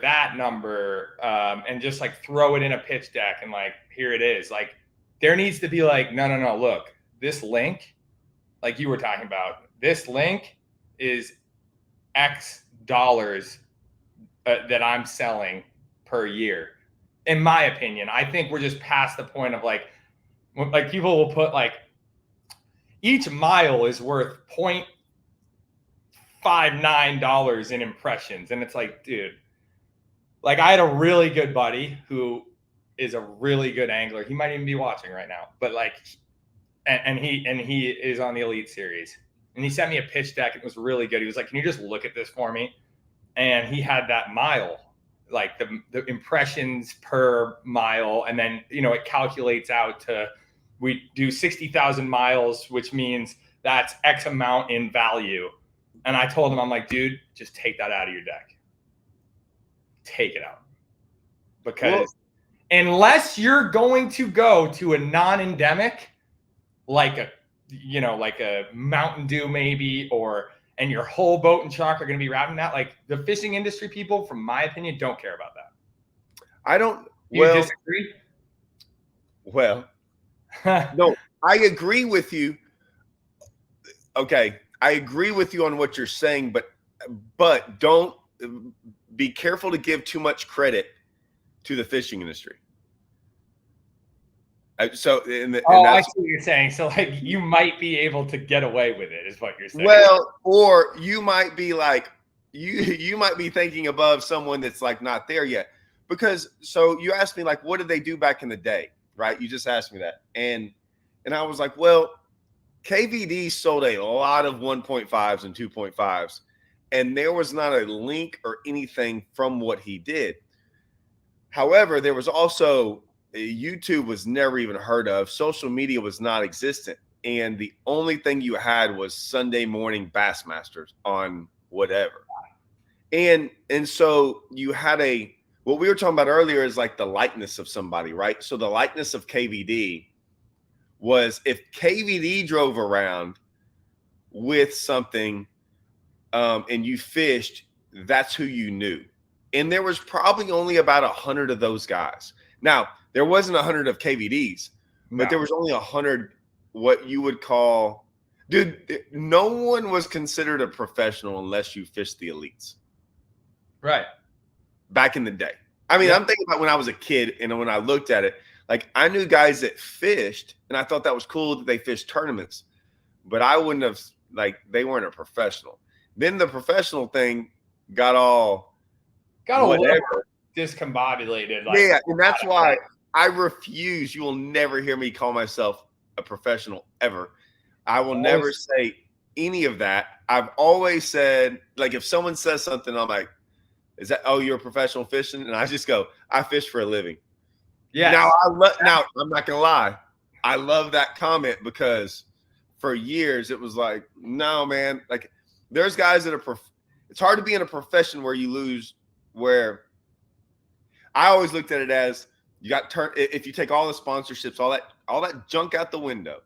that number and just like throw it in a pitch deck and like, here it is. Like there needs to be like, no, look, this link, like you were talking about, this link is X dollars that I'm selling per year. In my opinion, I think we're just past the point of like people will put like each mile is worth $0.59 in impressions. And it's like, dude, like I had a really good buddy who is a really good angler. He might even be watching right now, but like, and he is on the Elite Series. And he sent me a pitch deck. It was really good. He was like, can you just look at this for me? And he had that mile, like the impressions per mile. And then, it calculates out to, we do 60,000 miles, which means that's X amount in value. And I told him, I'm like, dude, just take that out of your deck. Take it out. Because unless you're going to go to a non-endemic, like a Mountain Dew maybe, and your whole boat and truck are going to be wrapping that, like the fishing industry people, from my opinion, don't care about that. I don't. You disagree? Well, no, I agree with you. Okay, I agree with you on what you're saying, but don't be careful to give too much credit to the fishing industry. So, and that's I see what you're saying. So, like, you might be able to get away with it, is what you're saying. Well, or you might be like, you might be thinking above someone that's like not there yet. Because so you asked me like, what did they do back in the day, right? You just asked me that, and I was like, well, KVD sold a lot of 1.5s and 2.5s, and there was not a link or anything from what he did. However, there was also YouTube was never even heard of. Social media was not existent. And the only thing you had was Sunday morning Bassmasters on whatever. And so you had what we were talking about earlier is like the likeness of somebody, right? So the likeness of KVD was if KVD drove around with something and you fished, that's who you knew. And there was probably only about 100 of those guys. Now, there wasn't 100 of KVDs, but there was only 100 what you would call, dude, no one was considered a professional unless you fished the elites. Right. Back in the day. I mean, I'm thinking about when I was a kid and when I looked at it, like I knew guys that fished and I thought that was cool that they fished tournaments, but I wouldn't have, like, they weren't a professional. Then the professional thing got whatever. Discombobulated. Like, yeah, and that's why I refuse. You will never hear me call myself a professional ever. I will never say any of that. I've always said, like, if someone says something, I'm like, is that, oh, you're a professional fishing? And I just go, I fish for a living. Yeah. Now, I'm not going to lie. I love that comment because for years it was like, no, man. Like, there's guys that are it's hard to be in a profession where you lose, where I always looked at it as you got if you take all the sponsorships, all that junk out the window.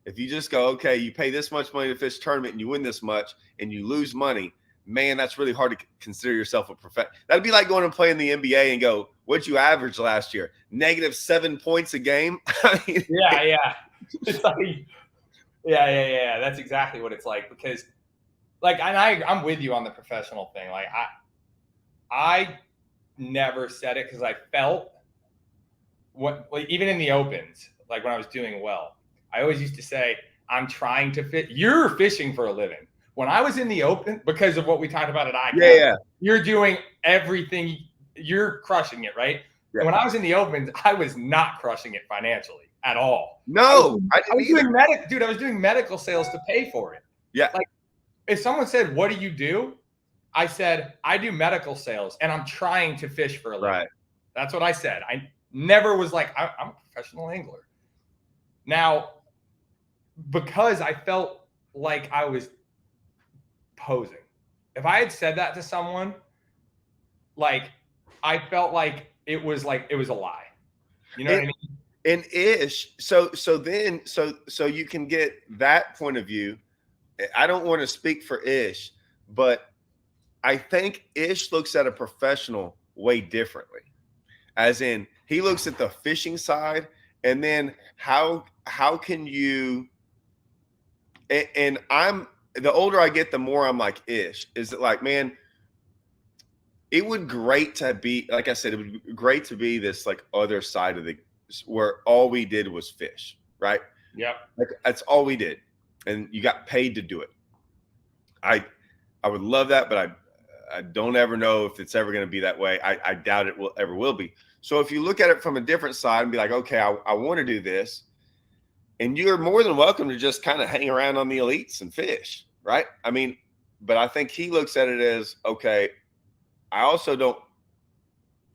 If you just go, okay, you pay this much money to fish a tournament and you win this much and you lose money, man, that's really hard to consider yourself a professional. That'd be like going and playing the NBA and go, what'd you average last year? -7 points a game? I mean, yeah. It's like, yeah. That's exactly what it's like, because like, and I'm with you on the professional thing. Like I never said it because I felt even in the opens, like when I was doing well, I always used to say, I'm trying to fit. You're fishing for a living. When I was in the open, because of what we talked about at ICAST, you're doing everything. You're crushing it, right? Yeah. And when I was in the opens, I was not crushing it financially at all. No, I was doing medical sales to pay for it. Yeah. Like, if someone said, what do you do? I said, I do medical sales and I'm trying to fish for a living. Right. That's what I said. I never was like, I'm a professional angler. Now, because I felt like I was posing. If I had said that to someone, like, I felt like it was a lie. You know what I mean? And Ish, so you can get that point of view. I don't want to speak for Ish, but I think Ish looks at a professional way differently. As in, he looks at the fishing side, and then how can you, and I'm, the older I get, the more I'm like Ish. Is it like, man, it would great to be, like I said, it would be great to be this like other side of the, where all we did was fish, right? Yep. Like that's all we did, and you got paid to do it. I would love that, but I don't ever know if it's ever going to be that way. I doubt it will be. So if you look at it from a different side and be like, okay, I want to do this, and you're more than welcome to just kind of hang around on the elites and fish, right? I mean, but I think he looks at it as, okay, I also don't,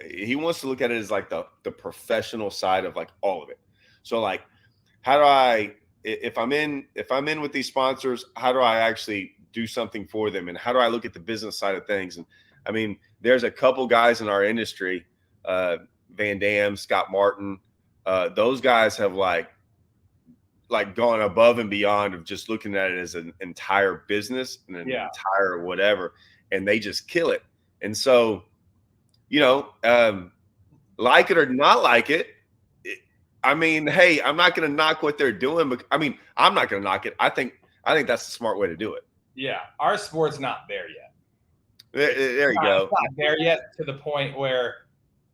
he wants to look at it as like the professional side of like all of it. So like, how do I, if I'm in with these sponsors, how do I actually do something for them? And how do I look at the business side of things? And I mean, there's a couple guys in our industry, Van Dam, Scott Martin, those guys have like gone above and beyond of just looking at it as an entire business and an entire whatever, and they just kill it. And so, you know, like it or not like it, I mean, hey, I'm not going to knock what they're doing, but I mean, I'm not going to knock it. I think that's the smart way to do it. Yeah, our sport's not there yet. There you go. It's not there yet to the point where,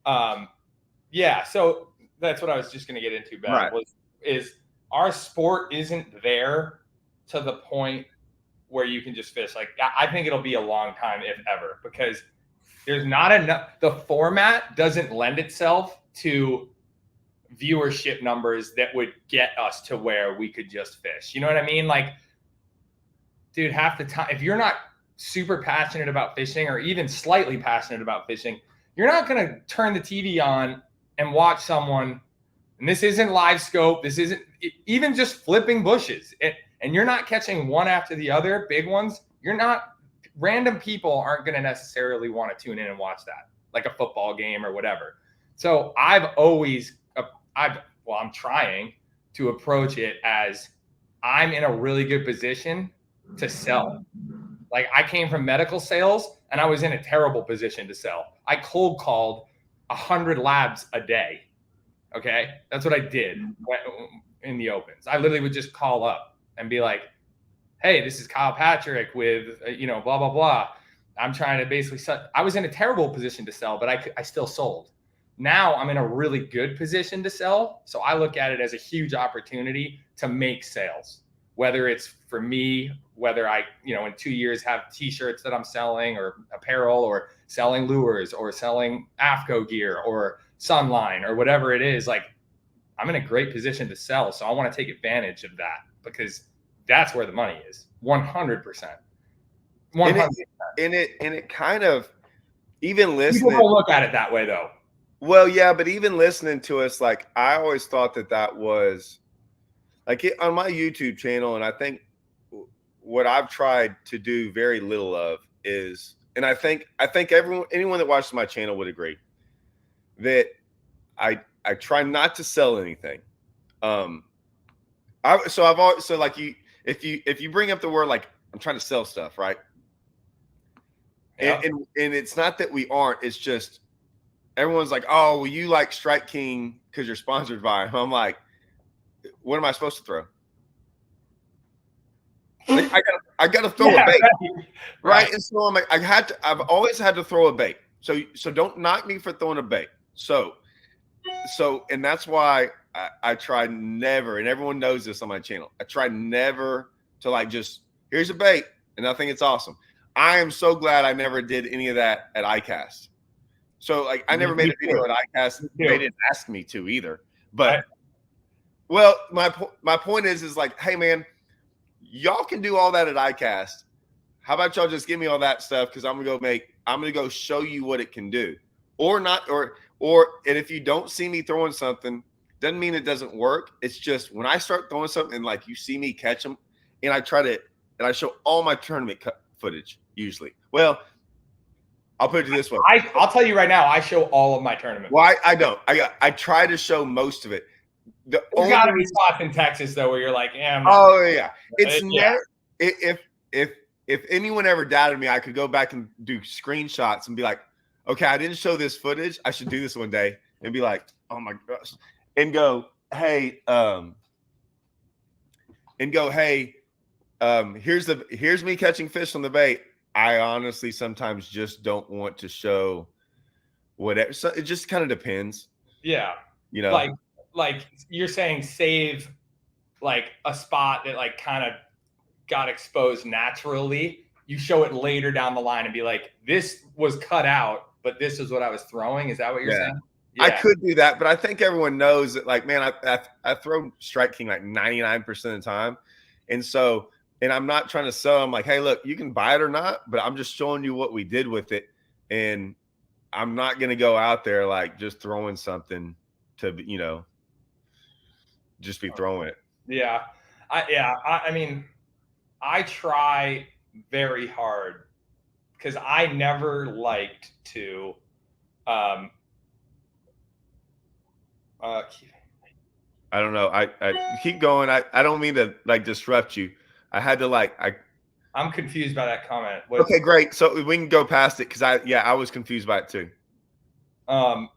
So that's what I was just going to get into, Ben. Right. Is our sport isn't there to the point where you can just fish. Like, I think it'll be a long time, if ever, because there's not enough. The format doesn't lend itself to viewership numbers that would get us to where we could just fish. You know what I mean? Like, dude, half the time, if you're not super passionate about fishing or even slightly passionate about fishing, you're not going to turn the TV on and watch someone. And this isn't Livescope. This isn't even just flipping bushes. And you're not catching one after the other, big ones. Random people aren't going to necessarily want to tune in and watch that, like a football game or whatever. So I'm trying to approach it as I'm in a really good position to sell. Like, I came from medical sales and I was in a terrible position to sell. I cold called 100 labs a day. Okay. That's what I did in the opens. I literally would just call up and be like, hey, this is Kyle Patrick with, blah, blah, blah. I'm trying to basically sell. I was in a terrible position to sell, but I still sold. Now I'm in a really good position to sell. So I look at it as a huge opportunity to make sales, whether it's for me, whether I, in 2 years have t-shirts that I'm selling or apparel or selling lures or selling AFCO gear or Sunline or whatever it is. Like, I'm in a great position to sell. So I want to take advantage of that because that's where the money is. 100%. 100%. And it kind of, even listening. People don't look at it that way though. Well, yeah, but even listening to us, like, I always thought that was like on my YouTube channel. And I think what I've tried to do very little of is, and I think anyone that watches my channel would agree that I try not to sell anything. If you bring up the word, like, I'm trying to sell stuff, right? Yeah. And it's not that we aren't, it's just everyone's like, oh, well, you like Strike King because you're sponsored by him. I'm like, what am I supposed to throw? Like, I got to throw a bait, right? And so I'm like, I've always had to throw a bait. So don't knock me for throwing a bait. So, and that's why I try never, and everyone knows this on my channel, I try never to like just, here's a bait, and I think it's awesome. I am so glad I never did any of that at iCast. So like, I never made a video at iCast. They didn't ask me to either. But well, my point is like, hey man, y'all can do all that at iCast. How about y'all just give me all that stuff? Cause I'm gonna go show you what it can do, or not, and if you don't see me throwing something, doesn't mean it doesn't work. It's just when I start throwing something and like you see me catch them, and I show all my tournament footage usually. Well, I'll put it this way. I'll tell you right now, I show all of my tournament. Well, I don't. I try to show most of it. There's got to be spots in Texas though where you're like, oh yeah, it's never. If if anyone ever doubted me, I could go back and do screenshots and be like, okay, I didn't show this footage. I should do this one day and be like, oh my gosh, and go, hey, here's me catching fish on the bait. I honestly sometimes just don't want to show whatever. So it just kind of depends. Yeah. You know, like you're saying, save like a spot that like kind of got exposed naturally. You show it later down the line and be like, this was cut out, but this is what I was throwing. Is that what you're saying? Yeah. I could do that, but I think everyone knows that, like, man, I throw Strike King like 99% of the time. And so, and I'm not trying to sell. I'm like, hey, look, you can buy it or not, but I'm just showing you what we did with it. And I'm not going to go out there like just throwing something to, you know, just be throwing it. Yeah. I mean, I try very hard because I never liked to I don't know. I keep going. I don't mean to like disrupt you. I had to like I'm confused by that comment. Okay, great. So we can go past it because I was confused by it too. I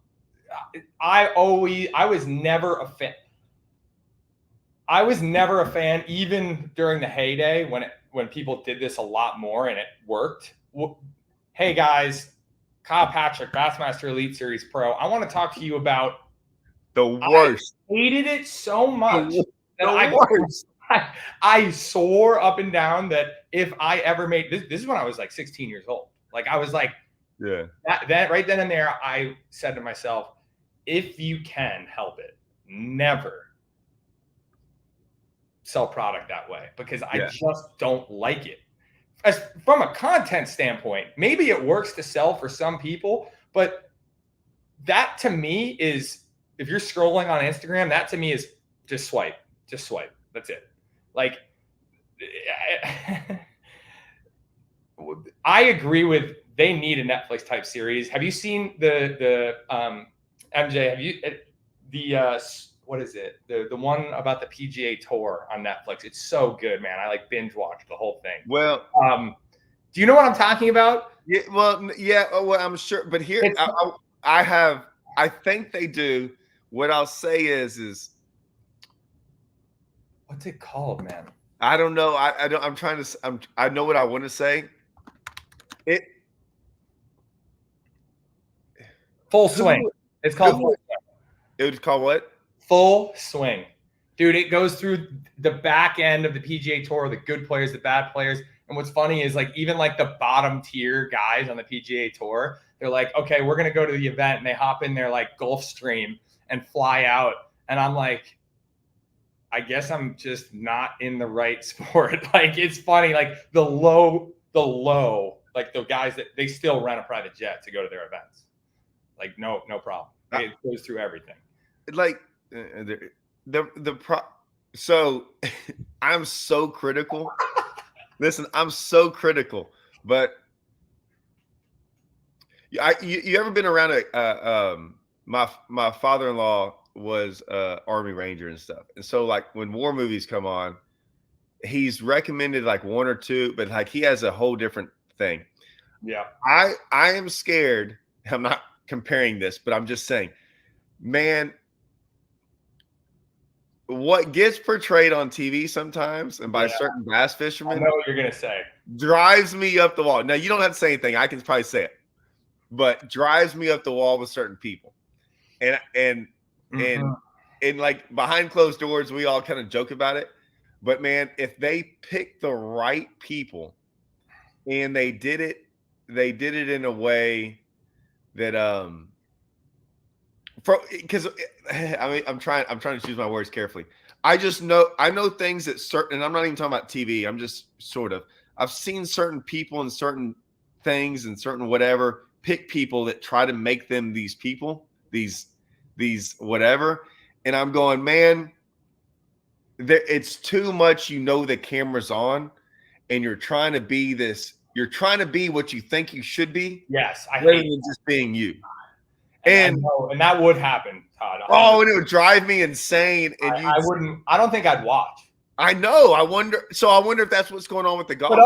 was never a fan. I was never a fan, even during the heyday when people did this a lot more and it worked. Hey guys, Kyle Patrick, Bassmaster Elite Series Pro. I want to talk to you about the worst. I hated it so much that I swore up and down that if I ever made this is when I was like 16 years old. Like I was like, yeah, that right then and there, I said to myself, if you can help it, never sell product that way, because I just don't like it. As from a content standpoint, maybe it works to sell for some people, but that to me is, if you're scrolling on Instagram, that to me is just swipe. That's it. Like, I agree with, they need a Netflix type series. Have you seen the MJ? Have you what is it? The one about the PGA Tour on Netflix? It's so good, man. I like binge watched the whole thing. Well, do you know what I'm talking about? Yeah. Well, yeah. Well, I'm sure, but here I think they do. What I'll say is what's it called, man? I don't know. I'm trying to. I know what I want to say. Full Swing. It's called Full Swing. It was called what? Full Swing. Dude, it goes through the back end of the PGA Tour, the good players, the bad players. And what's funny is like even like the bottom tier guys on the PGA Tour, they're like, okay, we're going to go to the event. And they hop in their like Gulfstream and fly out. And I'm like, I guess I'm just not in the right sport. Like, it's funny. Like the low, like the guys that they still rent a private jet to go to their events. Like, no problem. It goes through everything. Like so I'm so critical. Listen, I'm so critical, but you ever been around my father-in-law was Army Ranger and stuff. And so like when war movies come on, he's recommended like one or two, but like he has a whole different thing. Yeah. I am scared. I'm not comparing this, but I'm just saying, man, what gets portrayed on TV sometimes and by certain bass fishermen, I know what you're going to say, drives me up the wall. Now, you don't have to say anything. I can probably say it, but drives me up the wall with certain people. And like behind closed doors, we all kind of joke about it. But man, if they pick the right people and they did it in a way that because I mean I'm trying to choose my words carefully. I know things that certain, and I'm not even talking about TV. I'm just I've seen certain people and certain things and certain whatever pick people that try to make them these people, these whatever, and I'm going, man, it's too much. You know the camera's on, and you're trying to be this. You're trying to be what you think you should be. Yes, I rather hate than just being you. And that would happen, Todd. Oh, and it would drive me insane. And I don't think I'd watch. I know. I wonder if that's what's going on with the golf.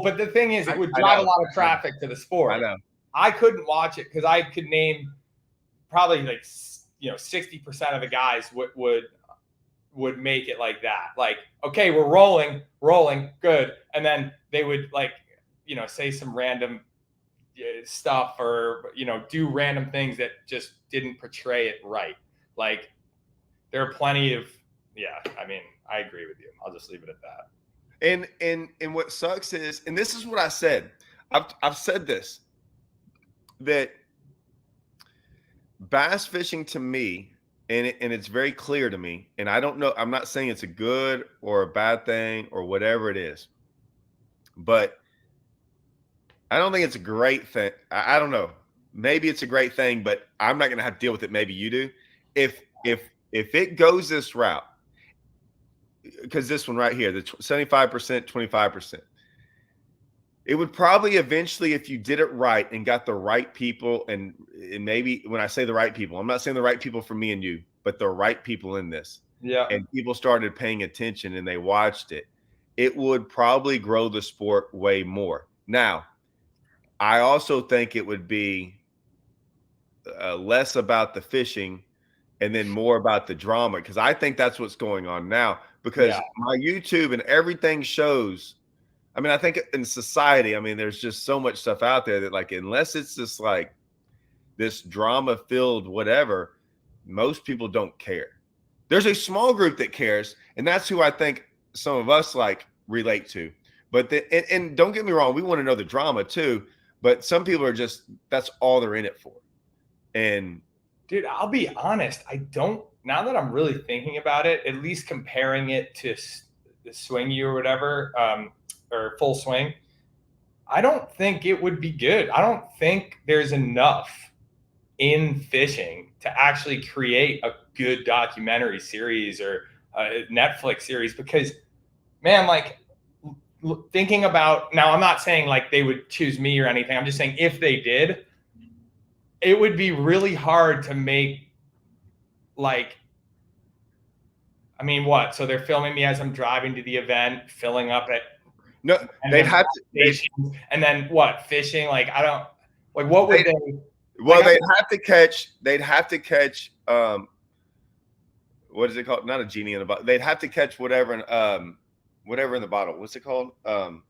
But the thing is, it would drive a lot of traffic to the sport. I know. I couldn't watch it because I could name probably 60% of the guys would make it like that. Like, okay, we're rolling, good, and then they would say some random stuff or do random things that just didn't portray it right. Like, there are plenty of I mean, I agree with you. I'll just leave it at that. And what sucks is, and this is what I said. I've said this, that bass fishing to me, and it's very clear to me, and I don't know, I'm not saying it's a good or a bad thing or whatever it is, but I don't think it's a great thing. I don't know. Maybe it's a great thing, but I'm not going to have to deal with it. Maybe you do. If it goes this route, because this one right here, the 75%, 25%, it would probably eventually, if you did it right and got the right people, and maybe when I say the right people, I'm not saying the right people for me and you, but the right people in this. Yeah. And people started paying attention and they watched it, it would probably grow the sport way more. Now, I also think it would be less about the fishing and then more about the drama, because I think that's what's going on now, because my YouTube and everything shows. I mean, I think in society, I mean, there's just so much stuff out there that, like, unless it's just like this drama filled whatever, most people don't care. There's a small group that cares, and that's who I think some of us like relate to. But and don't get me wrong, we want to know the drama too, but some people are just, that's all they're in it for. And dude, I'll be honest, I don't, now that I'm really thinking about it, at least comparing it to the Swing U or whatever, or Full Swing, I don't think it would be good. I don't think there's enough in fishing to actually create a good documentary series or a Netflix series, because, man, like, thinking about, now I'm not saying like they would choose me or anything. I'm just saying if they did, it would be really hard to make, like, I mean, what? So they're filming me as I'm driving to the event, filling up at, no, they'd have to, and then what? Fishing? Like, I don't, like, what would they? Well, like, they'd have to catch, what is it called? Not a genie in a bottle. They'd have to catch whatever in the bottle. What's it called?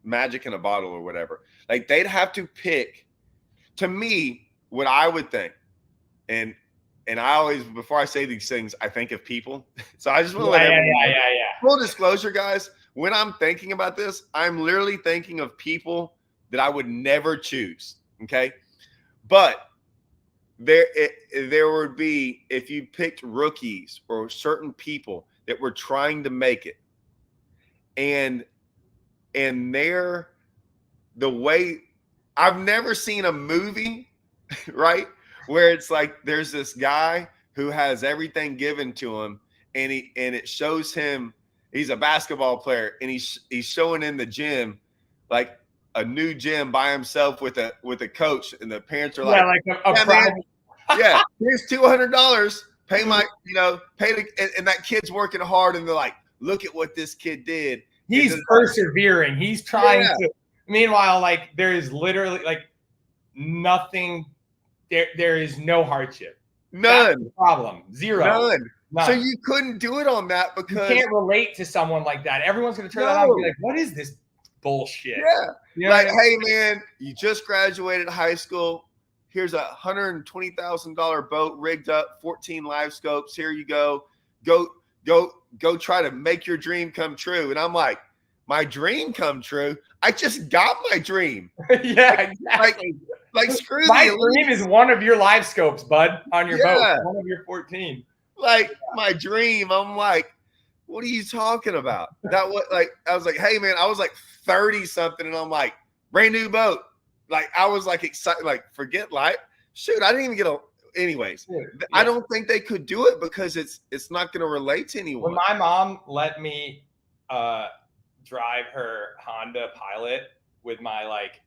Magic in a bottle or whatever. Like, they'd have to pick, to me, what I would think. And I always, before I say these things, I think of people. So I just want to let everyone know. Full disclosure, guys, when I'm thinking about this, I'm literally thinking of people that I would never choose. Okay. But there would be, if you picked rookies or certain people that were trying to make it, and they're, the way, I've never seen a movie, right, where it's like there's this guy who has everything given to him, and it shows him, he's a basketball player, and he's showing in the gym, like a new gym by himself with a coach, and the parents are like, yeah, here's $200, pay my, and that kid's working hard, and they're like, look at what this kid did. He's persevering. He's trying to. Meanwhile, like, there is literally, like, nothing. There is no hardship. None. That's the problem. Zero. None. So you couldn't do it on that because you can't relate to someone like that. Everyone's going to turn that on and be like, what is this bullshit? Yeah. You know, like, hey, man, you just graduated high school. Here's $120,000 boat rigged up, 14 live scopes. Here you go. Go try to make your dream come true. And I'm like, my dream come true? I just got my dream. Yeah, exactly. Like screw my dream is one of your live scopes, bud, on your boat. One of your 14. Like, my dream. I'm like, what are you talking about? That was like, I was like, hey man, I was like 30 something, and I'm like, brand new boat. Like, I was like excited, like, forget life. Shoot, I didn't even get a. Anyways, yeah. I don't think they could do it because it's not going to relate to anyone. When my mom let me drive her Honda Pilot with my, like,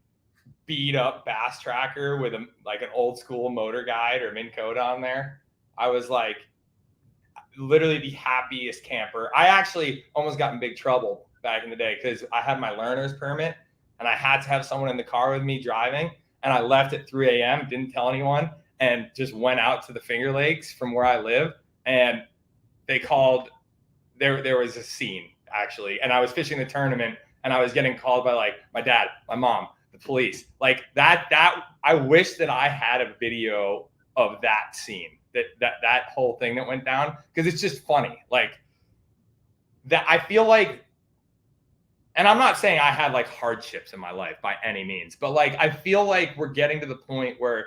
beat up bass tracker with an old school motor guide or Minn Kota on there, I was like, literally the happiest camper. I actually almost got in big trouble back in the day because I had my learner's permit and I had to have someone in the car with me driving. And I left at 3 a.m., didn't tell anyone, and just went out to the Finger Lakes from where I live. And they called, there was a scene actually. And I was fishing the tournament and I was getting called by like my dad, my mom, the police. Like that, I wish that I had a video of that scene, that whole thing that went down, because it's just funny. Like that, I feel like, and I'm not saying I had like hardships in my life by any means, but like I feel like we're getting to the point where,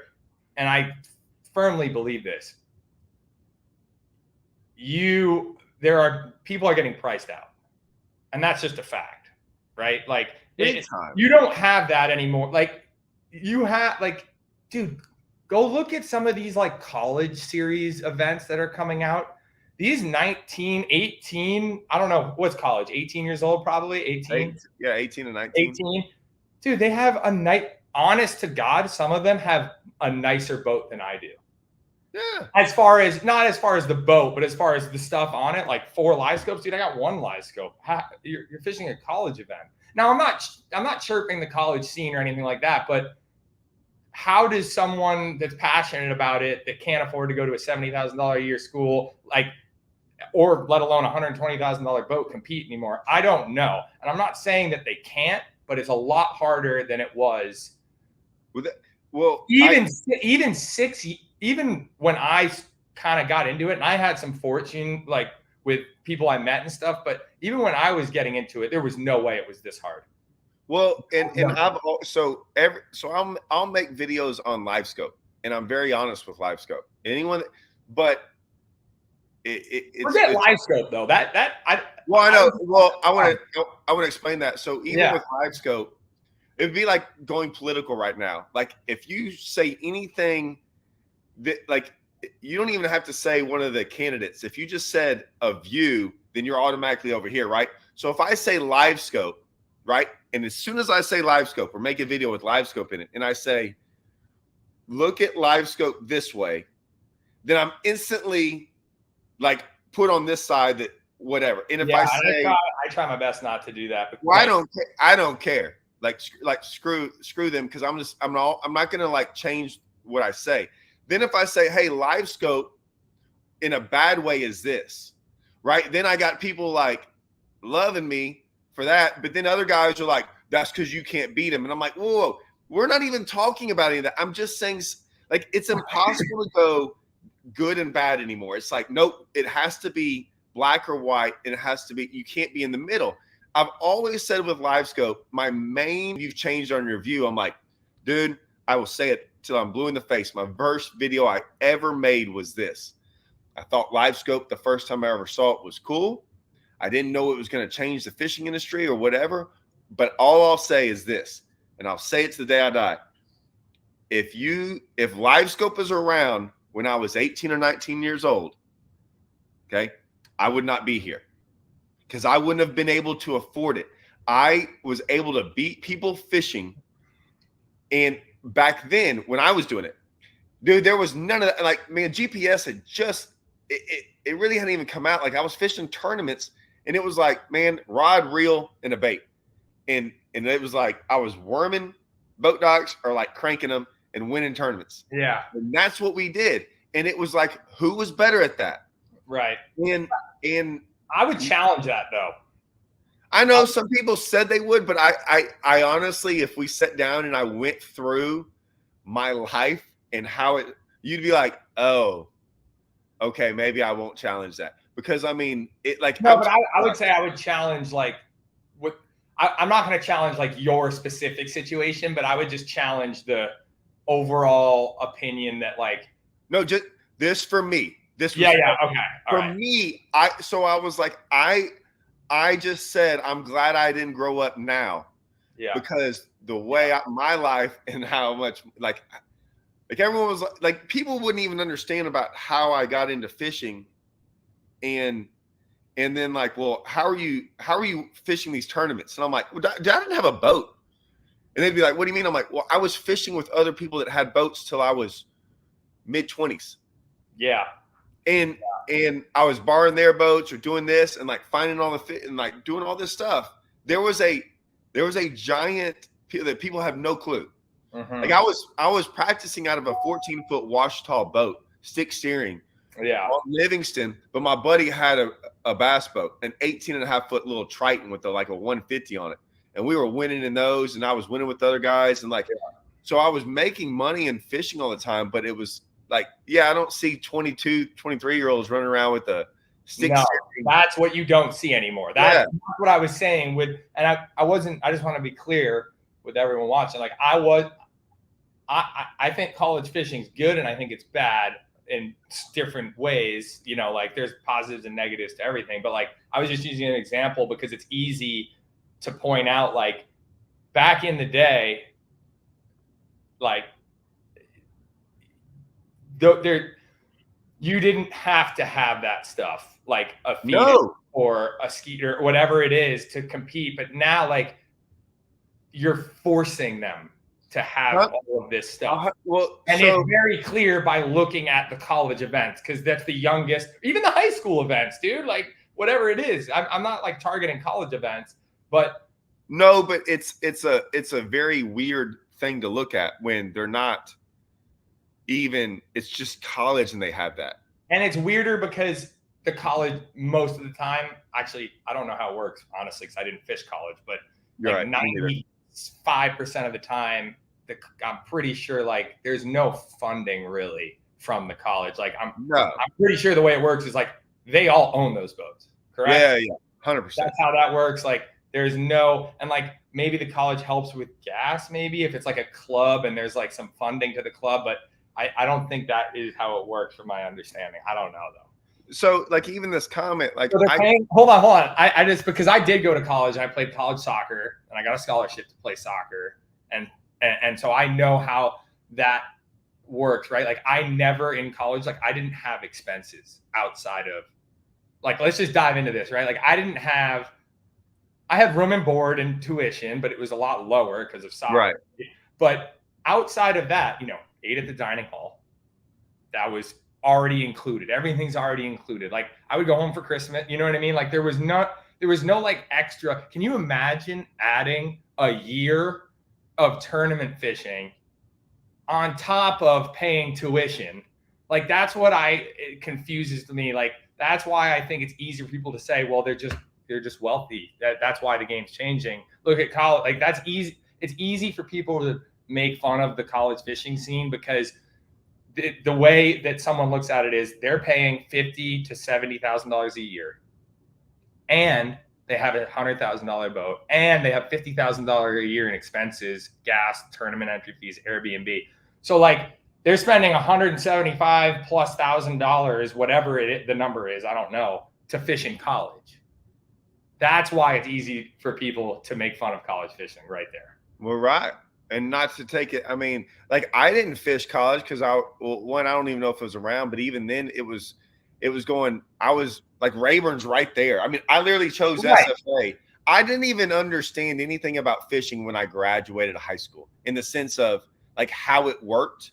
and I firmly believe this, there are people are getting priced out, and that's just a fact, right? Like you don't have that anymore. Like you have, like, dude, go look at some of these like college series events that are coming out. These 19, 18, I don't know, what's college, 18 years old, probably 18. Yeah, 18 and 19. 18. Dude, they have honest to God, some of them have a nicer boat than I do. Yeah. Not as far as the boat, but as far as the stuff on it, like 4 Livescopes. Dude, I got 1 Livescope. You're fishing a college event. Now, I'm not chirping the college scene or anything like that, but how does someone that's passionate about it, that can't afford to go to a $70,000 a year school, like, or let alone a $120,000 boat, compete anymore? I don't know. And I'm not saying that they can't, but it's a lot harder than it was. Even when I kind of got into it, and I had some fortune, like with people I met and stuff, but even when I was getting into it, there was no way it was this hard. Well, and I'll make videos on Livescope, and I'm very honest with Livescope. But forget Livescope though. I know. Well, I want to explain that. So even with Livescope, it'd be like going political right now. Like if you say anything that, like, you don't even have to say one of the candidates. If you just said a view, then you're automatically over here, right? So if I say Livescope, right, and as soon as I say Livescope or make a video with Livescope in it, and I say, look at Livescope this way, then I'm instantly like put on this side, that whatever. And if I try my best not to do that. Well, I don't care. Like screw them, because I'm not gonna like change what I say. Then if I say, hey, Livescope in a bad way is this, right? Then I got people like loving me for that, but then other guys are like, that's because you can't beat him. And I'm like, whoa, we're not even talking about any of that. I'm just saying, like, it's impossible to go good and bad anymore. It's like, nope, it has to be black or white, and it has to be, you can't be in the middle. I've always said with Livescope, you've changed on your view. I'm like, dude, I will say it till I'm blue in the face. My first video I ever made was this. I thought Livescope, the first time I ever saw it, was cool. I didn't know it was going to change the fishing industry or whatever, but all I'll say is this, and I'll say it to the day I die. If Livescope is around when I was 18 or 19 years old, okay, I would not be here, because I wouldn't have been able to afford it. I was able to beat people fishing. And back then when I was doing it, dude, there was none of that. Like, man, GPS had just, it really hadn't even come out. Like, I was fishing tournaments, and it was like, man, rod, reel, and a bait. And it was like, I was worming boat docks or like cranking them and winning tournaments. Yeah. And that's what we did. And it was like, who was better at that? Right. And I would challenge that though. I know some people said they would, but I honestly, if we sat down and I went through my life and how you'd be like, oh, okay, maybe I won't challenge that, because I mean, it like, no, but I would say I would challenge like I'm not going to challenge like your specific situation, but I would just challenge the overall opinion that like, no, just this for me. This was okay. For me, I was like, I just said, I'm glad I didn't grow up now. Yeah. Because the way my life and how much like everyone was like, people wouldn't even understand about how I got into fishing. And then like, well, how are you fishing these tournaments? And I'm like, well, I didn't have a boat. And they'd be like, what do you mean? I'm like, well, I was fishing with other people that had boats till I was mid-20s. Yeah. And And I was borrowing their boats or doing this and like finding all the fit and like doing all this stuff. There was a giant that people have no clue. Like I was practicing out of a 14-foot wash tall boat, stick steering. Yeah. On Livingston, but my buddy had a bass boat, an 18.5-foot little Triton with like a 150 on it. And we were winning in those, and I was winning with other guys. And like, so I was making money and fishing all the time, but it was like, I don't see 22, 23-year-olds running around with a stick. No, that's what you don't see anymore. That's what I was saying with, and I just want to be clear with everyone watching. Like I think college fishing is good, and I think it's bad in different ways. You know, like there's positives and negatives to everything. But like I was just using an example because it's easy to point out, like back in the day, like you didn't have to have that stuff, like a feeder or a skeeter or whatever it is to compete. But now, like, you're forcing them to have all of this stuff. And it's very clear by looking at the college events, because that's the youngest, even the high school events, dude, like whatever it is. I'm not like targeting college events, but no, but it's a very weird thing to look at when they're not even, it's just college and they have that. And it's weirder because the college, most of the time, actually, I don't know how it works, honestly, because I didn't fish college, but like 95% of the time, I'm pretty sure like there's no funding really from the college. Like I'm pretty sure the way it works is like they all own those boats, correct? Yeah, 100%. That's how that works. Like there's no, and like maybe the college helps with gas, maybe if it's like a club and there's like some funding to the club, but I don't think that is how it works from my understanding. I don't know though. So like even this comment, like so hold on. I just, because I did go to college and I played college soccer and I got a scholarship to play soccer. And so I know how that works, right? Like I never in college, like I didn't have expenses outside of, like, let's just dive into this, right? Like I had room and board and tuition, but it was a lot lower because of soccer. Right. But outside of that, ate at the dining hall. That was already included. Everything's already included. Like I would go home for Christmas. You know what I mean? Like there was no like extra. Can you imagine adding a year of tournament fishing on top of paying tuition? Like that's what it confuses me. Like that's why I think it's easy for people to say, well, they're just wealthy. That's why the game's changing. Look at college. Like that's easy. It's easy for people to make fun of the college fishing scene because the way that someone looks at it is they're paying $50,000 to $70,000 a year, and they have $100,000 boat, and they have $50,000 a year in expenses, gas, tournament entry fees, Airbnb. So like they're spending $175,000+, whatever the number is, I don't know, to fish in college. That's why it's easy for people to make fun of college fishing right there. Well, right. And not to take it, I mean, like I didn't fish college because I don't even know if it was around, but even then it was going, I was like Rayburn's right there. I mean, I literally chose SFA. I didn't even understand anything about fishing when I graduated high school in the sense of like how it worked.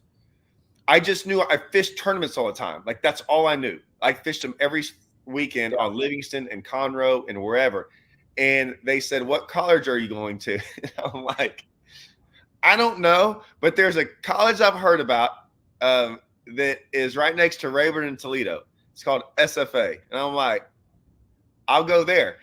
I just knew I fished tournaments all the time. Like that's all I knew. I fished them every weekend on Livingston and Conroe and wherever. And they said, "What college are you going to?" And I'm like, I don't know, but there's a college I've heard about that is right next to Rayburn and Toledo. It's called SFA. And I'm like, I'll go there.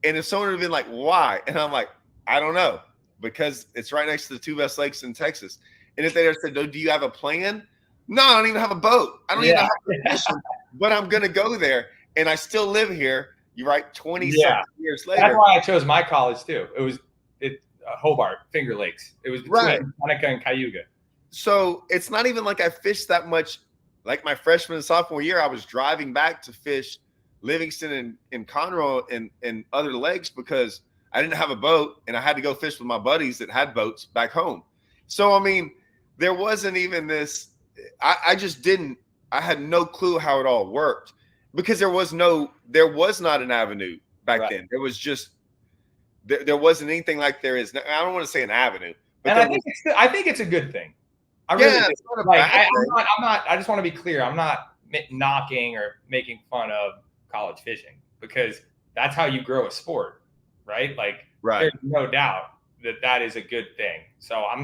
And if someone had been like, why? And I'm like, I don't know, because it's right next to the two best lakes in Texas. And if they just said, do you have a plan? No, I don't even have a boat. I don't even have a mission, but I'm going to go there. And I still live here. You're right, 20-something years later. That's why I chose my college too. It was Hobart, Finger Lakes. It was between Seneca and Cayuga. So it's not even like I fished that much. Like my freshman and sophomore year, I was driving back to fish Livingston and Conroe and other lakes because I didn't have a boat and I had to go fish with my buddies that had boats back home. So, I mean, there wasn't even this. I just didn't. I had no clue how it all worked because there was not an avenue back then. There was just. There wasn't anything like there is now. I don't want to say an avenue, but I think it's a good thing. I really do. I just want to be clear. I'm not knocking or making fun of college fishing, because that's how you grow a sport, right? Like, Right. there's no doubt that that is a good thing. So I'm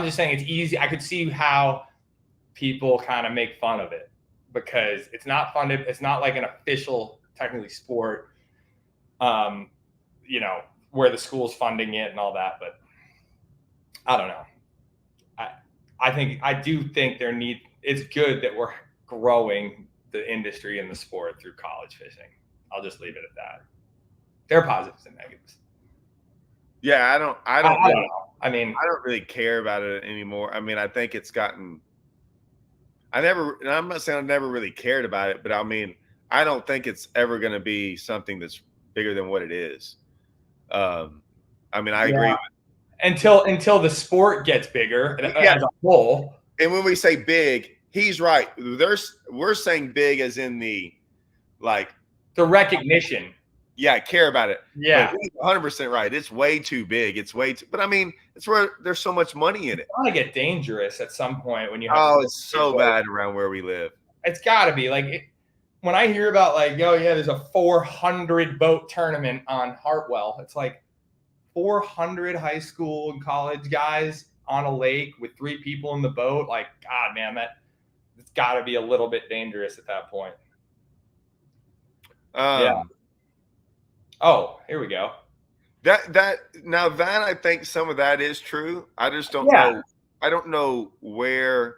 just saying it's easy. I could see how people kind of make fun of it because it's not funded. It's not like an official, technically, sport, you know, where the school's funding it and all that. But I don't know. I do think it's good that we're growing the industry and the sport through college fishing. I'll just leave it at that. There are positives and negatives. Yeah, I don't I don't know. I mean, I don't really care about it anymore. I mean, I think it's gotten. And I'm not saying I've never really cared about it, but I mean, I don't think it's ever going to be something that's bigger than what it is. I mean, I agree. Until the sport gets bigger as a whole. And when we say big, he's right. We're saying big as in the recognition. Yeah, care about it. Yeah, but he's 100% right. It's way too big. It's way too. But I mean, it's where there's so much money in it. It's gonna get dangerous at some point when you have. Oh, it's so bad around where we live. It's got to be like when I hear about like, oh yeah, there's a 400 boat tournament on Hartwell. It's like 400 high school and college guys on a lake with 3 people in the boat. Like, God, man, it's got to be a little bit dangerous at that point. Yeah. Oh, here we go. That I think some of that is true. I just don't know. I don't know where.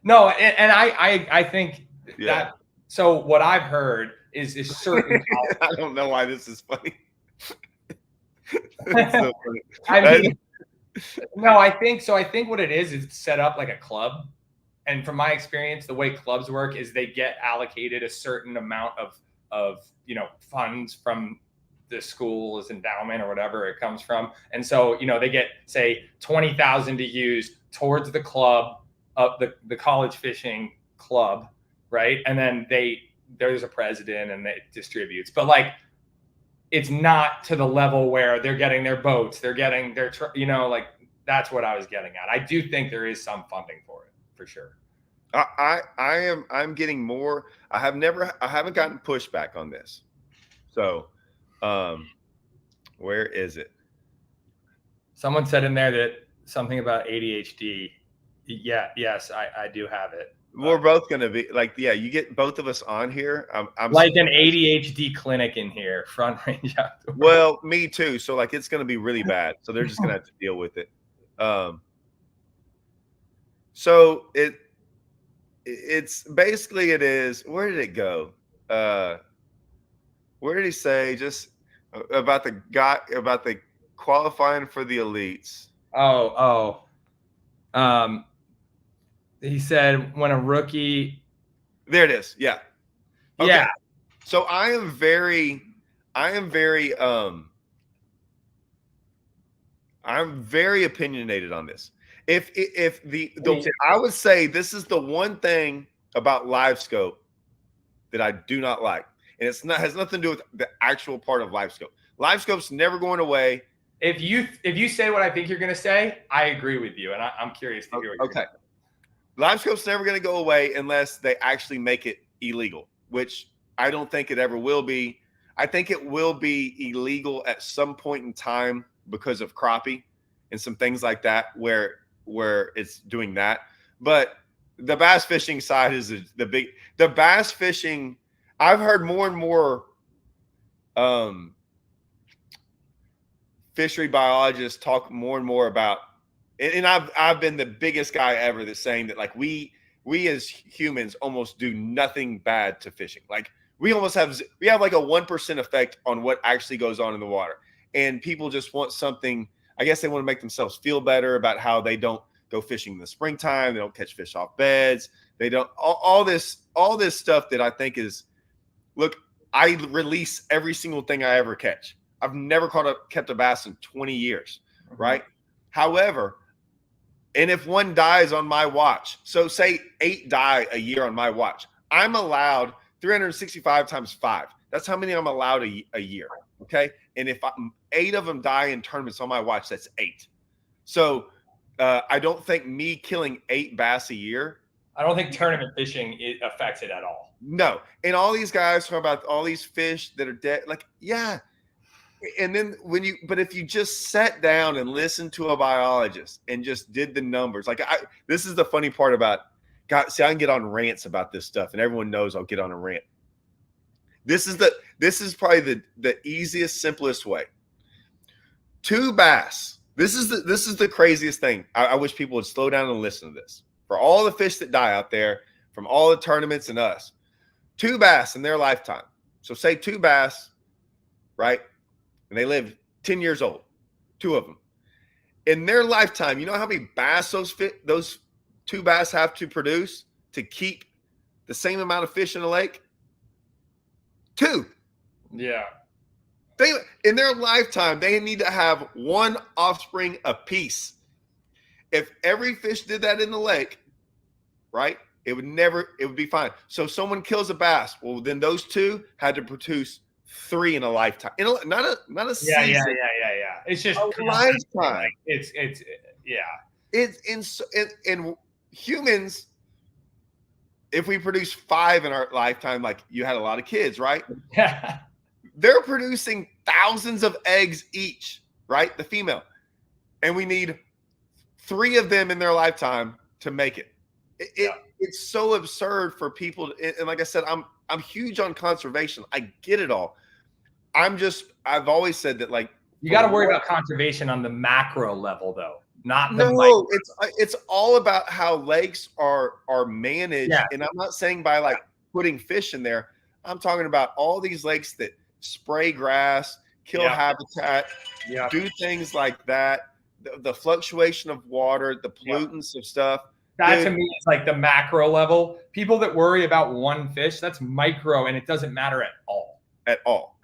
No, and I think that. So what I've heard is certain. I don't know why this is funny. So funny. I mean, no, I think so. I think what it is it's set up like a club, and from my experience, the way clubs work is they get allocated a certain amount of funds from the school's endowment or whatever it comes from, and so they get say 20,000 to use towards the club of the college fishing club, right? And then there's a president and it distributes, but like it's not to the level where they're getting their boats, they're getting their like that's what I was getting at. I do think there is some funding for it for sure. I'm getting more. I haven't gotten pushback on this. So, where is it? Someone said in there that something about ADHD. Yeah, yes, I do have it. We're both going to be like, yeah, you get both of us on here. I'm like an ADHD clinic in here, front range outdoor. Well, me too. So like, it's going to be really bad. So they're just going to have to deal with it. So it's basically it is. Where did it go? Where did he say just about the qualifying for the elites? He said when a rookie. There it is. Yeah. Okay. Yeah. So I am very I'm very opinionated on this. If I would say this is the one thing about Livescope that I do not like, and has nothing to do with the actual part of Livescope. Livescope's never going away. If you say what I think you're going to say, I agree with you, and I'm curious to hear what you're going to say. Livescope's never going to go away unless they actually make it illegal, which I don't think it ever will be. I think it will be illegal at some point in time because of crappie and some things like that where it's doing that. But the bass fishing side is the bass fishing. I've heard more and more fishery biologists talk more and more about, and I've been the biggest guy ever that's saying that like we as humans almost do nothing bad to fishing. Like we have like a 1% effect on what actually goes on in the water. And people just want something, I guess they want to make themselves feel better about how they don't go fishing in the springtime. They don't catch fish off beds. They don't all this stuff that I think is, look, I release every single thing I ever catch. I've never kept a bass in 20 years, right? However, and if one dies on my watch, so say 8 die a year on my watch, I'm allowed 365 times 5. That's how many I'm allowed a year, okay? And if 8 of them die in tournaments on my watch, that's 8. So I don't think me killing 8 bass a year I don't think tournament fishing affects it at all. No. And all these guys talk about all these fish that are dead. Like, yeah. And then but if you just sat down and listened to a biologist and just did the numbers, like this is the funny part about God. See, I can get on rants about this stuff, and everyone knows I'll get on a rant. This is probably the easiest, simplest way. 2 bass. This is the craziest thing. I wish people would slow down and listen to this. For all the fish that die out there, from all the tournaments and us, 2 bass in their lifetime. So say 2 bass, right? And they live 10 years old, 2 of them. In their lifetime, you know how many bass those 2 bass have to produce to keep the same amount of fish in the lake? 2. Yeah. In their lifetime, they need to have 1 offspring apiece. If every fish did that in the lake, right, it would be fine. So someone kills a bass. Well, then those 2 had to produce 3 in a lifetime. Not a season. Yeah. It's just a lifetime. It's yeah. It's in humans. If we produce 5 in our lifetime, like you had a lot of kids, right? Yeah. They're producing thousands of eggs each, right? The female, and we need 3 of them in their lifetime to make it. It's so absurd for people and like I said, I'm huge on conservation. I get it all. I've always said that, like, you got to worry about conservation on the macro level, though, not the micro. It's all about how lakes are managed. Yeah. And I'm not saying by like putting fish in there. I'm talking about all these lakes that spray grass, kill habitat, do things like that. The fluctuation of water, the pollutants of stuff. That to me is like the macro level. People that worry about one fish, that's micro, and it doesn't matter at all. At all.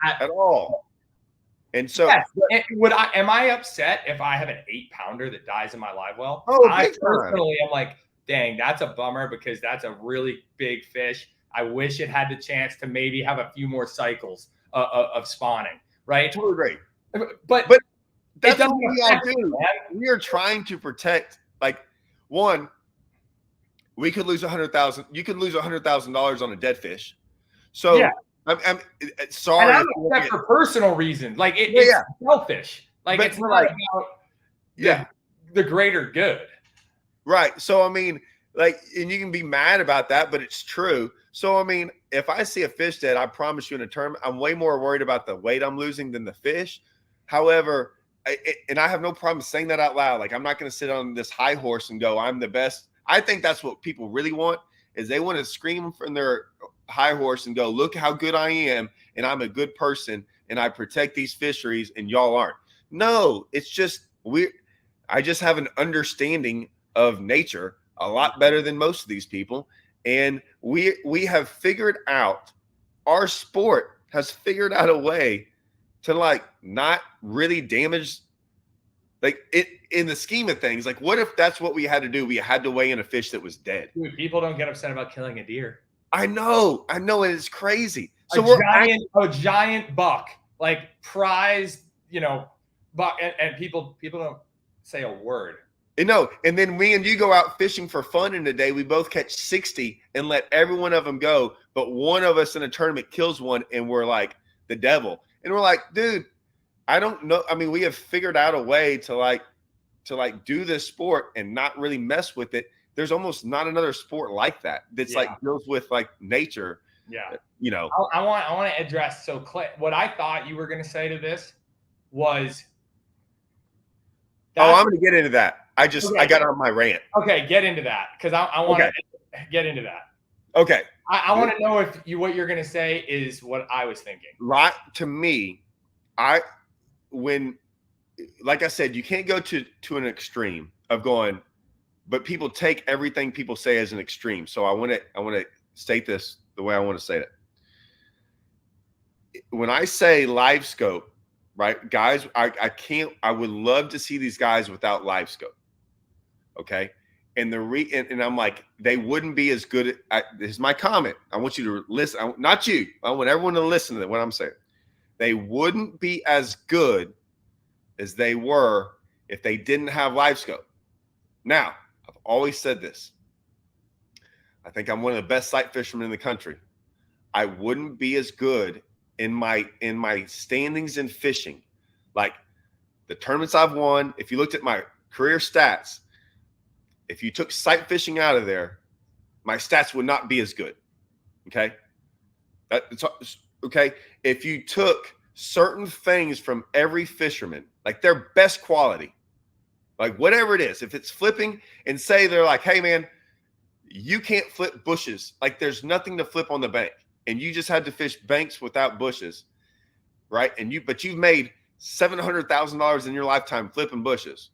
And so, am I upset if I have an 8-pounder that dies in my live well? Oh, I personally am like, dang, that's a bummer because that's a really big fish. I wish it had the chance to maybe have a few more cycles of spawning, right? Totally great. But that's what we all do. We are trying to protect. Like, one, we could lose $100,000. You could lose $100,000 on a dead fish. So. Yeah. I'm sorry. And I'm upset for personal reasons. Like it's selfish. Like but it's not like about the greater good. Right. So I mean, like, and you can be mad about that, but it's true. So I mean, if I see a fish dead, I promise you in a tournament, I'm way more worried about the weight I'm losing than the fish. However, and I have no problem saying that out loud. Like, I'm not going to sit on this high horse and go, I'm the best. I think that's what people really want, is they want to scream from their high horse and go, look how good I am, and I'm a good person, and I protect these fisheries, and y'all aren't. No, it's just I just have an understanding of nature a lot better than most of these people, and we have figured out, our sport has figured out a way to like not really damage, like it in the scheme of things. Like, what if that's what we had to do? We had to weigh in a fish that was dead. Dude, people don't get upset about killing a deer. I know, and it's crazy. So a giant buck, like prized, buck, and people don't say a word. No, and then me and you go out fishing for fun in a day. We both catch 60 and let every one of them go, but one of us in a tournament kills one, and we're like the devil. And we're like, dude, I don't know. I mean, we have figured out a way to do this sport and not really mess with it. There's almost not another sport like that that's like deals with like nature. Yeah. I want to address. So what I thought you were going to say to this was. I'm going to get into that. I got on my rant. Okay. Get into that. Cause I want to get into that. Okay. I want to know if what you're going to say is what I was thinking. Right. To me, like I said, you can't go to an extreme of going, but people take everything people say as an extreme. So I want to state this the way I want to say it. When I say Livescope, right, guys, I would love to see these guys without Livescope. Okay. And and I'm like, they wouldn't be as good. This is my comment. I want you to listen. Not you. I want everyone to listen to what I'm saying. They wouldn't be as good as they were if they didn't have Livescope. Now, I've always said this. I think I'm one of the best sight fishermen in the country. I wouldn't be as good in my standings in fishing. Like the tournaments I've won, if you looked at my career stats, if you took sight fishing out of there, my stats would not be as good. Okay. That's okay. If you took certain things from every fisherman, like their best quality, like whatever it is, if it's flipping, and say they're like, hey man, you can't flip bushes. Like there's nothing to flip on the bank, and you just had to fish banks without bushes, right? But you've made $700,000 in your lifetime flipping bushes.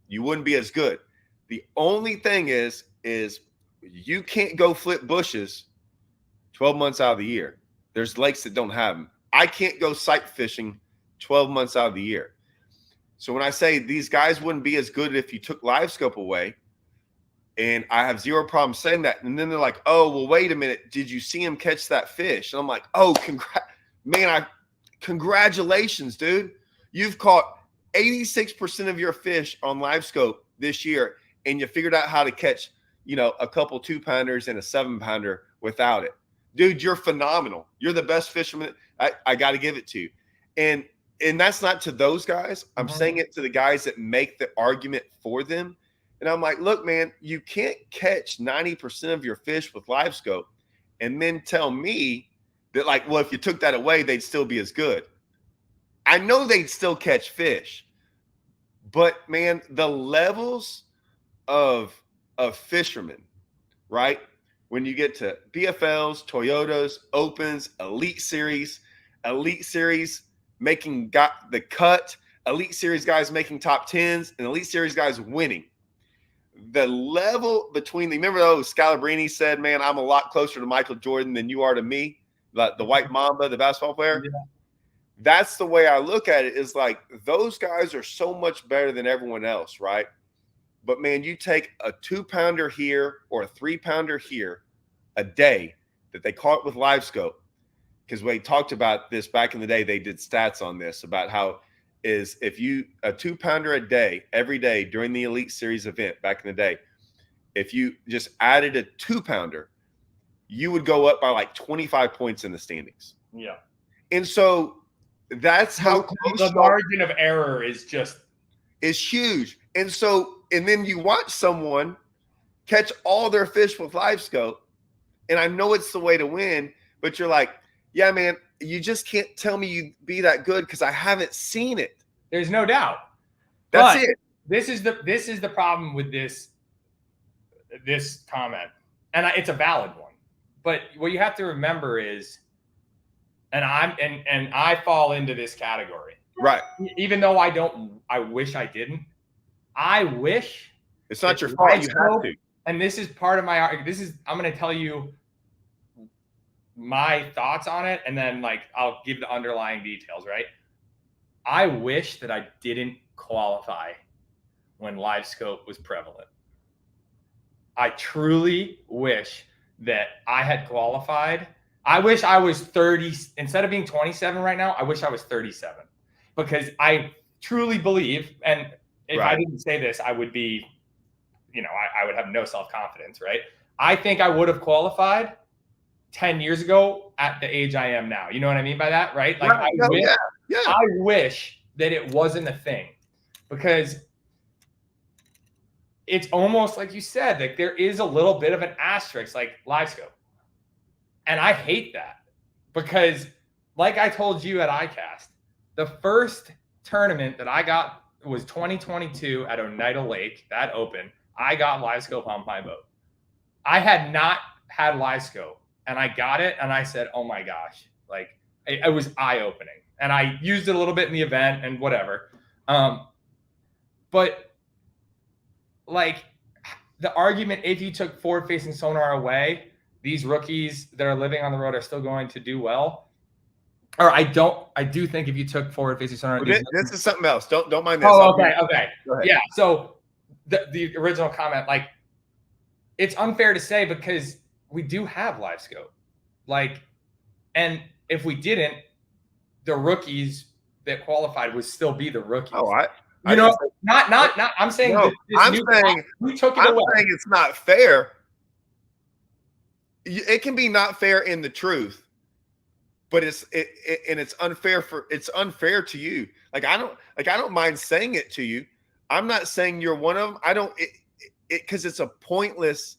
You wouldn't be as good. The only thing is you can't go flip bushes 12 months out of the year. There's lakes that don't have them. I can't go sight fishing 12 months out of the year. So when I say these guys wouldn't be as good if you took Livescope away, and I have zero problem saying that. And then they're like, oh, well, wait a minute. Did you see him catch that fish? And I'm like, oh, congratulations, dude. You've caught 86% of your fish on Livescope this year, and you figured out how to catch, a couple 2-pounders and a 7-pounder without it. Dude, you're phenomenal. You're the best fisherman. I got to give it to you. And that's not to those guys. I'm saying it to the guys that make the argument for them. And I'm like, look, man, you can't catch 90% of your fish with Livescope and then tell me that, like, well, if you took that away, they'd still be as good. I know they'd still catch fish, but man, the levels of fishermen, right? When you get to BFLs, Toyotas, Opens, Elite Series making the cut, Elite Series guys making top 10s, and Elite Series guys winning. The level between remember Scalabrini said, man, I'm a lot closer to Michael Jordan than you are to me, the white Mamba, the basketball player. Yeah. That's the way I look at it, is like those guys are so much better than everyone else, right? But man, you take a 2-pounder here or a 3-pounder here a day that they caught with Livescope, because we talked about this back in the day. They did stats on this about how is if you a 2-pounder a day every day during the Elite Series event back in the day, if you just added a 2-pounder, you would go up by like 25 points in the standings. Yeah. And so that's how the margin of error is huge. And then you watch someone catch all their fish with Livescope, and I know it's the way to win, but you're like, yeah, man, you just can't tell me you'd be that good because I haven't seen it. There's no doubt. That's it. This is the problem with this comment, and it's a valid one. But what you have to remember is, and I fall into this category, right? Even though I wish I didn't. I wish it's not your fault. You have to. And this is part of my argument. I'm going to tell you my thoughts on it, and then I'll give the underlying details, right? I wish that I didn't qualify when Livescope was prevalent. I truly wish that I had qualified. I wish I was 30 instead of being 27 right now. I wish I was 37, because I truly believe, and if I didn't say this, I would be, I would have no self-confidence, right? I think I would have qualified 10 years ago at the age I am now. You know what I mean by that, right? I wish that it wasn't a thing, because it's almost like you said, like there is a little bit of an asterisk, like Livescope. And I hate that, because like I told you at ICAST, the first tournament that I got was 2022 at Oneida Lake, that open. I got Livescope on my boat. I had not had Livescope, and I got it, and I said, oh my gosh, it was eye-opening. And I used it a little bit in the event and whatever. But the argument, if you took forward-facing sonar away, these rookies that are living on the road are still going to do well. Or I do think if you took forward-facing sonar, this is something else. Don't mind this. Oh, okay. Yeah. So the original comment, it's unfair to say, because we do have Livescope. And if we didn't, the rookies that qualified would still be the rookies. Oh, not. I'm saying no, I'm saying we took it away. I'm saying it's not fair. it can be not fair in the truth, but it's unfair to you. Like I don't mind saying it to you. I'm not saying you're one of them. I don't because it's a pointless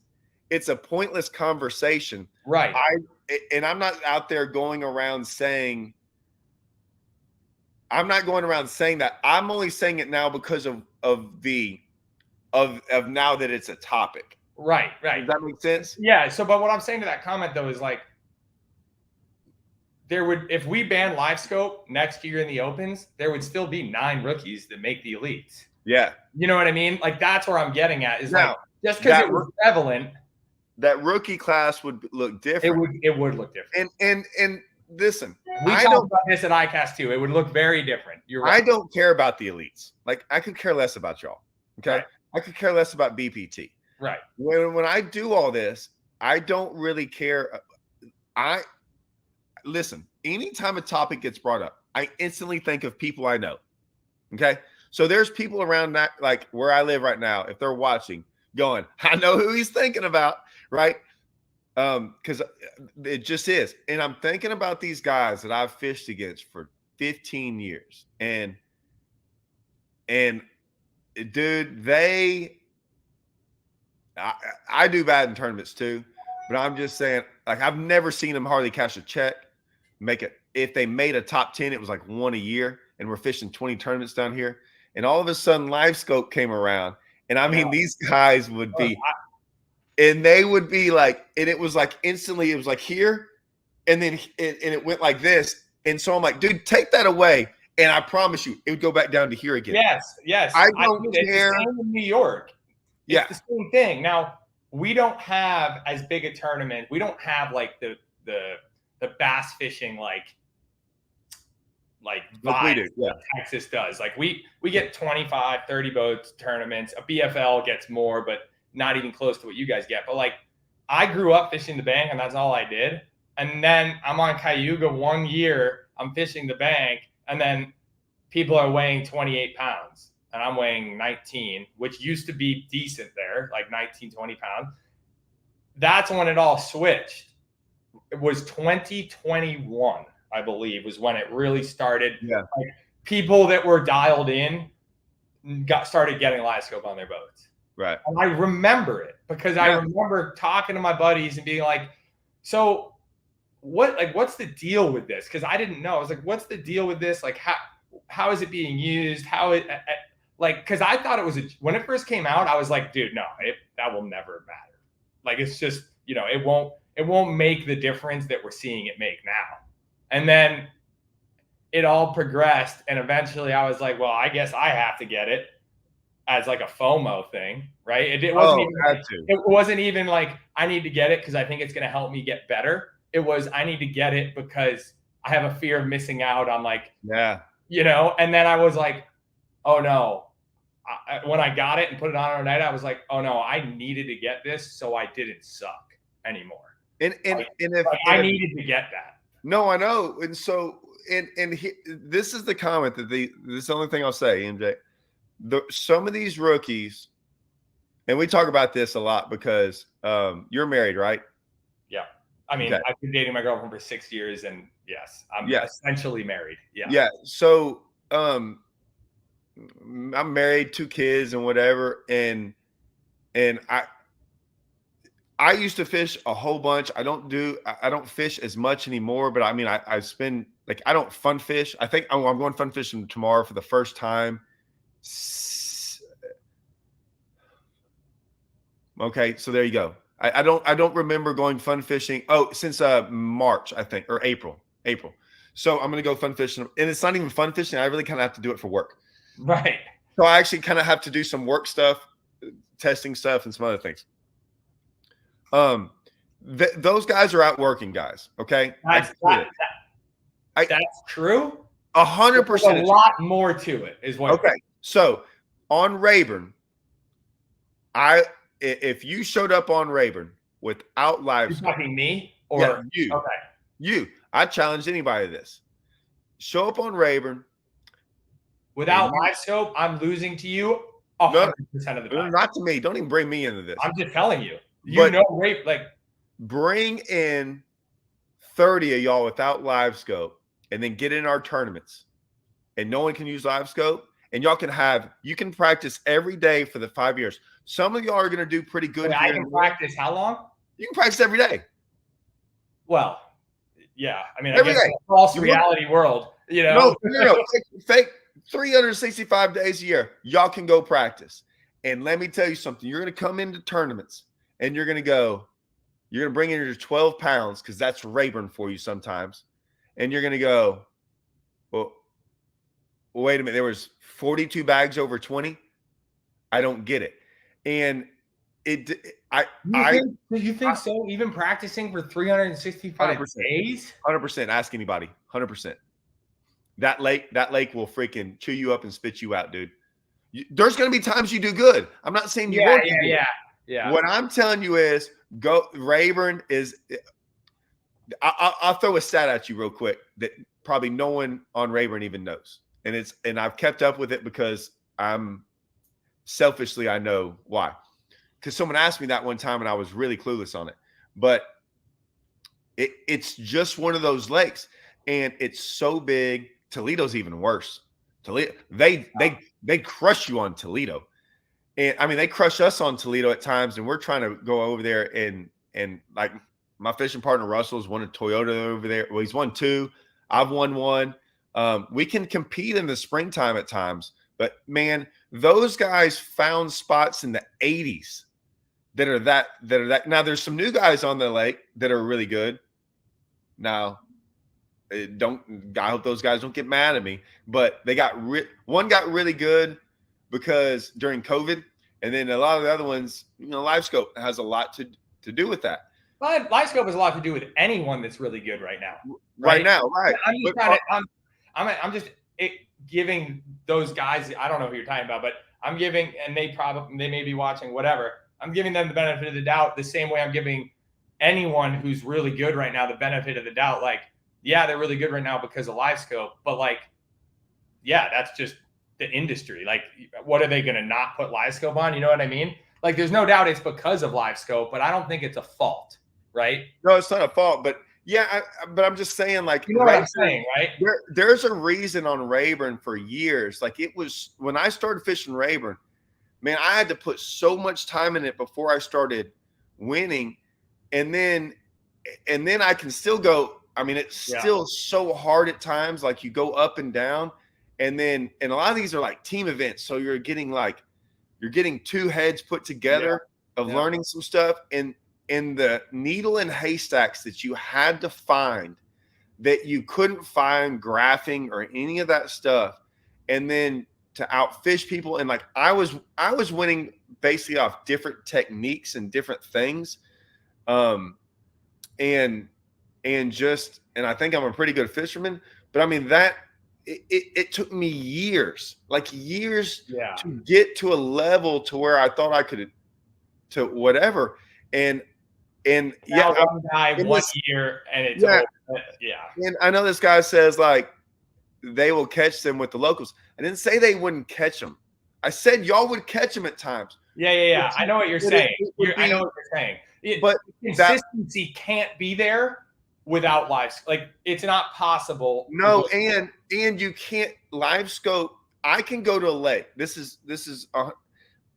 conversation. Right. And I'm not out there going around saying that. I'm only saying it now because of now that it's a topic. Right. Does that make sense? Yeah. So, but what I'm saying to that comment though is like, if we ban Livescope next year in the opens, there would still be 9 rookies that make the elites. Yeah. You know what I mean? Like that's where I'm getting at is now, like, just because it was prevalent, that rookie class would look different. It would look different. And listen, we talked about this at ICAST too. It would look very different. You're right. I don't care about the elites. Like I could care less about y'all. Okay. Right. I could care less about BPT. Right. When I do all this, I don't really care. Listen, anytime a topic gets brought up, I instantly think of people I know. Okay. So there's people around that, like where I live right now, if they're watching, going, I know who he's thinking about, right? Because it just is. And I'm thinking about these guys that I've fished against for 15 years. And dude, I do bad in tournaments too, but I'm just saying, like, I've never seen them hardly cash a check, make it. If they made a top 10, it was like one a year, and we're fishing 20 tournaments down here. And all of a sudden, Livescope came around, and I mean, these guys would be, and they would be like, and it was like instantly, it was like here, and then it went like this, and so I'm like, dude, take that away, and I promise you, it would go back down to here again. Yes. I don't care. It's the same in New York. It's the same thing. Now, we don't have as big a tournament. We don't have like the bass fishing like we do. Yeah. Texas does. Like we get 25, 30 boats tournaments. A BFL gets more, but not even close to what you guys get. But like I grew up fishing the bank, and that's all I did. And then I'm on Cayuga 1 year. I'm fishing the bank, and then people are weighing 28 pounds. And I'm weighing 19, which used to be decent there, like 19, 20 pounds. That's when it all switched. It was 2021, I believe, was when it really started. Yeah. Like, people that were dialed in started getting Livescope on their boats. Right. And I remember it because I remember talking to my buddies and being like, so what's the deal with this? Because I didn't know. I was like, what's the deal with this? Like, how is it being used? Because I thought it was when it first came out, I was like, dude, no, that will never matter. Like, it's just, it won't make the difference that we're seeing it make now. And then it all progressed, and eventually I was like, well, I guess I have to get it as like a FOMO thing, right? It wasn't even like I need to get it because I think it's going to help me get better. It was I need to get it because I have a fear of missing out on and then I was like, oh no. When I got it and put it on overnight, I was like, oh no, I needed to get this so I didn't suck anymore. And I needed to get that. No, I know. And so, this is the comment this is the only thing I'll say, MJ. Some of these rookies, and we talk about this a lot because you're married, right? Yeah. I mean, I've been dating my girlfriend for 6 years, and yes, I'm essentially married. Yeah. Yeah. So, I'm married, 2 kids and whatever. And I used to fish a whole bunch. I don't fish as much anymore, but I mean, I spend I don't fun fish. I think I'm going fun fishing tomorrow for the first time. Okay. So there you go. I don't remember going fun fishing. Oh, since March, I think, or April. So I'm going to go fun fishing, and it's not even fun fishing. I really kind of have to do it for work. Right. So I actually kind of have to do some work stuff, testing stuff, and some other things. Those guys are out working, guys. Okay. That's true. 100%. A lot more to it is what. Okay. So on Rayburn, if you showed up on Rayburn without Livescope, you're talking me or you? Okay. I challenge anybody to this. Show up on Rayburn. Without Livescope, I'm losing to you 100% of the time. Not to me. Don't even bring me into this. I'm just telling you. bring in 30 of y'all without Livescope, and then get in our tournaments, and no one can use Livescope, and y'all you can practice every day for the 5 years. Some of y'all are going to do pretty good. Wait, here. I can practice how long? You can practice every day. Well, yeah. I mean, I Every guess day. in a false reality world, you know. No. Fake 365 days a year. Y'all can go practice. And let me tell you something. You're going to come into tournaments and you're going to bring in your 12 pounds because that's Rayburn for you sometimes. And you're going to go, well, wait a minute. There was 42 bags over 20. I don't get it. And you think so? Even practicing for 365 days? 100%. Ask anybody. 100%. That lake will freaking chew you up and spit you out, dude. There's going to be times you do good. I'm not saying you won't. Yeah. What I'm telling you is, go. Rayburn is. I'll throw a stat at you real quick that probably no one on Rayburn even knows, and I've kept up with it because I'm selfishly, I know why. Because someone asked me that one time and I was really clueless on it. But it's just one of those lakes, and it's so big. Toledo's even worse. Toledo, they crush you on Toledo. And I mean, they crush us on Toledo at times, and we're trying to go over there and like my fishing partner Russell's won a Toyota over there. Well, he's won 2. I've won 1. We can compete in the springtime at times, but man, those guys found spots in the 80s that are that. Now, there's some new guys on the lake that are really good. Now, I hope those guys don't get mad at me, but they one got really good because during COVID, and then a lot of the other ones, Livescope has a lot to do with that. Well, Livescope has a lot to do with anyone that's really good right now. Right now. I'm just giving those guys. I don't know who you're talking about, but I'm giving, and they may be watching, whatever. I'm giving them the benefit of the doubt the same way I'm giving anyone who's really good right now the benefit of the doubt. Like, yeah, they're really good right now because of Livescope, but like, yeah, that's just the industry. Like, what are they going to not put Livescope on? You know what I mean? Like, there's no doubt it's because of Livescope, but I don't think it's a fault, right? No, it's not a fault, but yeah, but I'm just saying, like, you know what I'm saying, right? There's a reason on Rayburn for years. Like, it was when I started fishing Rayburn, man, I had to put so much time in it before I started winning, and then I can still go. I mean, it's still so hard at times. Like, you go up and down, and a lot of these are like team events. So you're getting 2 heads put together of learning some stuff, and the needle in haystacks that you had to find that you couldn't find graphing or any of that stuff. And then to outfish people. And like, I was winning basically off different techniques and different things. And I think I'm a pretty good fisherman, but I mean it took me years to get to a level to where I thought I could, to whatever. And one year and it's over. And I know this guy says like they will catch them with the locals. I didn't say they wouldn't catch them. I said y'all would catch them at times. Yeah. I know what you're saying. I know what you're saying. But consistency can't be there without like, it's not possible. No, and you can't Livescope. I can go to a lake. This is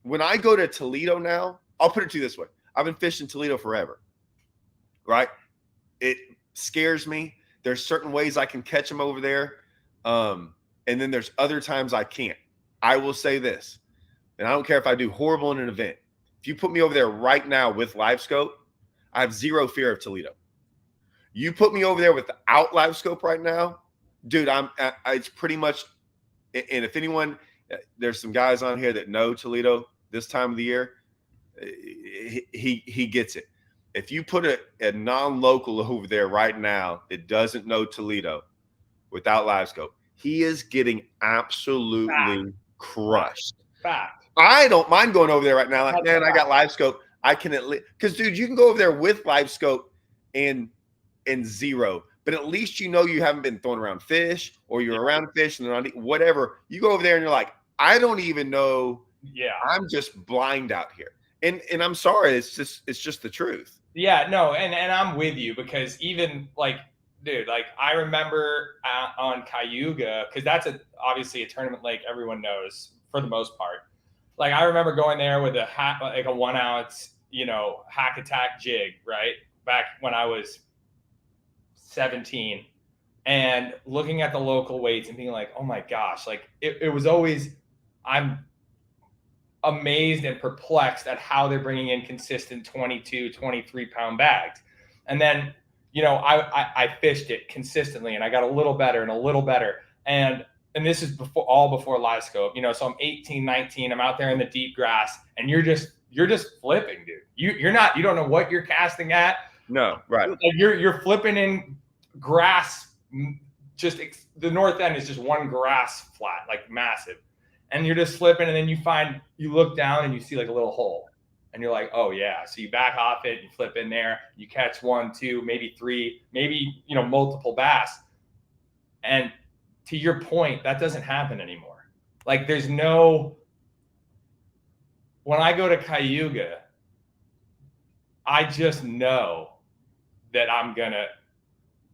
when I go to Toledo now, I'll put it to you this way. I've been fishing Toledo forever, right? It scares me. There's certain ways I can catch them over there. And then there's other times I can't. I will say this, and I don't care if I do horrible in an event. If you put me over there right now with Livescope, I have zero fear of Toledo. You put me over there without Livescope right now, dude, it's pretty much, and if anyone, there's some guys on here that know Toledo this time of the year, he gets it. If you put a non-local over there right now that doesn't know Toledo without Livescope, he is getting absolutely crushed. Fact. I don't mind going over there right now. Like, man, I got Livescope. I can at least, because dude, you can go over there with Livescope and zero, but at least you haven't been throwing around fish, or you're around fish and they're not whatever. You go over there and you're like, I don't even know. Yeah, I'm just blind out here. And I'm sorry, it's just the truth. Yeah, no, and I'm with you because even like, dude, like I remember on Cayuga, because that's obviously a tournament lake everyone knows for the most part. Like I remember going there with like a 1 ounce, hack attack jig, right? Back when I was 17, and looking at the local weights and being like, oh my gosh, like it was always, I'm amazed and perplexed at how they're bringing in consistent 22, 23 pound bags. And then, I fished it consistently and I got a little better and a little better. And this is before Livescope, so I'm 18, 19, I'm out there in the deep grass and you're just flipping, dude. You don't know what you're casting at. No, right. Like you're flipping in grass. Just the north end is just one grass flat, like massive. And you're just flipping, and then you look down and you see like a little hole, and you're like, oh yeah. So you back off it, you flip in there, you catch 1, 2, maybe 3, maybe multiple bass. And to your point, that doesn't happen anymore. Like there's no. When I go to Cayuga, I just know that I'm gonna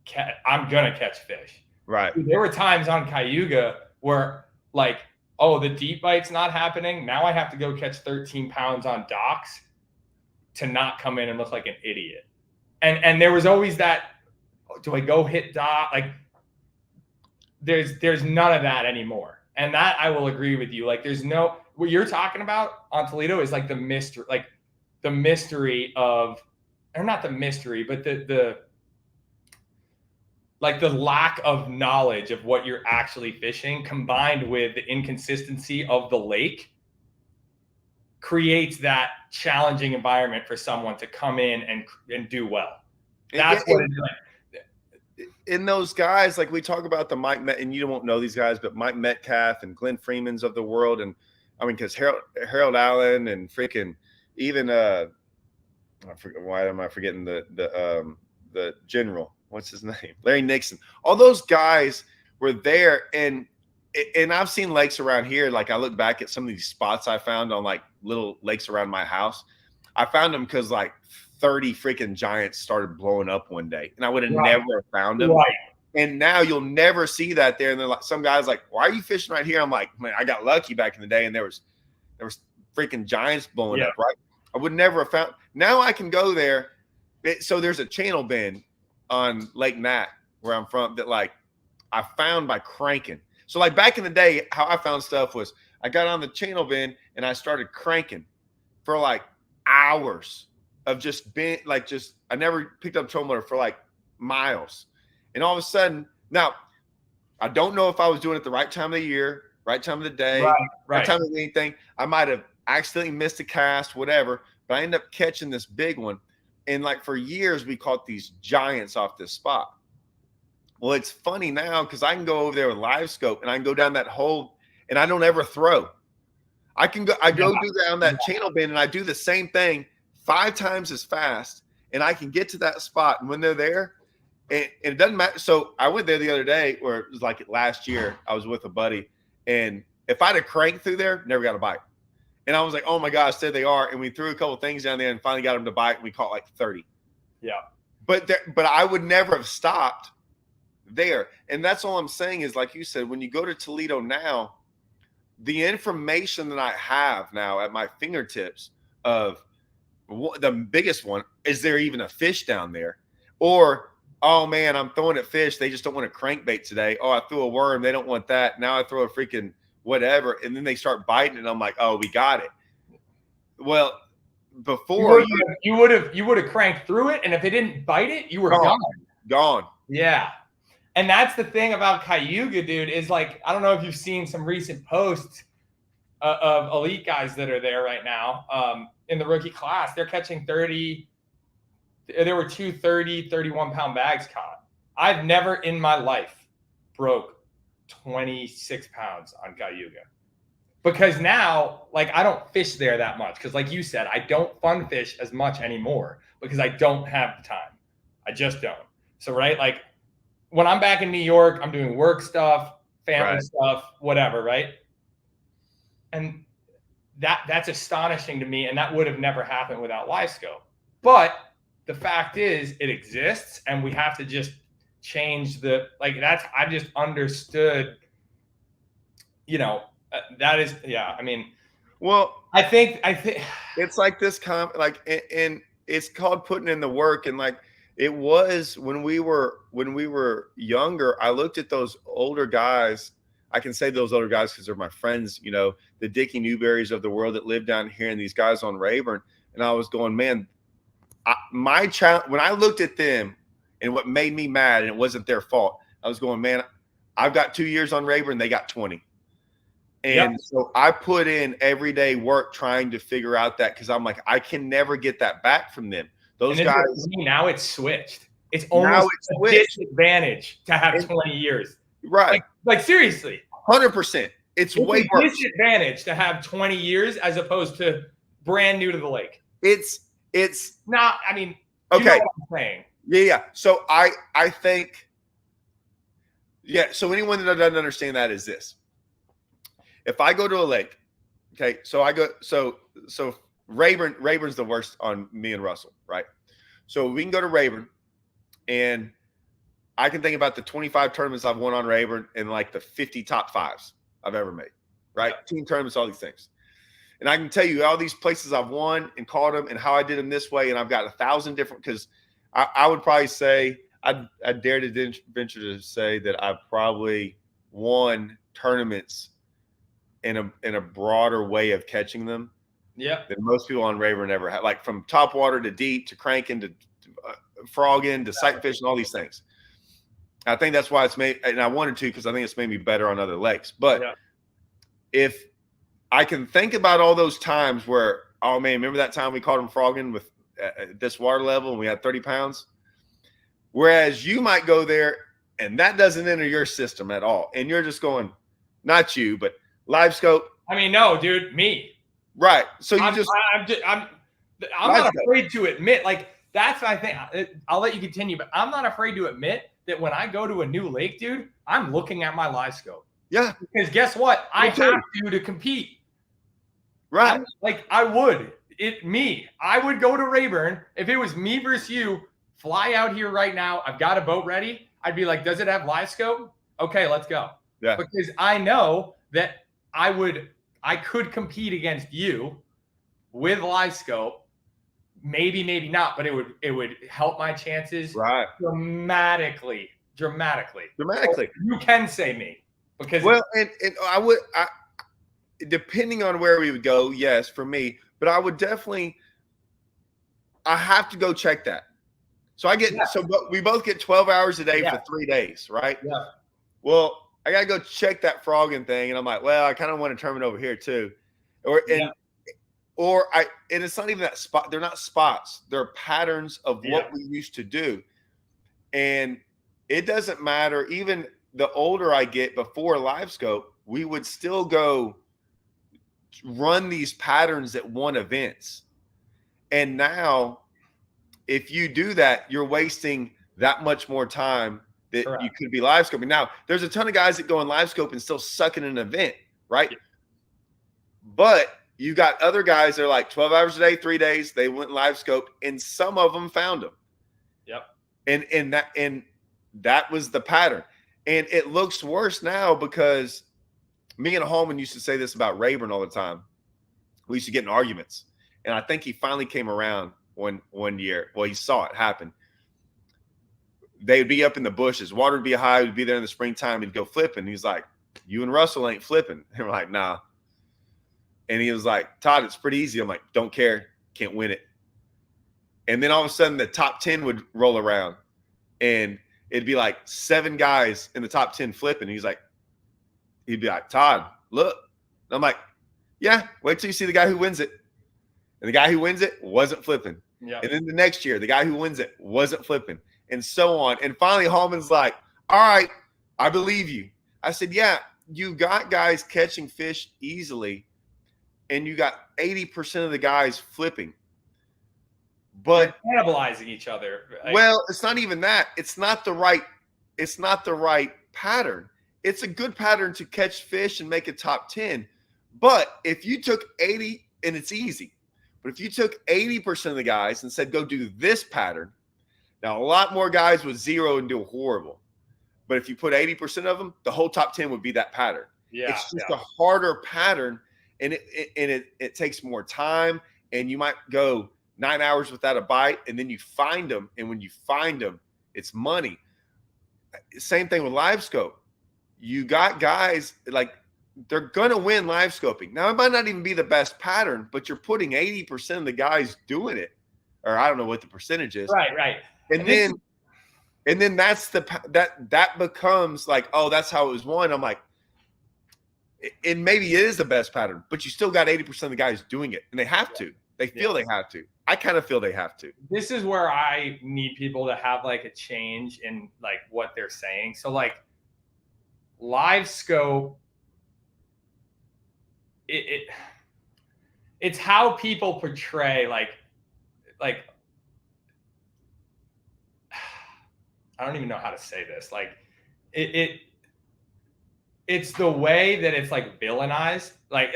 catch fish. Right. There were times on Cayuga where like, oh, the deep bite's not happening. Now I have to go catch 13 pounds on docks to not come in and look like an idiot. And there was always that, do I go hit dock? Like there's none of that anymore. And that I will agree with you. Like there's no, what you're talking about on Toledo is like the mystery of, or not the mystery, but the like the lack of knowledge of what you're actually fishing combined with the inconsistency of the lake creates that challenging environment for someone to come in and do well. That's what it's like. In those guys, like we talk about the Mike Met, and you won't know these guys, but Mike Metcalf and Glenn Freeman's of the world. And I mean, because Harold Allen and freaking even I forget, why am I forgetting the general? What's his name? Larry Nixon. All those guys were there, and I've seen lakes around here. Like I look back at some of these spots I found on like little lakes around my house. I found them because like 30 freaking giants started blowing up one day, and I would have never found them. Right. And now you'll never see that there. And they're like, some guys like, why are you fishing right here? I'm like, man, I got lucky back in the day, and there was freaking giants blowing up. Right. I would never have found. Now I can go there. So there's a channel bend on Lake Nat where I'm from that like I found by cranking. So like back in the day, how I found stuff was I got on the channel bend and I started cranking for like hours of just being like, I never picked up tow motor for like miles. And all of a sudden, now I don't know if I was doing it the right time of the year, right time of the day, right time of anything. I might have accidentally missed a cast, whatever, but I ended up catching this big one. And like for years, we caught these giants off this spot. Well, it's funny now because I can go over there with Livescope and I can go down that hole and I don't ever throw. I go do down that channel bend and I do the same thing 5 times as fast, and I can get to that spot. And when they're there, and it doesn't matter. So I went there the other day, or it was like last year. I was with a buddy, and if I'd have cranked through there, never got a bite. And I was like, oh my gosh, there they are. And we threw a couple things down there and finally got them to bite. And we caught like 30. Yeah. But I would never have stopped there. And that's all I'm saying is, like you said, when you go to Toledo now, the information that I have now at my fingertips of the biggest one, is there even a fish down there? Or, oh man, I'm throwing at fish. They just don't want a crankbait today. Oh, I threw a worm. They don't want that. Now I throw a freaking whatever, and then they start biting, and I'm like, oh, we got it. Well, before you would have cranked through it, and if it didn't bite it, you were gone. Yeah. And that's the thing about Cayuga, dude, is like, I don't know if you've seen some recent posts of elite guys that are there right now in the rookie class. They're catching 30. There were 2 31-pound bags caught. I've never in my life broke 26 pounds on Cayuga, because now, like, I don't fish there that much, because like you said, I don't fun fish as much anymore because I don't have the time. I just don't. So right, like when I'm back in New York, I'm doing work stuff, family stuff, whatever, right? And that's astonishing to me, and that would have never happened without Livescope. But the fact is it exists, and we have to just change I've just understood, that is, yeah. I mean, Well, I think it's like this and it's called putting in the work. And like it was when we were younger, I looked at those older guys. I can say those older guys because they're my friends, the Dickie Newberries of the world that live down here, and these guys on Rayburn. And I was going, man, my child, when I looked at them, and what made me mad, and it wasn't their fault, I was going, man, I've got 2 years on Rayburn, they got 20. And so I put in everyday work trying to figure out that, because I'm like, I can never get that back from them. Those guys. Now it's switched. It's almost a disadvantage to have 20 years. Right. Like seriously. 100%. It's way worse. Disadvantage to have 20 years as opposed to brand new to the lake. It's not, I mean, okay. You know what I'm saying. Yeah. So I think, so anyone that doesn't understand that is this. If I go to a lake, okay, so Rayburn's the worst on me and Russell, right? So we can go to Rayburn, and I can think about the 25 tournaments I've won on Rayburn and like the 50 top fives I've ever made, right? Yeah. Team tournaments, all these things. And I can tell you all these places I've won and caught them and how I did them this way. And I've got 1,000 different, because I would probably say, I dare to venture to say that I've probably won tournaments in a broader way of catching them, than most people on Rayburn ever have. Like from top water to deep to cranking to frogging to sight fishing, all these things. I think that's why it's made, and I wanted to, because I think it's made me better on other lakes. But if I can think about all those times where, oh man, remember that time we caught them frogging with this water level and we had 30 pounds? Whereas you might go there and that doesn't enter your system at all. And you're just going, not you, but Livescope. I mean, no, dude, me. Right. So I'm not afraid to admit, like, that's, I think, I'll let you continue, but I'm not afraid to admit that when I go to a new lake, dude, I'm looking at my Livescope. Yeah. Because guess what? I have to compete. Right. I would go to Rayburn. If it was me versus you, fly out here right now. I've got a boat ready. I'd be like, does it have Livescope? Okay, let's go. Yeah. Because I know that I could compete against you with Livescope. Maybe not, but it would help my chances dramatically. So you can say me, because and I depending on where we would go, yes, for me, but I would definitely, I have to go check that. So we both get 12 hours a day for 3 days, right? Yeah. Well, I gotta go check that frogging thing, and I'm like, well, I kind of want to tournament over here too, and it's not even that spot. They're not spots. They're patterns of what we used to do, and it doesn't matter. Even the older I get, before Livescope, we would still go run these patterns at one events, and now, if you do that, you're wasting that much more time that you could be Livescoping. Now, there's a ton of guys that go in Livescope and still suck in an event, right? Yeah. But you got other guys that are like 12 hours a day, 3 days. They went Livescope, and some of them found them. Yep. And that was the pattern. And it looks worse now, because me and Holman used to say this about Rayburn all the time. We used to get in arguments. And I think he finally came around one year. Well, he saw it happen. They'd be up in the bushes. Water would be high. We'd be there in the springtime. He'd go flipping. He's like, you and Russell ain't flipping. And we're like, nah. And he was like, Todd, it's pretty easy. I'm like, don't care. Can't win it. And then all of a sudden the top 10 would roll around, and it'd be like 7 guys in the top 10 flipping. He'd be like, Todd, look. And I'm like, yeah, wait till you see the guy who wins it. And the guy who wins it wasn't flipping. Yeah. And then the next year, the guy who wins it wasn't flipping, and so on. And finally, Holman's like, all right, I believe you. I said, yeah, you got guys catching fish easily, and you got 80% of the guys flipping. But they're cannibalizing each other. Well, it's not even that. It's not the right pattern. It's a good pattern to catch fish and make a top 10. But if you took 80, and it's easy. But if you took 80% of the guys and said, go do this pattern, now a lot more guys would zero and do horrible. But if you put 80% of them, the whole top 10 would be that pattern. Yeah, it's just a harder pattern, and it takes more time, and you might go 9 hours without a bite, and then you find them. And when you find them, it's money. Same thing with Livescope. You got guys like they're going to win live scoping. Now, it might not even be the best pattern, but you're putting 80% of the guys doing it, or I don't know what the percentage is. Right. And then that's that becomes like, oh, that's how it was won. I'm like, and maybe it is the best pattern, but you still got 80% of the guys doing it, and they have to. They feel they have to. I kind of feel they have to. This is where I need people to have like a change in like what they're saying. So like Livescope, it's how people portray like I don't even know how to say this. Like it's the way that it's like villainized. Like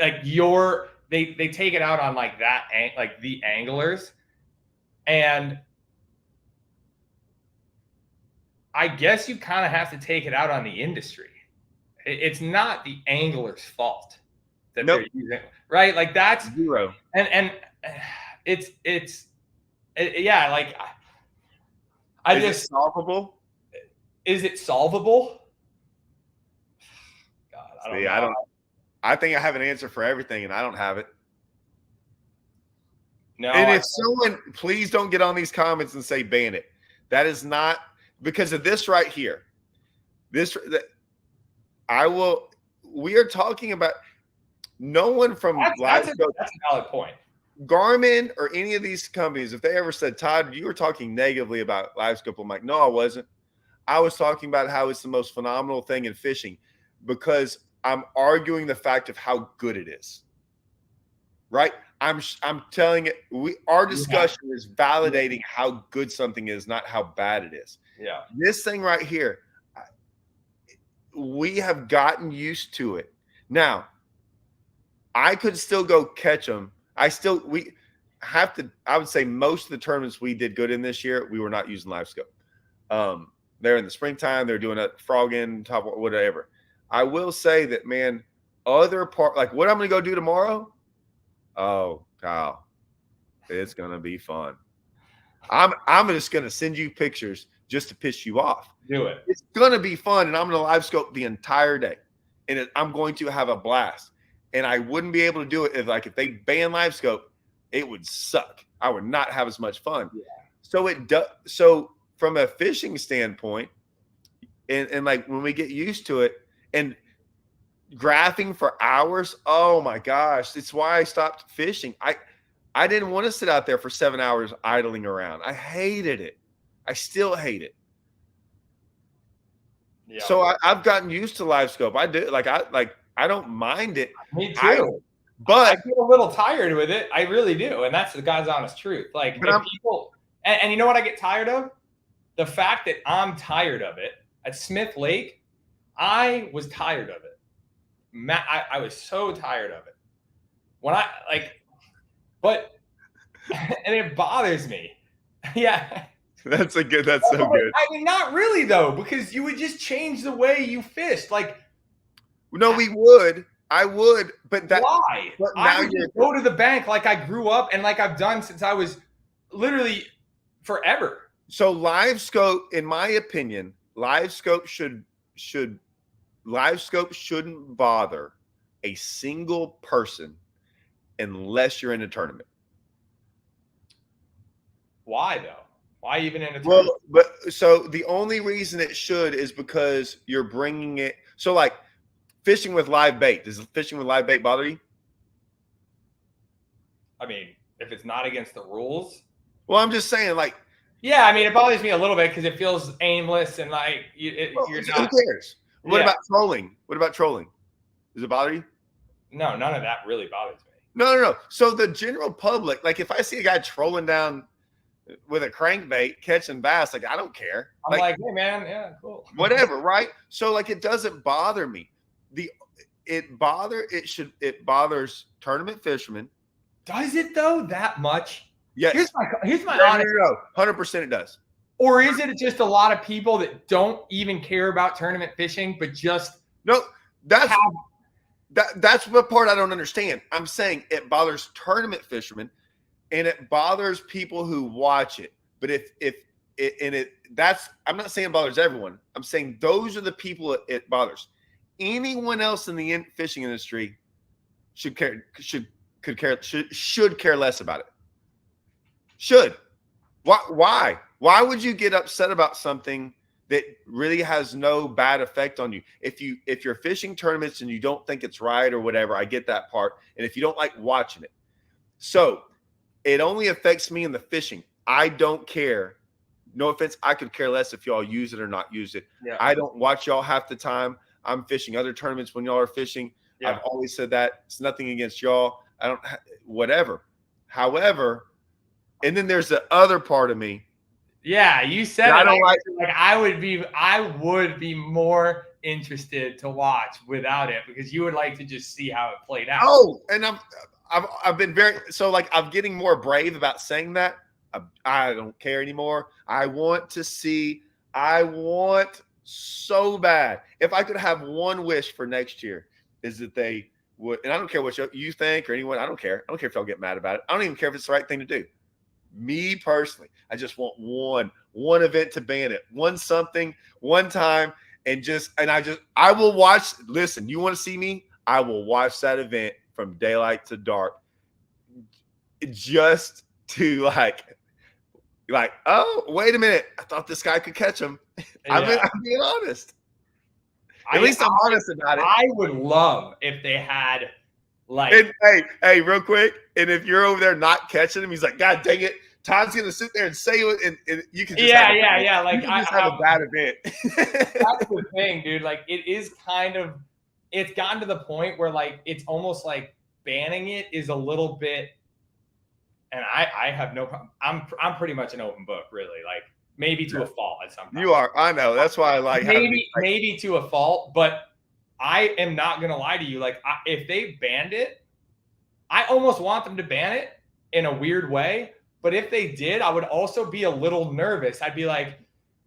they take it out on like that, like the anglers. And I guess you kind of have to take it out on the industry. It's not the angler's fault that they're using, right? Like that's zero. And it's yeah, like Is it solvable? Is it solvable? God, I don't know. I think I have an answer for everything, and I don't have it. No. And if someone, please don't get on these comments and say ban it. That is not because of this right here. We are talking about no one from that's a valid point. Garmin or any of these companies, if they ever said, Todd, you were talking negatively about Livescope, I'm like, no, I wasn't. I was talking about how it's the most phenomenal thing in fishing because I'm arguing the fact of how good it is. Right? I'm telling it. Our discussion is validating how good something is, not how bad it is. Yeah. This thing right here, we have gotten used to it. Now, I could still go catch them. I would say most of the tournaments we did good in this year, we were not using Livescope. They're in the springtime. They're doing a frog in, top, whatever. I will say that, man, like what I'm going to go do tomorrow. Oh, Kyle, it's going to be fun. I'm just going to send you pictures just to piss you off. Do it. It's going to be fun, and I'm going to live scope the entire day, and I'm going to have a blast. And I wouldn't be able to do it if they ban live scope, it would suck. I would not have as much fun. Yeah. So it does. So from a fishing standpoint, and like when we get used to it, and graphing for hours, oh my gosh, it's why I stopped fishing. I didn't want to sit out there for 7 hours idling around. I hated it. I still hate it. Yeah. So I've gotten used to live scope. I do I don't mind it. Me too. But I get a little tired with it. I really do. And that's the God's honest truth. Like if people, and you know what I get tired of? The fact that I'm tired of it. At Smith Lake, I was tired of it. I was so tired of it. And it bothers me. Yeah. That's so good. I mean, not really though, because you would just change the way you fished. Like, no, we would. I would, but why? But I would just go to the bank like I grew up and like I've done since I was literally forever. So live scope, in my opinion, live scope shouldn't bother a single person unless you're in a tournament. Why though? Why even in a tournament? Well, but so the only reason it should is because you're bringing it. So like fishing with live bait. Does fishing with live bait bother you? I mean, if it's not against the rules. Well, I'm just saying, like. Yeah, I mean, it bothers me a little bit because it feels aimless and like you're not. Who cares? What about trolling? What about trolling? Does it bother you? No, none of that really bothers me. No. So the general public, like if I see a guy trolling down with a crankbait catching bass, like I don't care. I'm like, hey man, yeah, cool. Whatever, right? So like it doesn't bother me. It bothers tournament fishermen Does it though that much? Yes. Here's my honest. No, 100% it does. Or is it just a lot of people that don't even care about tournament fishing, but just no? That's what part I don't understand. I'm saying it bothers tournament fishermen, and it bothers people who watch it. But I'm not saying it bothers everyone. I'm saying those are the people it bothers. Anyone else in the fishing industry should care less about it. Should. Why? Why would you get upset about something that really has no bad effect on you? If you're fishing tournaments and you don't think it's right or whatever, I get that part. And if you don't like watching it. So it only affects me in the fishing. I don't care. No offense, I could care less if y'all use it or not use it. Yeah. I don't watch y'all half the time. I'm fishing other tournaments when y'all are fishing. Yeah. I've always said that. It's nothing against y'all. I don't whatever. However, and then there's the other part of me. Yeah, you said I it. don't like I would be more interested to watch without it because you would like to just see how it played out. Oh, and I've been I'm getting more brave about saying that. I don't care anymore. I want so bad. If I could have one wish for next year is that they would, and I don't care what you think or anyone, I don't care. I don't care if y'all get mad about it. I don't even care if it's the right thing to do. Me personally, I just want one event to ban it, one time, I will watch. Listen, you want to see me? I will watch that event from daylight to dark, just to like, oh, wait a minute, I thought this guy could catch him. Yeah. I'm being honest. At least I'm honest about it. I would love if they had hey, real quick. And if you're over there not catching him, he's like, God dang it. Todd's going to sit there and say it, and you can just have a bad event. That's the thing, dude. Like, it's gotten to the point where, like, it's almost like banning it is a little bit, and I have no problem. I'm pretty much an open book, really. Like, maybe to a fault at some point. You are. I know. That's why I like maybe to a fault, but I am not going to lie to you. Like, if they banned it, I almost want them to ban it in a weird way. But if they did, I would also be a little nervous. I'd be like,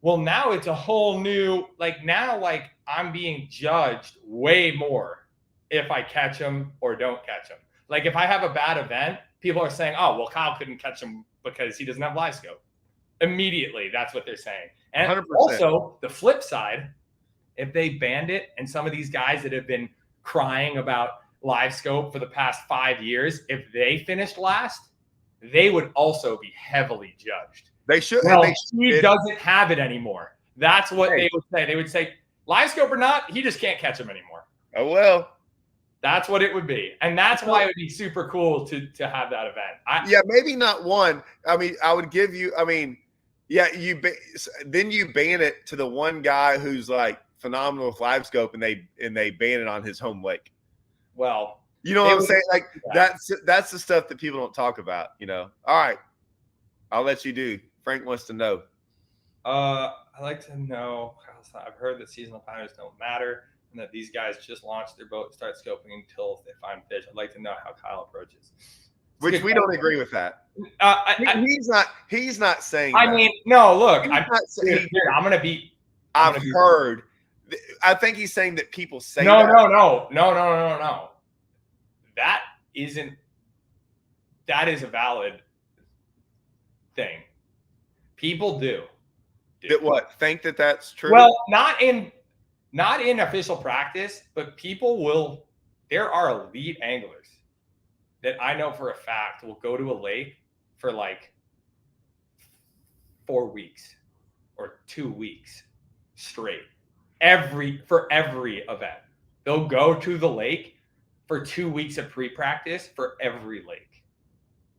well, now it's a whole new, now I'm being judged way more if I catch him or don't catch him. Like, if I have a bad event, people are saying, oh, well, Kyle couldn't catch him because he doesn't have Livescope. Immediately, that's what they're saying. And 100%. Also, the flip side, if they banned it and some of these guys that have been crying about Livescope for the past 5 years, if they finished last, they would also be heavily judged. They should. Well, he doesn't have it anymore. That's what they would say. They would say, Livescope or not, he just can't catch him anymore. Oh, well. That's what it would be. And that's why it would be super cool to have that event. Maybe not one. I mean, I would give you, then you ban it to the one guy who's like phenomenal with Livescope and they ban it on his home lake. Well, you know what I'm saying? Like that's the stuff that people don't talk about, you know. All right. I'll let you do. Frank wants to know. I'd like to know. I've heard that seasonal patterns don't matter and that these guys just launch their boat and start scoping until they find fish. I'd like to know how Kyle approaches. Which we don't agree with that. He's not saying I that. mean, no, look. I'm going to be. I've heard. I think he's saying that people say No. That is a valid thing. People do. That what? Think that that's true? Well, not in official practice, but people will. There are elite anglers that I know for a fact will go to a lake for like 4 weeks or 2 weeks straight. For every event. They'll go to the lake for 2 weeks of pre-practice for every lake.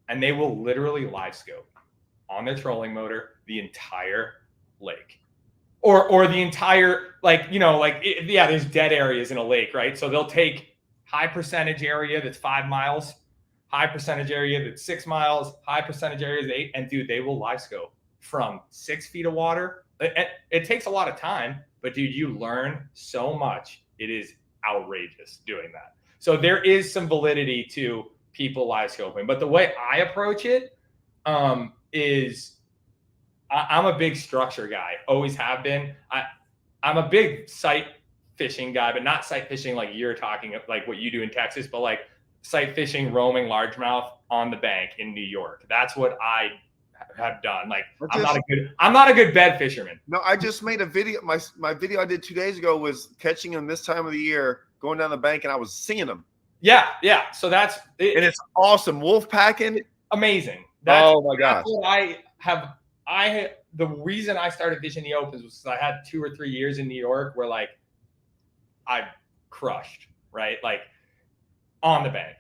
And they will literally Livescope on their trolling motor the entire lake. Or the entire, there's dead areas in a lake, right? So they'll take high percentage area that's 5 miles, high percentage area that's 6 miles, high percentage area that's 8, and dude, they will Livescope from 6 feet of water. It takes a lot of time, but dude, you learn so much. It is outrageous doing that. So there is some validity to people live scoping. But the way I approach it is I'm a big structure guy, always have been. I'm a big sight fishing guy, but not sight fishing like you're talking, like what you do in Texas, but like sight fishing, roaming largemouth on the bank in New York. That's what I have done. Like I'm not a good bed fisherman. No, I just made a video. My video I did 2 days ago was catching them this time of the year, going down the bank, and I was seeing them. Yeah. So that's it, and it's awesome. Wolf packing, amazing. Oh my gosh. That's what the reason I started fishing the opens was because I had 2 or 3 years in New York where like I crushed, right? Like on the bank.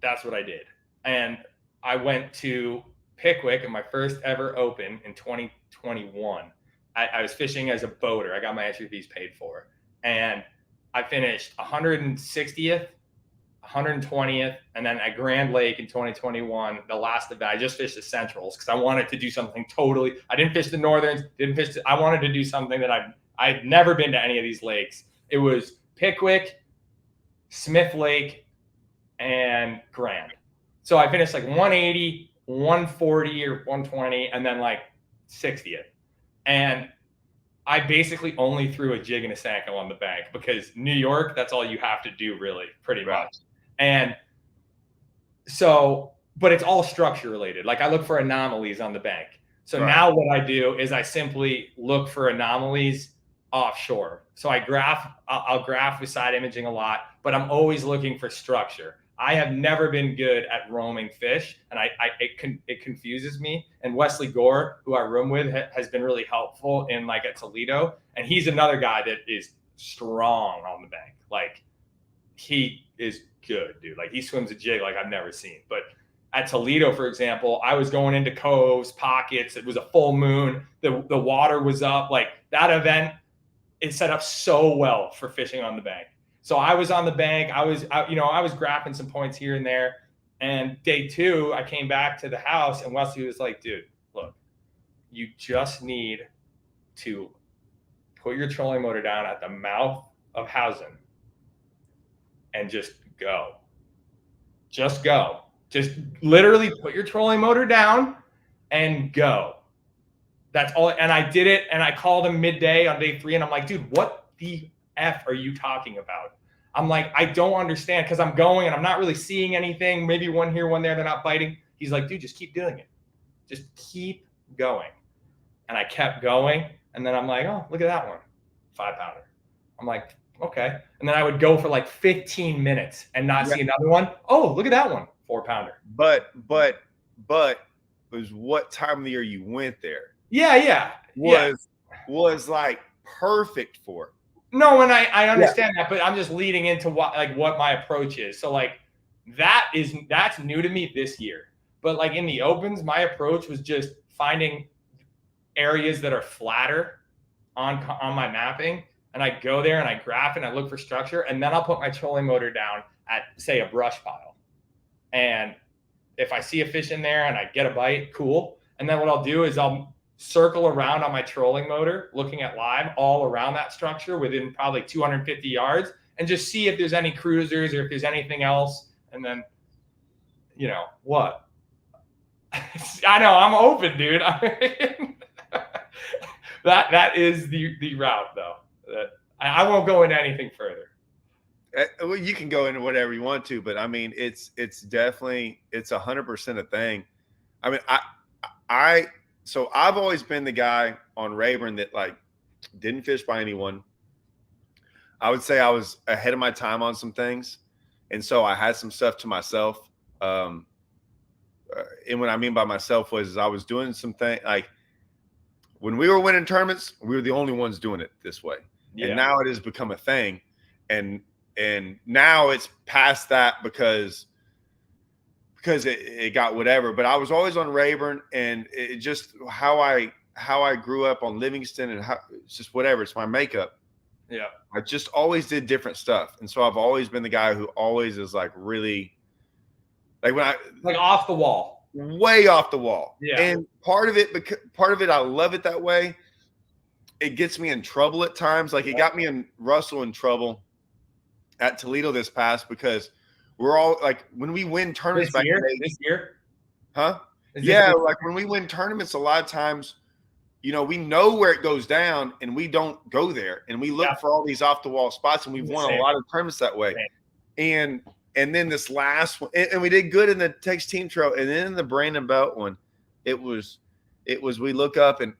That's what I did. And I went to Pickwick in my first ever open in 2021. I was fishing as a boater. I got my entry fees paid for. And I finished 160th, 120th, and then at Grand Lake in 2021, the last event. I just fished the Centrals because I wanted to do something totally. I didn't fish the Northerns, I wanted to do something that I'd never been to any of these lakes. It was Pickwick, Smith Lake, and Grand. So I finished like 180, 140 or 120, and then like 60th. And I basically only threw a jig and a Senko on the bank because New York, that's all you have to do really, pretty much. And so, but it's all structure related. Like I look for anomalies on the bank. So now what I do is I simply look for anomalies offshore. So I'll graph with side imaging a lot, but I'm always looking for structure. I have never been good at roaming fish, and it confuses me. And Wesley Gore, who I room with, has been really helpful in like at Toledo, and he's another guy that is strong on the bank. Like he is good, dude. Like he swims a jig like I've never seen. But at Toledo, for example, I was going into coves, pockets. It was a full moon. The water was up. Like that event is set up so well for fishing on the bank. So I was on the bank. I was graphing some points here and there. And day 2, I came back to the house, and Wesley was like, dude, look, you just need to put your trolling motor down at the mouth of Hausen and just go. Just go. Just literally put your trolling motor down and go. That's all. And I did it, and I called him midday on day 3, and I'm like, dude, what the F are you talking about? I'm like, I don't understand, because I'm going and I'm not really seeing anything. Maybe one here, one there, they're not biting. He's like, dude, just keep doing it. Just keep going. And I kept going. And then I'm like, oh, look at that one. 5-pounder. I'm like, okay. And then I would go for like 15 minutes and not see another one. Oh, look at that one. 4-pounder. But it was what time of the year you went there. Yeah. Was like perfect for it. No, and I understand that, but I'm just leading into what my approach is. So like that's new to me this year. But like in the opens, my approach was just finding areas that are flatter on my mapping, and I go there and I graph and I look for structure, and then I'll put my trolling motor down at say a brush pile. And if I see a fish in there and I get a bite, cool. And then what I'll do is I'll circle around on my trolling motor, looking at live all around that structure within probably 250 yards, and just see if there's any cruisers or if there's anything else. And then, what? I know, I'm open, dude. That is the route, though. I won't go into anything further. Well, you can go into whatever you want to, but I mean, it's definitely 100% a thing. I mean, So I've always been the guy on Rayburn that like didn't fish by anyone. I would say I was ahead of my time on some things. And so I had some stuff to myself. And what I mean by myself was I was doing some things like when we were winning tournaments, we were the only ones doing it this way. Yeah. And now it has become a thing. And now it's past that because it got whatever, but I was always on Rayburn, and it just how I grew up on Livingston, and how it's just whatever. It's my makeup. Yeah. I just always did different stuff. And so I've always been the guy who always is like really like off the wall, way off the wall. Yeah. And part of it, I love it that way. It gets me in trouble at times. Like it got me and Russell in trouble at Toledo this past because we're all like when we win tournaments this year, huh? Yeah, like when we win tournaments, a lot of times, we know where it goes down and we don't go there, and we look for all these off the wall spots, and we've won a lot of tournaments that way. And then this last one, and we did good in the Texas Team Trail, and then in the Brandon Belt one, it was we look up and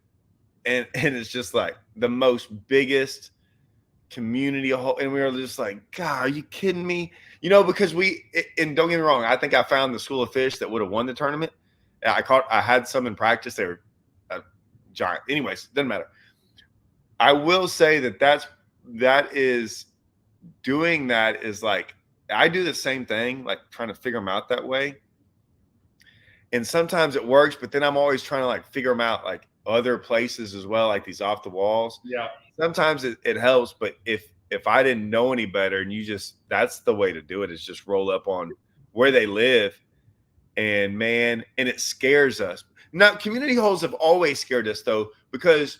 it's just like the most biggest community hole, and we were just like, God, are you kidding me? Because and don't get me wrong, I think I found the school of fish that would have won the tournament. I had some in practice. They were giant. Anyways, doesn't matter. I will say that is doing that is like, I do the same thing, like trying to figure them out that way. And sometimes it works, but then I'm always trying to like figure them out like other places as well, like these off the walls. Yeah. Sometimes it helps, but if I didn't know any better, and that's the way to do it, is just roll up on where they live. And man, and it scares us. Now, community holes have always scared us though, because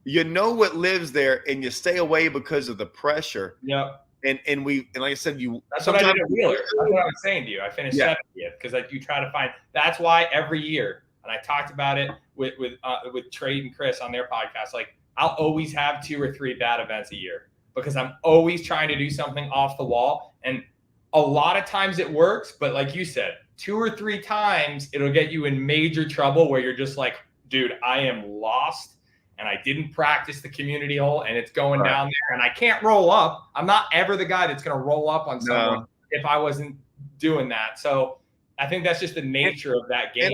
you know what lives there, and you stay away because of the pressure. Yeah. And like I said, that's what I did at Wheeler. That's what I was saying to you. I finished 70th because like you try to find. That's why every year, and I talked about it with Trade and Chris on their podcast. Like I'll always have 2 or 3 bad events a year because I'm always trying to do something off the wall, and a lot of times it works. But like you said, 2 or 3 times it'll get you in major trouble where you're just like, dude, I am lost. And I didn't practice the community hole, and it's going down there, and I can't roll up. I'm not ever the guy that's going to roll up on someone if I wasn't doing that. So I think that's just the nature of that game.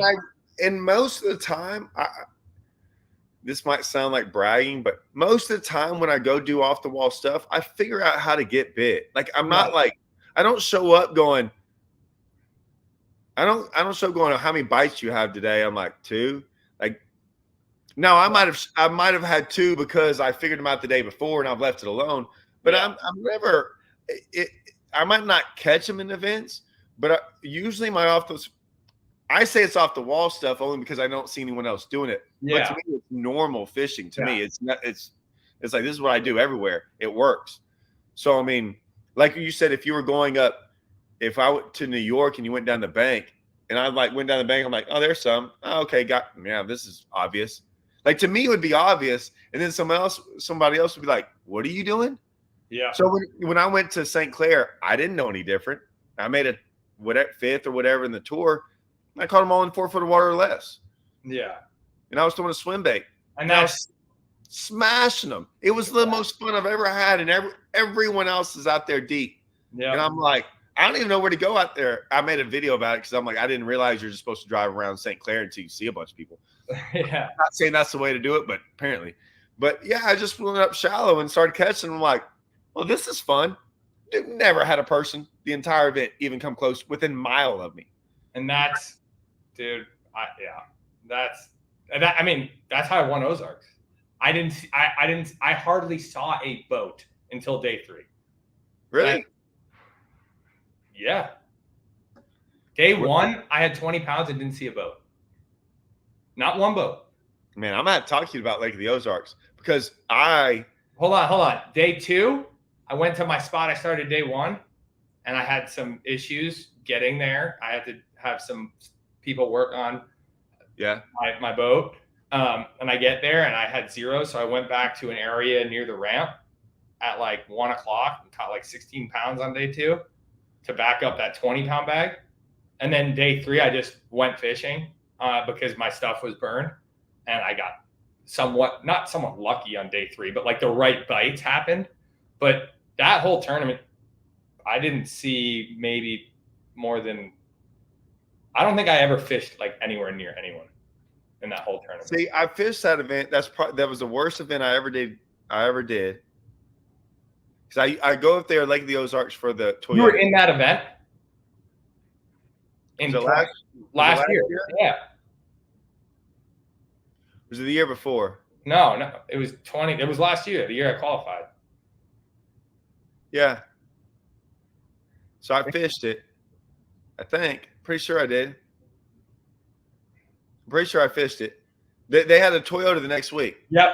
And most of the time, this might sound like bragging, but most of the time when I go do off the wall stuff, I figure out how to get bit. Like I'm not like, I don't show up going, I don't show going, how many bites you have today? I'm like 2. Like, no, I might have had 2 because I figured them out the day before and I've left it alone. But I'm never. I might not catch them in events, but usually I say it's off the wall stuff only because I don't see anyone else doing it. Yeah. But to me, it's normal fishing. To me, it's not. It's like this is what I do everywhere. It works. So I mean, like you said, if you were going up, if I went to New York and you went down the bank, and I went down the bank, I'm like, oh, there's some. Oh, okay, this is obvious. Like to me, it would be obvious, and then somebody else would be like, "What are you doing?" Yeah. So when I went to St. Clair, I didn't know any different. I made a 5th or whatever in the tour. I caught them all in 4 foot of water or less. Yeah. And I was throwing a swim bait, and I was smashing them. It was the most fun I've ever had, and everyone else is out there deep. Yeah. And I'm like, I don't even know where to go out there. I made a video about it because I'm like, I didn't realize you're just supposed to drive around St. Clair until you see a bunch of people. Yeah. I'm not saying that's the way to do it, but apparently. But yeah, I just went up shallow and started catching them. I'm like, well, this is fun. Never had a person the entire event even come close within a mile of me. And that's, dude, that's how I won Ozarks. I hardly saw a boat until day 3. Really? Yeah. Day 1, I had 20 pounds and didn't see a boat. Not one boat. Man, I'm going to talk to you about Lake of the Ozarks because Hold on. Day 2, I went to my spot. I started day 1, and I had some issues getting there. I had to have some people work on my boat. And I get there, and I had 0, so I went back to an area near the ramp at like 1 o'clock and caught like 16 pounds on day 2 to back up that 20-pound bag. And then day 3, I just went fishing because my stuff was burned, and I got not somewhat lucky on day 3, but like the right bites happened. But that whole tournament, I didn't see maybe more than, I don't think I ever fished like anywhere near anyone in that whole tournament. See, I fished that event. That was the worst event I ever did. Because I go up there Lake of the Ozarks for the Toyota. You were in that event? Last year? Yeah. Was it the year before? No. It was 20. It was last year, the year I qualified. Yeah. So I fished it. I think. Pretty sure I did. I'm pretty sure I fished it. They had a Toyota the next week. Yep.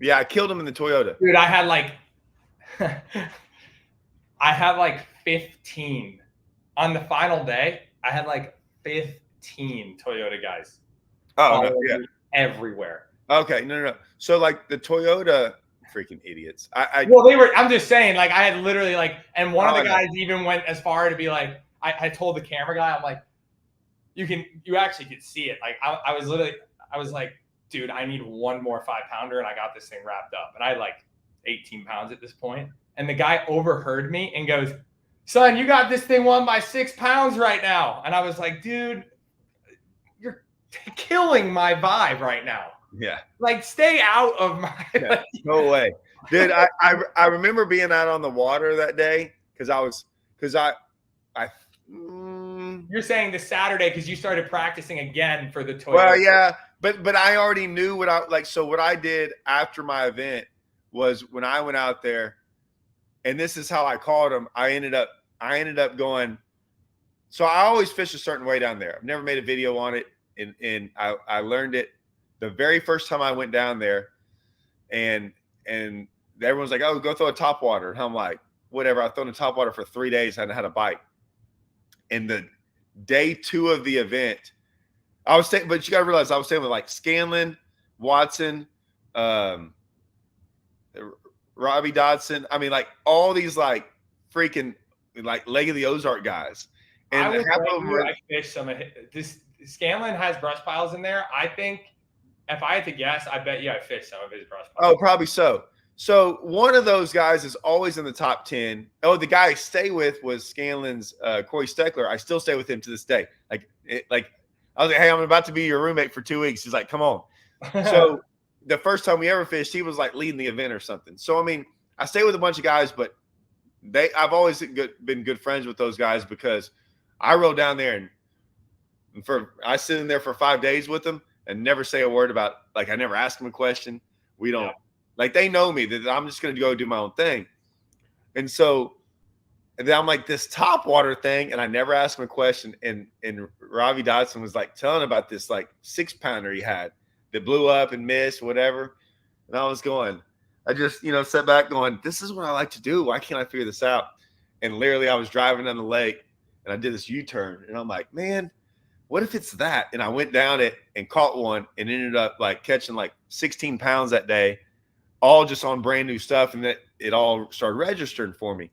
Yeah, I killed them in the Toyota. Dude, I had like 15 on the final day, I had like 15 Toyota guys. Oh, no, yeah. Everywhere. Okay, no. So like the Toyota freaking idiots. Well, they were. I'm just saying, like I had literally like, and one of the guys even went as far to be like, I told the camera guy, I'm like, you actually could see it. Like I was like, dude, I need one more 5-pounder, and I got this thing wrapped up, and I had like 18 pounds at this point, and the guy overheard me and goes, son, you got this thing won by 6 pounds right now, and I was like, dude, you're killing my vibe right now. Yeah. Like, stay out of my. Yeah, no way, dude. I remember being out on the water that day because You're saying this Saturday because you started practicing again for the Toyota. Well, yeah, but I already knew what I like. So what I did after my event was when I went out there, and this is how I called them. I ended up going. So I always fish a certain way down there. I've never made a video on it, and I learned it the very first time I went down there, and everyone's like, "Oh, go throw a top water." And I'm like, "Whatever." I've thrown a top water for 3 days. I hadn't had a bite. And the day 2 of the event, I was staying, but you got to realize I was staying with like Scanlon, Watson, Robbie Dodson. I mean, like all these like freaking like Leg of the Ozark guys. And I fished some of this. Scanlon has brush piles in there. I think if I had to guess, I bet you I fished some of his brush piles. Oh, probably so. So one of those guys is always in the top 10. Oh, the guy I stay with was Scanlon's Corey Steckler. I still stay with him to this day. Like I was like, hey, I'm about to be your roommate for 2 weeks. He's like, come on. So the first time we ever fished, he was like leading the event or something. So, I mean, I stay with a bunch of guys, but I've always been good friends with those guys because I rode down there and I sit in there for 5 days with them and never say a word about, like, I never ask them a question. We don't, like, they know me that I'm just going to go do my own thing. And so, and then I'm like this top water thing, and I never asked him a question. And Robbie Dodson was like telling about this like 6-pounder he had that blew up and missed, whatever. And I was going, I just, sat back going, this is what I like to do. Why can't I figure this out? And literally I was driving down the lake and I did this U-turn and I'm like, man, what if it's that? And I went down it and caught one and ended up like catching like 16 pounds that day, all just on brand new stuff. And that it all started registering for me.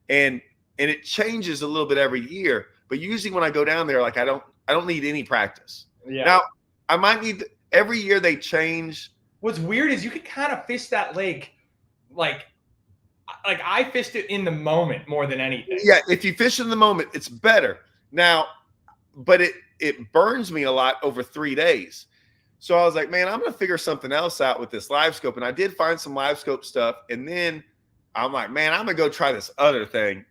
And it changes a little bit every year, but usually when I go down there, like I don't need any practice. Yeah. Now I might need, every year they change. What's weird is you could kind of fish that lake like I fished it in the moment more than anything. Yeah, if you fish in the moment, it's better. Now, but it burns me a lot over 3 days. So I was like, man, I'm going to figure something else out with this Livescope. And I did find some Livescope stuff. And then I'm like, man, I'm going to go try this other thing.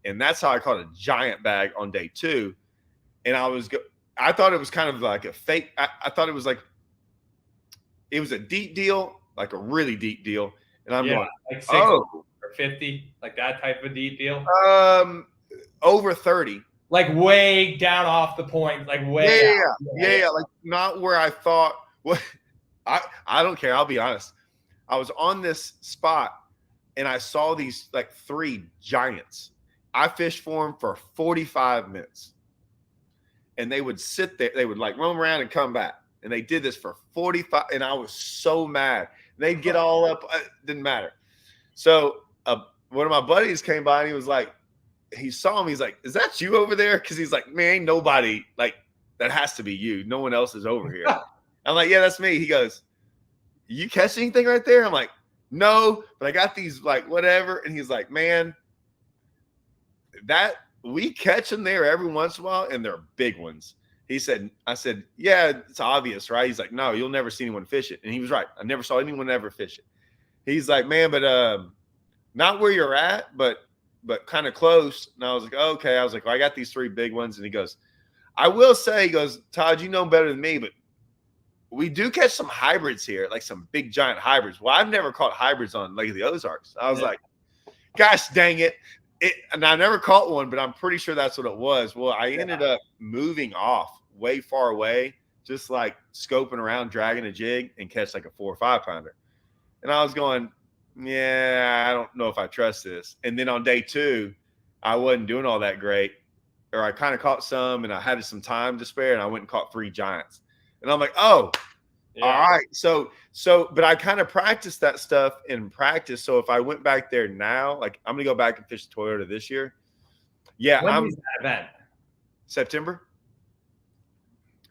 And that's how I caught a giant bag on day 2. And I thought it was kind of like a fake. I thought it was like, it was a deep deal, like a really deep deal. And I'm going, like 60 or 50, like that type of deep deal. Over 30. Like way down off the point, like way yeah, like not where I thought. What I don't care. I'll be honest. I was on this spot and I saw these like 3 giants. I fished for them for 45 minutes, and they would sit there. They would like roam around and come back, and they did this for 45. And I was so mad. They'd get all up. Didn't matter. So one of my buddies came by and he was like, he saw him. He's like, is that you over there? Because he's like, man, ain't nobody, like, that has to be you. No one else is over here. I'm like, yeah, that's me. He goes, you catch anything right there? I'm like, no, but I got these, like, whatever. And he's like, man, that we catch them there every once in a while, and they're big ones. He said, I said, yeah, it's obvious, right? He's like, no, you'll never see anyone fish it. And he was right. I never saw anyone ever fish it. He's like, man, but not where you're at, but kind of close. And I was like, okay. I was like, well, I got these 3 big ones. And he goes, I will say, he goes, Todd, you know better than me, but we do catch some hybrids here, like some big giant hybrids. Well, I've never caught hybrids on Lake of the Ozarks. I was like, gosh, dang it. And I never caught one, but I'm pretty sure that's what it was. Well, I ended up moving off way far away, just like scoping around, dragging a jig and catch like a 4 or 5 pounder. And I was going, yeah, I don't know if I trust this. And then on day 2, I wasn't doing all that great. or I kind of caught some, and I had some time to spare, and I went and caught 3 giants. And I'm like, oh, all right. So, but I kind of practiced that stuff in practice. So if I went back there now, like I'm gonna go back and fish Toyota this year. Yeah, when is that event? September.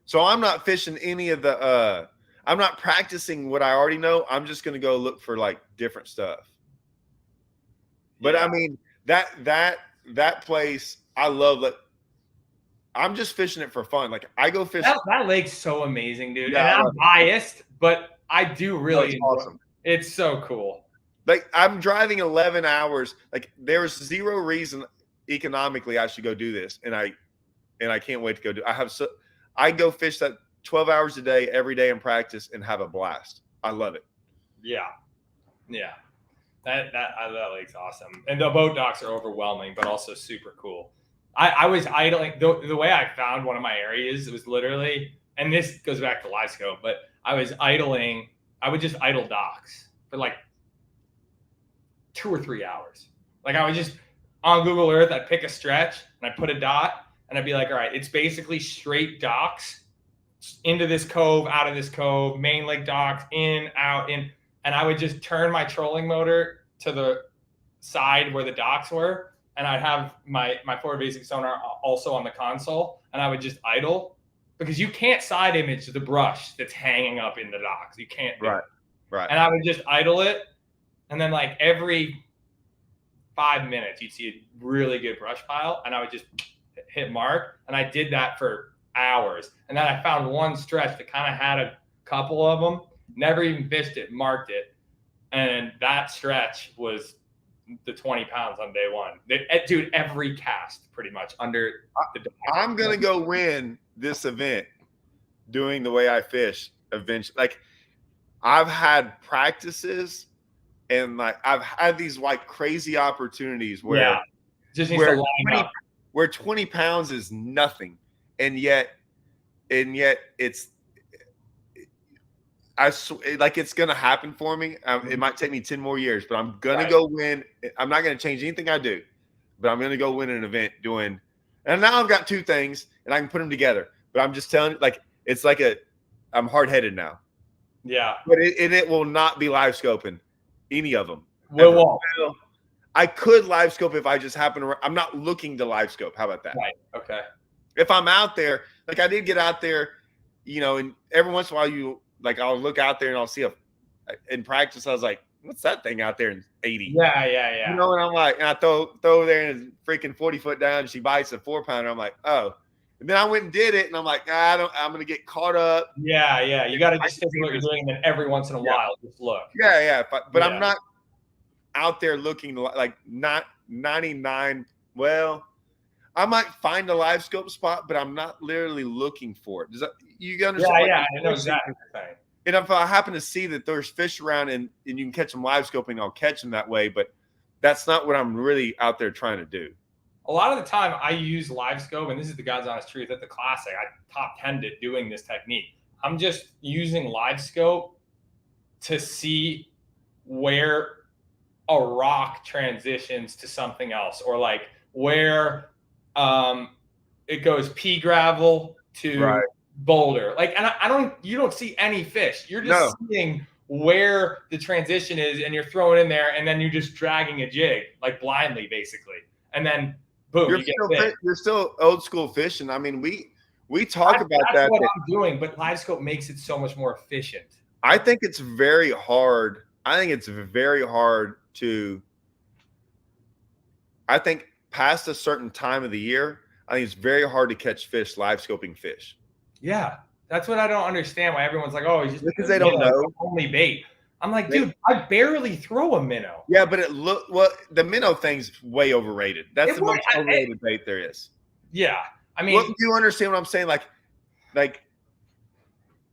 So I'm not fishing any of the. I'm not practicing what I already know. I'm just gonna go look for like different stuff. But I mean that place, I love it. I'm just fishing it for fun. Like I go fish. That lake's so amazing, dude. Yeah, and I'm biased, but I do really enjoy awesome. it. It's so cool. Like I'm driving 11 hours. Like there's zero reason economically I should go do this, and I can't wait to go do. I go fish that 12 hours a day every day in practice and have a blast. I love it. Yeah. That lake's awesome, and the boat docks are overwhelming, but also super cool. I was idling. The way I found one of my areas, it was literally, and this goes back to Livescope, but I was idling. I would just idle docks for like 2 or 3 hours. Like I would just on Google Earth, I'd pick a stretch and I'd put a dot, and I'd be like, all right, it's basically straight docks into this cove, out of this cove, main lake docks, in, out, in. And I would just turn my trolling motor to the side where the docks were, and I'd have my forward facing sonar also on the console, and I would just idle, because you can't side image the brush that's hanging up in the docks. You can't do it. Right. And I would just idle it, and then like every 5 minutes you'd see a really good brush pile, and I would just hit mark, and I did that for hours. And then I found one stretch that kind of had a couple of them, never even fished it, marked it, and that stretch was the 20 pounds on day one. Dude, every cast pretty much under the dock. I'm gonna go win this event doing the way I fish eventually. Like I've had practices, and like I've had these like crazy opportunities where just needs to line up. Where 20 pounds is nothing, and yet it's like it's gonna happen for me. It might take me 10 more years, but I'm gonna go win. I'm not gonna change anything I do, but I'm gonna go win an event doing. And now I've got 2 things, and I can put them together. But I'm just telling you, like it's like I'm hard headed now. Yeah, but it will not be live scoping any of them. Well, I could live scope if I just happen to. I'm not looking to live scope. How about that? Right. Okay. If I'm out there, like I did get out there, and every once in a while I'll look out there and I'll see in practice, I was like, what's that thing out there in 80? Yeah. And I'm like, and I throw there and it's freaking 40 foot down, and she bites a 4-pounder. I'm like, oh. And then I went and did it, and I'm like, I'm going to get caught up. Yeah. You got to just think what you're doing, and then every once in a while, just look. Yeah. But I'm not out there looking like not 99. Well, I might find a live scope spot, but I'm not literally looking for it. Does that, you understand? Yeah, I know exactly what you're saying. And if I happen to see that there's fish around and you can catch them live scoping, I'll catch them that way. But that's not what I'm really out there trying to do. A lot of the time I use Livescope, and this is the God's honest truth, at the Classic, I top 10'd it doing this technique. I'm just using Livescope to see where a rock transitions to something else, or like where it goes pea gravel to boulder. Like, and you don't see any fish. You're just seeing where the transition is, and you're throwing in there, and then you're just dragging a jig like blindly, basically. And then boom, you're still old school fishing. I mean, we talk about that. That's what I'm doing, but Livescope makes it so much more efficient. I think it's very hard. I think past a certain time of the year, I think it's very hard to catch fish live scoping fish. Yeah, that's what I don't understand. Why everyone's like, "Oh, he's just because they don't know only bait." I'm like, dude, I barely throw a minnow. Yeah, but the minnow thing's way overrated. That's the most overrated bait there is. Yeah, I mean, you understand what I'm saying? Like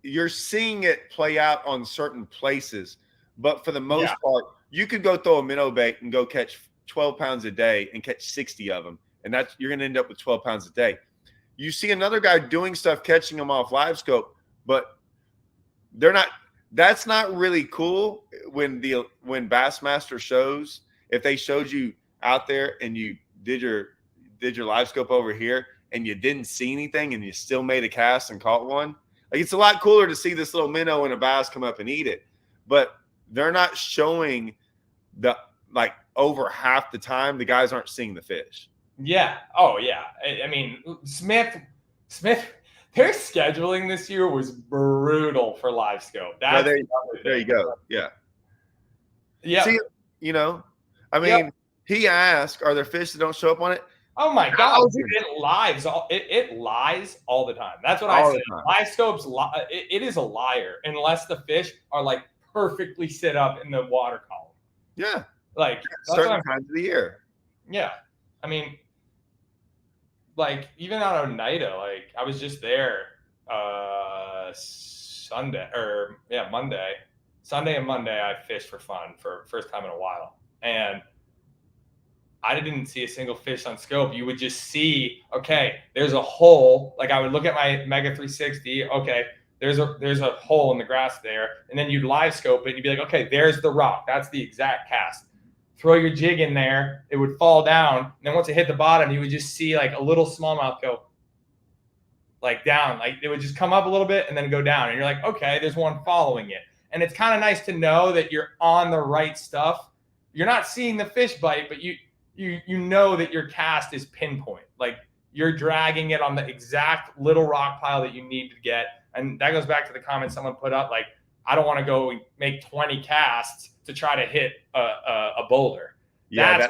you're seeing it play out on certain places, but for the most part, you could go throw a minnow bait and go catch 12 pounds a day and catch 60 of them, and you're going to end up with 12 pounds a day. You see another guy doing stuff, catching them off live scope, but they're not. That's not really cool when Bassmaster shows. If they showed you out there and you did did your live scope over here and you didn't see anything and you still made a cast and caught one. Like, it's a lot cooler to see this little minnow and a bass come up and eat it, but they're not showing the, like, over half the time the guys aren't seeing the fish. Yeah. Oh yeah. I mean, Smith, their scheduling this year was brutal for Livescope. That's there you go. Yeah. Yeah. See, you know, I mean, he asked, are there fish that don't show up on it? Oh my God, dude, it lies all the time. That's what I say. Livescope's it is a liar unless the fish are like perfectly set up in the water column. Yeah. Like certain times of the year. Yeah. I mean, like even on Oneida, like I was just there Monday. Sunday and Monday I fished for fun for first time in a while. And I didn't see a single fish on scope. You would just see, okay, there's a hole. Like I would look at my Mega 360. Okay, there's a hole in the grass there. And then you'd live scope it and you'd be like, okay, there's the rock. That's the exact cast. Throw your jig in there. It would fall down. And then once it hit the bottom, you would just see like a little smallmouth go like down. Like it would just come up a little bit and then go down. And you're like, okay, there's one following it. And it's kind of nice to know that you're on the right stuff. You're not seeing the fish bite, but you know that your cast is pinpoint. Like you're dragging it on the exact little rock pile that you need to get. And that goes back to the comment someone put up, like, I don't want to go make 20 casts to try to hit a boulder. Yeah,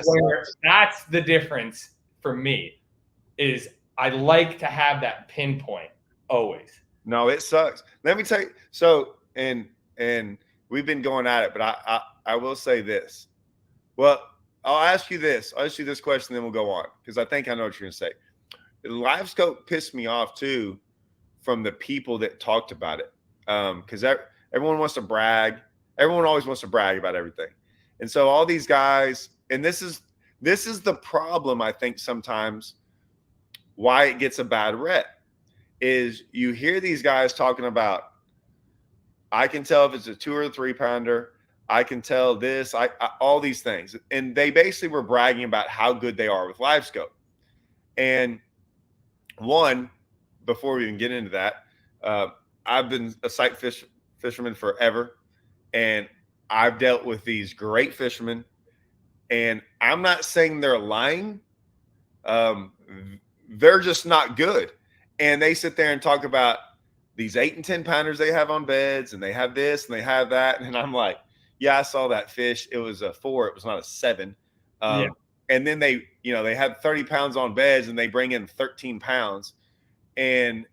that's the difference for me, is I like to have that pinpoint always. No, it sucks. Let me tell you. So, and we've been going at it, but I will say this. Well, I'll ask you this. I'll ask you this question, then we'll go on, because I think I know what you're going to say. The Livescope pissed me off too from the people that talked about it, because everyone wants to brag. Everyone always wants to brag about everything, and so all these guys. And this is the problem, I think, sometimes why it gets a bad rep is you hear these guys talking about, I can tell if it's a 2 or 3 pounder. I can tell this, all these things. And they basically were bragging about how good they are with Livescope. And one, before we even get into that, I've been a sight fisherman forever. And I've dealt with these great fishermen. And I'm not saying they're lying. They're just not good. And they sit there and talk about these 8 and 10 pounders they have on beds, and they have this and they have that. And I'm like, yeah, I saw that fish. It was a 4. It was not a 7. And then they had 30 pounds on beds and they bring in 13 pounds. And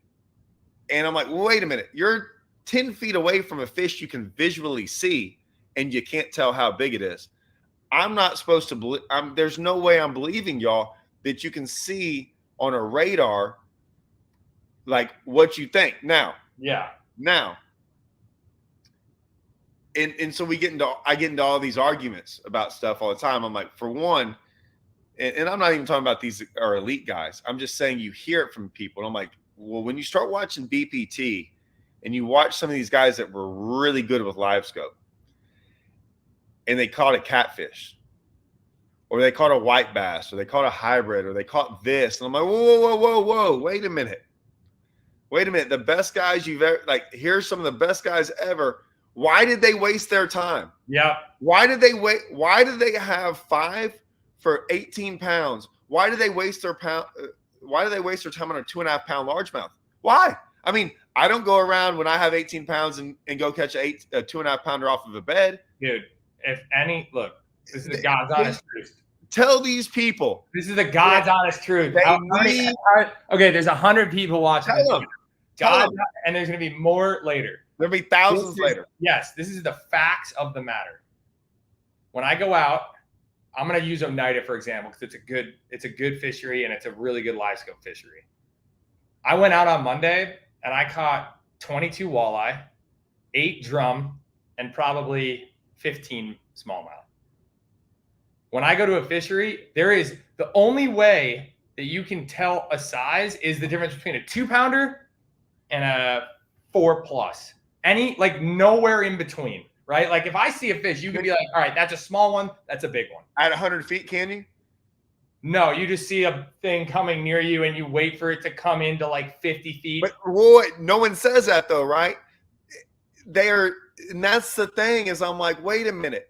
I'm like, well, wait a minute. You're 10 feet away from a fish you can visually see and you can't tell how big it is. I'm not supposed to believe. There's no way I'm believing y'all that you can see on a radar like what you think. Now. And so I get into all these arguments about stuff all the time. I'm like, for one, and I'm not even talking about these are elite guys. I'm just saying you hear it from people. And I'm like, well, when you start watching BPT and you watch some of these guys that were really good with Livescope and they caught a catfish or they caught a white bass or they caught a hybrid or they caught this. And I'm like, whoa, wait a minute. The best guys you've ever, like, here's some of the best guys ever. Why did they waste their time? Yeah. Why did they wait? Why did they have 5 for 18 pounds? Why did they waste their time on a 2.5 pound largemouth? Why? I mean, I don't go around when I have 18 pounds and go catch a 2.5 pounder off of a bed. Dude, look, this is the God's honest truth. Tell these people. This is the God's honest truth. Okay, there's 100 people watching. Tell them. And there's going to be more later. There'll be thousands later. Yes, this is the facts of the matter. When I go out, I'm going to use Oneida, for example, because it's a good fishery and it's a really good Livescope fishery. I went out on Monday and I caught 22 walleye, 8 drum, and probably 15 smallmouth. When I go to a fishery, there is the only way that you can tell a size is the difference between a 2-pounder and a 4+. Nowhere in between, right? Like if I see a fish, you can be like, all right, that's a small one, that's a big one. At 100 feet, can you? No, you just see a thing coming near you and you wait for it to come into like 50 feet. But Roy, no one says that though, right? And that's the thing is I'm like, wait a minute.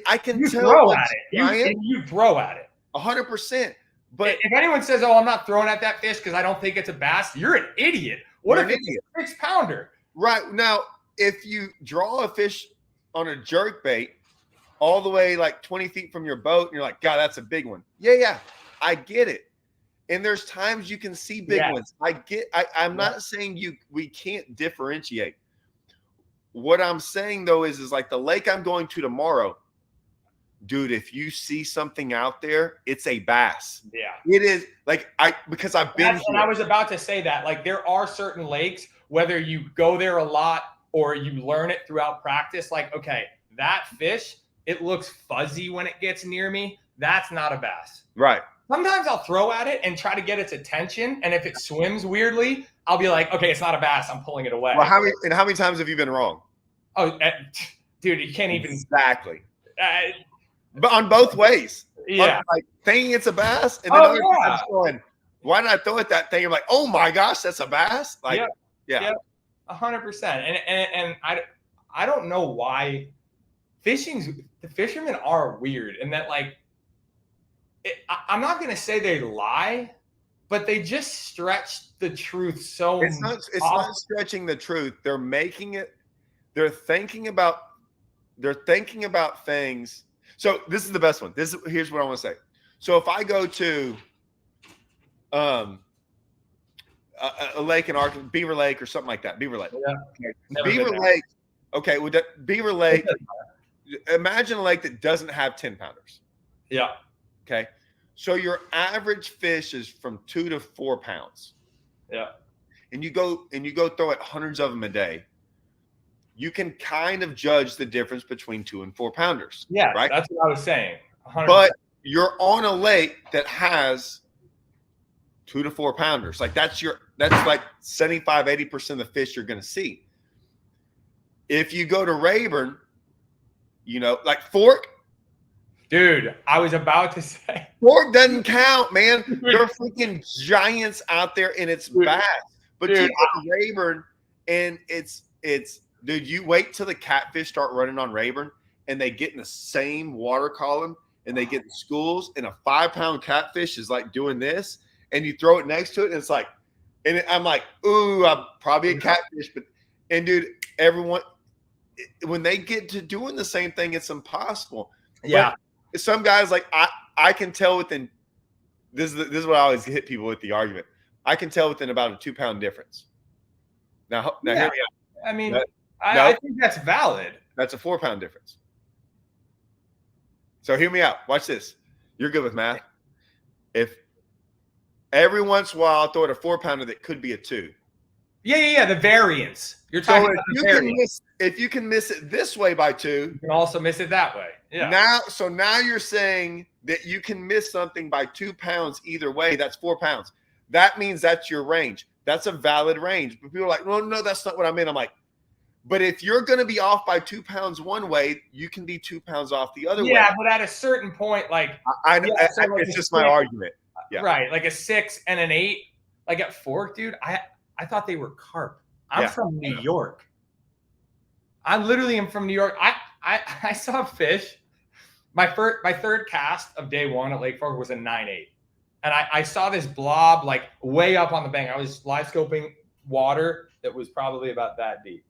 I can you tell throw at it. You throw at it. 100%. But if anyone says, "Oh, I'm not throwing at that fish because I don't think it's a bass," you're an idiot. What if it's a 6-pounder? Right. Now, if you draw a fish on a jerk bait all the way like 20 feet from your boat, and you're like, God, that's a big one. Yeah, I get it. And there's times you can see big ones. I'm not saying we can't differentiate. What I'm saying though is like the lake I'm going to tomorrow, dude, if you see something out there, it's a bass. Yeah. It is like because I've been here. And I was about to say that. Like there are certain lakes, whether you go there a lot or you learn it throughout practice, like, okay, that fish, it looks fuzzy when it gets near me. That's not a bass. Right. Sometimes I'll throw at it and try to get its attention. And if it swims weirdly, I'll be like, okay, it's not a bass. I'm pulling it away. Well, how many times have you been wrong? Oh, dude, you can't even. Exactly. But on both ways. Yeah. Like thinking it's a bass. And then other times going, why did I throw at that thing? You're like, oh my gosh, that's a bass. Like, yeah. 100%. And I don't know why the fishermen are weird and that like, I'm not going to say they lie, but they just stretch the truth so much. It's not stretching the truth. They're making it. They're thinking about things. So this is the best one. Here's what I want to say. So if I go to a lake in Arkansas, Beaver Lake or something like that, Beaver Lake. Yeah. Okay. Beaver Lake. Okay, with that Beaver Lake, imagine a lake that doesn't have 10-pounders. Yeah. Okay. So your average fish is from 2 to 4 pounds. Yeah. And you go throw it hundreds of them a day. You can kind of judge the difference between 2 and 4 pounders. Yeah. Right. That's what I was saying. 100%. But you're on a lake that has 2 to 4 pounders. Like that's like 75, 80% of the fish you're going to see. If you go to Rayburn, like Fork. Dude, I was about to say. Fork doesn't count, man. There are freaking giants out there and it's bass. But you go to Rayburn and it's dude, you wait till the catfish start running on Rayburn and they get in the same water column and they get in schools and a 5-pound catfish is like doing this and you throw it next to it and it's like, and I'm like, ooh, I'm probably a catfish. And dude, everyone, when they get to doing the same thing, it's impossible. Yeah. But some guys like, I can tell within, this is what I always hit people with the argument. I can tell within about a 2-pound difference. Now hear me out. I mean, I think that's valid. That's a 4-pound difference. So hear me out. Watch this. You're good with math. If every once in a while I'll throw at a 4-pounder that could be a 2. Yeah. The variance. You're talking about the variance. If you can miss it this way by 2, you can also miss it that way. Yeah. Now you're saying that you can miss something by 2 pounds either way. That's 4 pounds. That means that's your range. That's a valid range. But people are like, no, that's not what I meant. I'm like, but if you're going to be off by 2 pounds one way, you can be 2 pounds off the other way. Yeah, but at a certain point, like it's just my argument. Yeah. Right, like a 6 and an 8, like at Fork, dude. I thought they were carp. I'm from New York. I literally am from New York. I saw a fish. My third cast of day 1 at Lake Fork was a 9.8. And I saw this blob like way up on the bank. I was live scoping water that was probably about that deep.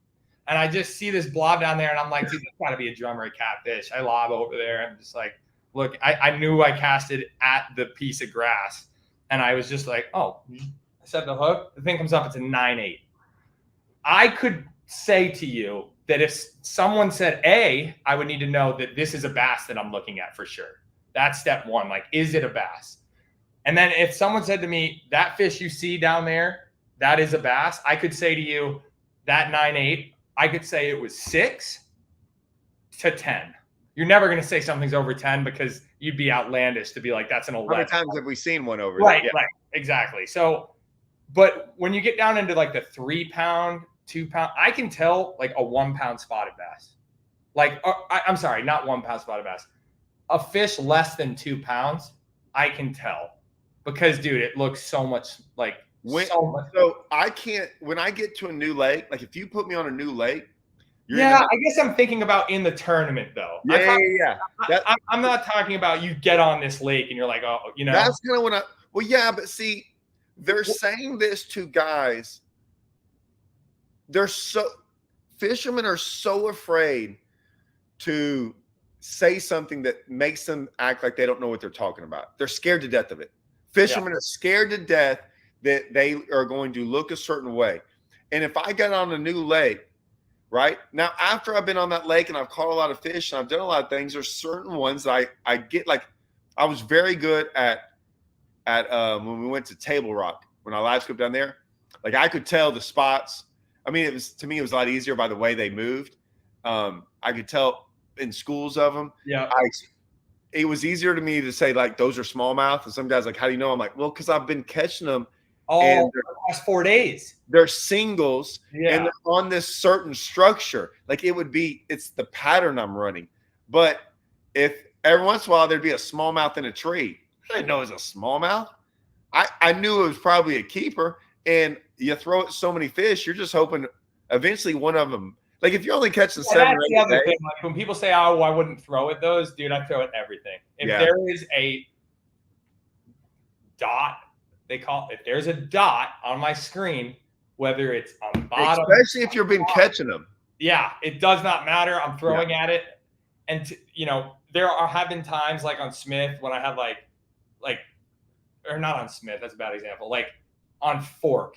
And I just see this blob down there and I'm like, dude, that's gotta be a drummer catfish. I lob over there. I'm just like, look, I knew I casted at the piece of grass. And I was just like, oh, I set the hook. The thing comes up, it's a 9.8. I could say to you that if someone said A, I would need to know that this is a bass that I'm looking at for sure. That's step 1. Like, is it a bass? And then if someone said to me, that fish you see down there, that is a bass, I could say to you, that 9.8, I could say it was 6 to 10. You're never going to say something's over 10 because you'd be outlandish to be like, that's an 11. How many times have we seen one over? Right, right, exactly. So, but when you get down into like the 3-pound, 2-pound, I can tell like a 1-pound spotted bass. Like, I'm sorry, not 1-pound spotted bass. A fish less than 2 pounds, I can tell because, dude, it looks so much like so much. So I can't, when I get to a new lake, like if you put me on a new lake, yeah, I guess I'm thinking about in the tournament though. Yeah. I'm not talking about you get on this lake and you're like, oh, you know. That's kind of when well, yeah, but see, they're saying this to guys. Fishermen are so afraid to say something that makes them act like they don't know what they're talking about. They're scared to death of it. Fishermen are scared to death that they are going to look a certain way. And if I get on a new lake, right now, after I've been on that lake and I've caught a lot of fish and I've done a lot of things, there's certain ones that I get, like I was very good at when we went to Table Rock, when I Livescope down there, like I could tell the spots. I mean, to me, it was a lot easier by the way they moved. I could tell in schools of them. Yeah. It was easier to me to say like, those are smallmouth. And some guys like, how do you know? I'm like, well, because I've been catching them all the last 4 days. They're singles and they're on this certain structure. Like it's the pattern I'm running. But if every once in a while there'd be a smallmouth in a tree, I didn't know it was a smallmouth. I knew it was probably a keeper. And you throw it so many fish, you're just hoping eventually one of them. Like if you're only catching 7 or 8 days, thing. Like when people say, "Oh, I wouldn't throw at those," dude, I throw at everything. If there is a dot, if there's a dot on my screen, whether it's on the bottom, especially if you've been catching them. Yeah, it does not matter. I'm throwing at it, and there have been times like on Smith when I had like, or not on Smith. That's a bad example. Like on Fork,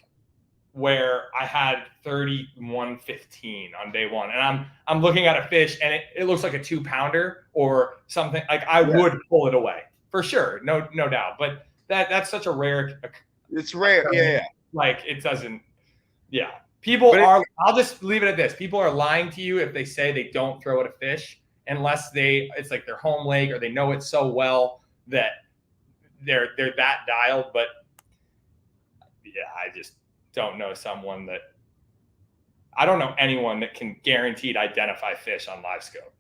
where I had 31.15 on day one, and I'm looking at a fish and it looks like a 2-pounder or something. Like I would pull it away for sure, no doubt. But that's such a rare. It's rare, yeah. Like it doesn't. Yeah, people are. I'll just leave it at this: people are lying to you if they say they don't throw at a fish unless it's like their home lake or they know it so well that they're that dialed. But yeah, I just don't know I don't know anyone that can guaranteed identify fish on Livescope.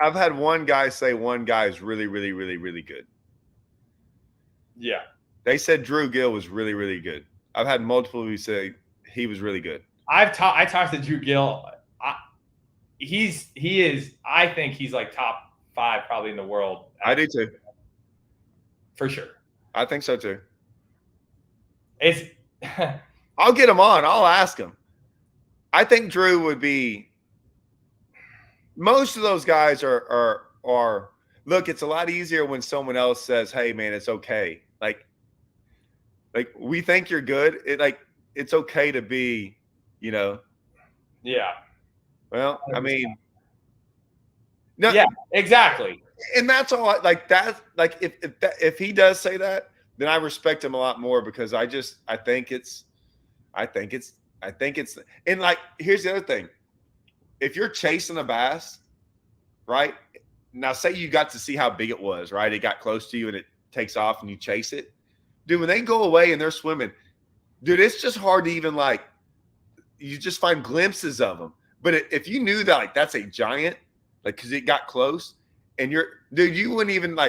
I've had one guy say one guy is really, really, really, really good. Yeah. They said Drew Gill was really, really good. I've had multiple who say he was really good. I talked to Drew Gill. He is, I think he's like top 5 probably in the world. I do too. For sure. I think so too. It's I'll get him on. I'll ask him. I think Drew would be. Most of those guys are. Look, it's a lot easier when someone else says, "Hey, man, it's okay." Like we think you're good. It's okay to be, Yeah. Well, I mean. No. Yeah. Exactly. And that's all. Like that. Like if he does say that, then I respect him a lot more because I think it's, and like, here's the other thing. If you're chasing a bass, right? Now say you got to see how big it was, right? It got close to you and it takes off and you chase it. Dude, when they go away and they're swimming, dude, it's just hard to even you just find glimpses of them. But if you knew that, like, that's a giant, like, cause it got close and dude, you wouldn't even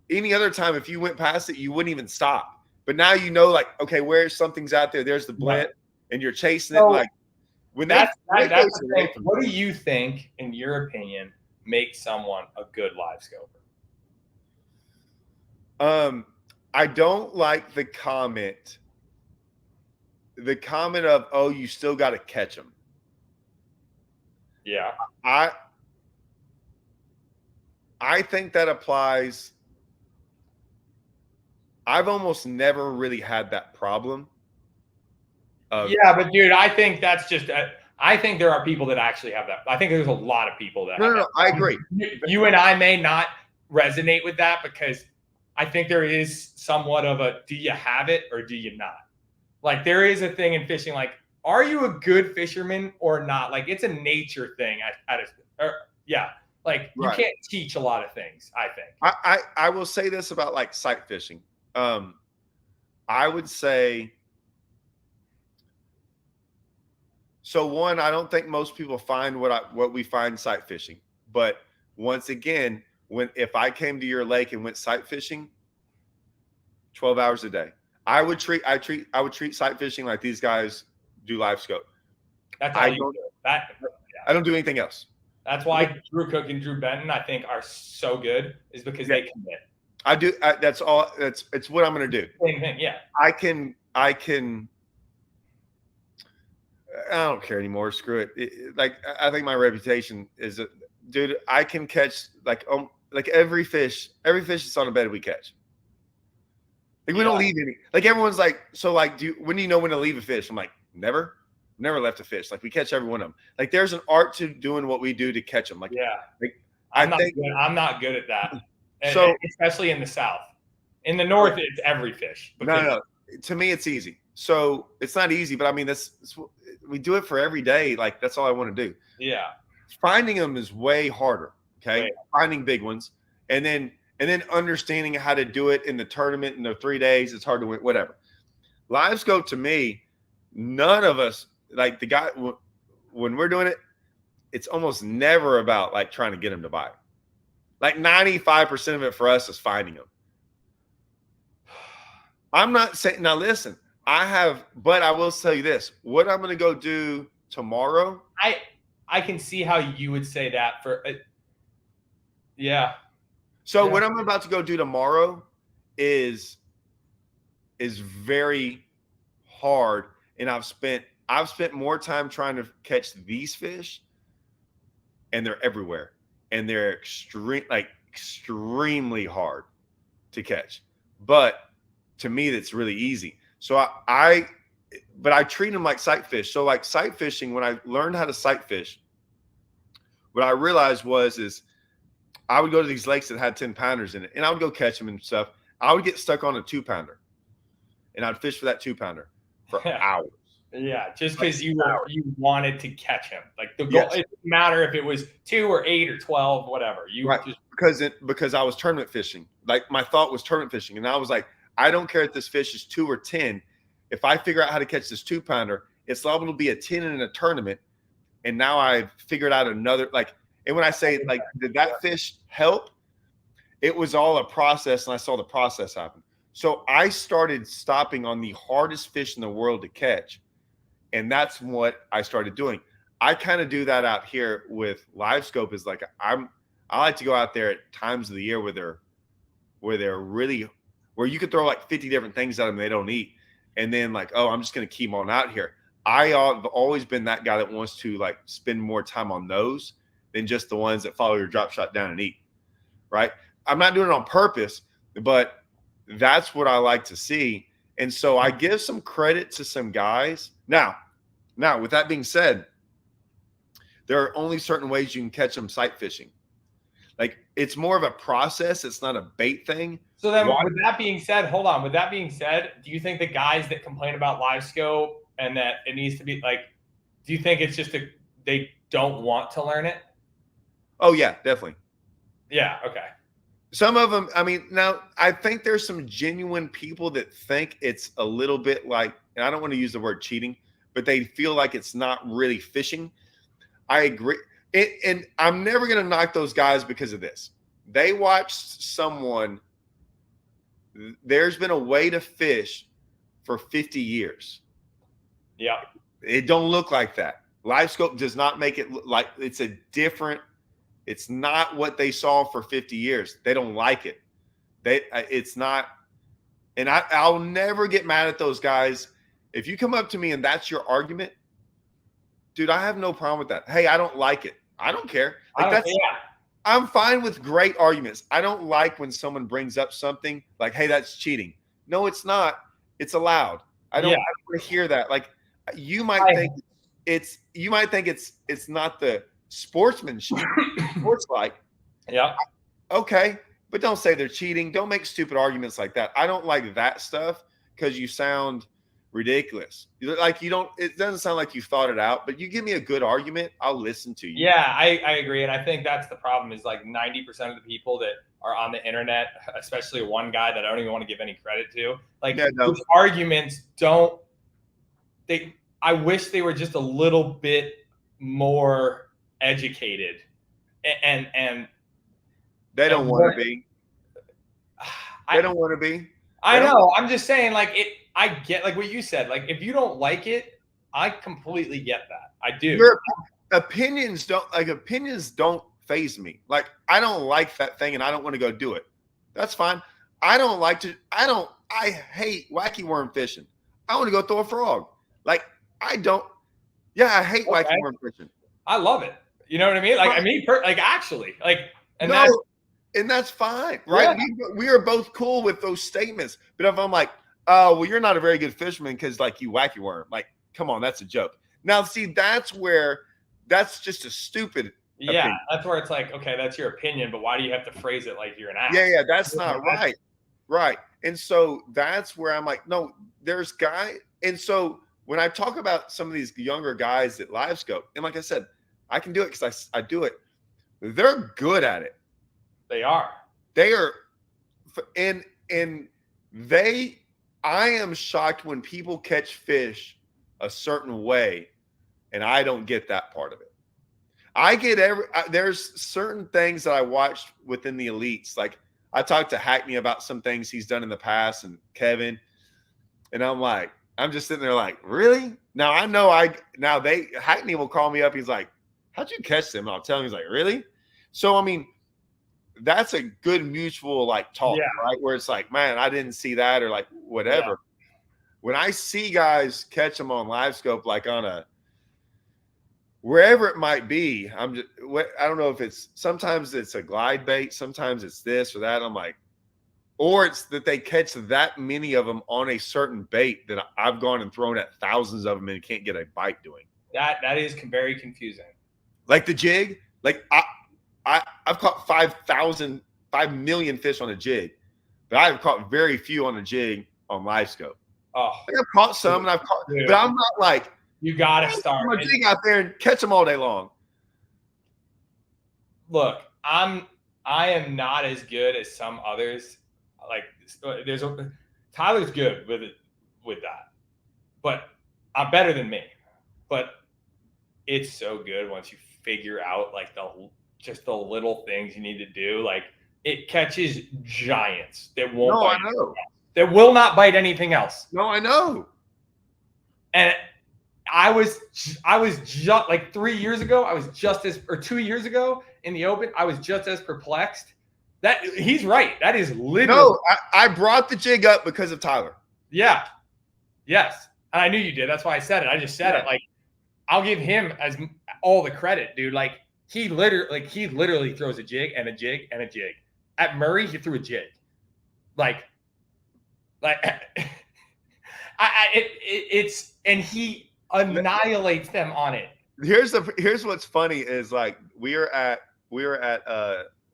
any other time, if you went past it, you wouldn't even stop. But now okay, where something's out there, there's the blend, and you're chasing it. Like when that's the thing. What do you think, in your opinion, makes someone a good live scoper? I don't like the comment of, "Oh, you still got to catch them." Yeah, I think that applies. I've almost never really had that problem. Yeah, but dude, I think that's just. I think there are people that actually have that. I think there's a lot of people that. No, I agree. You and I may not resonate with that because I think there is somewhat of a, do you have it or do you not? Like there is a thing in fishing, like, are you a good fisherman or not? Like it's a nature thing. Like you can't teach a lot of things, I think. I will say this about like sight fishing. I would say, so one, I don't think most people find what we find sight fishing. But once again, if I came to your lake and went sight fishing, 12 hours a day. I would treat sight fishing like these guys do Livescope. That's all you do. I don't do anything else. That's why Drew Cook and Drew Benton, I think, are so good, is because they commit. I do. That's all. It's what I'm going to do. Same thing. Yeah. I don't care anymore. Screw it. Like, I think my reputation is, dude, I can catch like every fish that's on the bed we catch. Like, we don't leave any. Like, everyone's like, so like, when do you know when to leave a fish? I'm like, never left a fish. Like, we catch every one of them. Like, there's an art to doing what we do to catch them. Like, like I'm not good at that. So, especially in the South. In the North, it's every fish. No. To me, it's easy. So it's not easy, but I mean, we do it for every day. Like, that's all I want to do. Yeah. Finding them is way harder. Okay. Right. Finding big ones. And then understanding how to do it in the tournament in the 3 days. It's hard to win, whatever. Livescope, to me, none of us, like, the guy, when we're doing it, it's almost never about like trying to get them to buy. Like, 95% of it for us is finding them. I'm not saying, now listen, but I will tell you this, what I'm going to go do tomorrow. I can see how you would say that for, yeah. So what I'm about to go do tomorrow is very hard. And I've spent more time trying to catch these fish, and they're everywhere. And they're extremely hard to catch. But to me, that's really easy. So I treat them like sight fish. So like sight fishing, when I learned how to sight fish, what I realized is I would go to these lakes that had 10-pounders in it, and I would go catch them and stuff. I would get stuck on a 2-pounder, and I'd fish for that 2-pounder for hours. Yeah, just because you wanted to catch him. Like, the goal, it didn't matter if it was 2 or 8 or 12, whatever. Because I was tournament fishing. Like, my thought was tournament fishing, and I was like, I don't care if this fish is 2 or 10. If I figure out how to catch this 2-pounder, it's liable to be a 10 in a tournament. And now I've figured out another, like, and when I say, like, did that fish help? It was all a process, and I saw the process happen. So I started stopping on the hardest fish in the world to catch. And that's what I started doing. I kind of do that out here with Livescope. Is like, I like to go out there at times of the year where you could throw like 50 different things at them they don't eat. And then like, oh, I'm just going to keep them on out here. I've always been that guy that wants to like spend more time on those than just the ones that follow your drop shot down and eat. Right. I'm not doing it on purpose, but that's what I like to see. And so I give some credit to some guys. Now, with that being said, there are only certain ways you can catch them sight fishing. Like, it's more of a process. It's not a bait thing. So then, with that being said, hold on. With that being said, do you think the guys that complain about Livescope and that it needs to be like, do you think it's just they don't want to learn it? Oh yeah, definitely. Yeah. Okay. Some of them, I mean, now I think there's some genuine people that think it's a little bit like, and I don't want to use the word cheating, but they feel like it's not really fishing. I agree. And I'm never going to knock those guys because of this. They watched someone. There's been a way to fish for 50 years. Yeah. It don't look like that. Livescope does not make it look like it's not what they saw for 50 years. They don't like it. It's not. And I'll never get mad at those guys. If you come up to me and that's your argument, dude, I have no problem with that. Hey, I don't like it. I don't care. Like, I'm fine with great arguments. I don't like when someone brings up something like, hey, that's cheating. No, it's not. It's allowed. I don't want to hear that. Like, you might think it's not the sportsmanship sports like. Yeah. Okay. But don't say they're cheating. Don't make stupid arguments like that. I don't like that stuff because you sound ridiculous. Like, it doesn't sound like you thought it out, but you give me a good argument, I'll listen to you. Yeah, I agree. And I think that's the problem is like 90% of the people that are on the internet, especially one guy that I don't even want to give any credit to, like, those arguments I wish they were just a little bit more educated and they don't want to be. They don't want to be. I know. I'm just saying, like, I get, like, what you said. Like, if you don't like it, I completely get that. I do. Your opinions don't phase me. Like, I don't like that thing and I don't want to go do it. That's fine. I hate wacky worm fishing. I want to go throw a frog. Like, I hate wacky worm fishing. I love it. You know what I mean? Like, actually, like, and that's fine, right? Yeah. We are both cool with those statements. But if I'm like, oh, well, you're not a very good fisherman because, like, you wacky worm. Like, come on, that's a joke. Now, see, that's just a stupid opinion. That's where it's like, okay, that's your opinion, but why do you have to phrase it like you're an ass? Yeah, that's not right. Right. And so that's where I'm like, no, there's and so when I talk about some of these younger guys at Livescope, and like I said, I can do it because I do it. They're good at it. They are. And I am shocked when people catch fish a certain way, and I don't get that part of it. I get there's certain things that I watched within the elites. Like, I talked to Hackney about some things he's done in the past, and Kevin, and I'm just sitting there like, really? Now I know Hackney will call me up. He's like, how'd you catch them? And I'll tell him. He's like, really? So, I mean, that's a good mutual like talk, right? Where it's like, man, I didn't see that, or like whatever. Yeah. When I see guys catch them on Livescope, like on wherever it might be, I don't know if sometimes it's a glide bait, sometimes it's this or that. I'm like, or it's that they catch that many of them on a certain bait that I've gone and thrown at thousands of them and can't get a bite doing. That is very confusing. Like the jig, like I've caught 5 million fish on a jig, but I've caught very few on a jig on Livescope. Oh, I've caught some, and but I'm not like, you gotta start. I'm gonna dig out there and catch them all day long. Look, I am not as good as some others. Like, Tyler's good with that, but I'm better than me. But it's so good once you figure out like just the little things you need to do. Like, it catches giants that won't. No, bite I know. That will not bite anything else. No, I know. And I was just like 3 years ago. Or 2 years ago in the open, I was just as perplexed. That he's right. That is literally. No, I brought the jig up because of Tyler. Yeah. Yes. And I knew you did. That's why I said it. I just said it. Like, I'll give him all the credit, dude. Like, he literally throws a jig and a jig and a jig. At Murray, he threw a jig. Like it's and he annihilates them on it. Here's what's funny is, like, we were at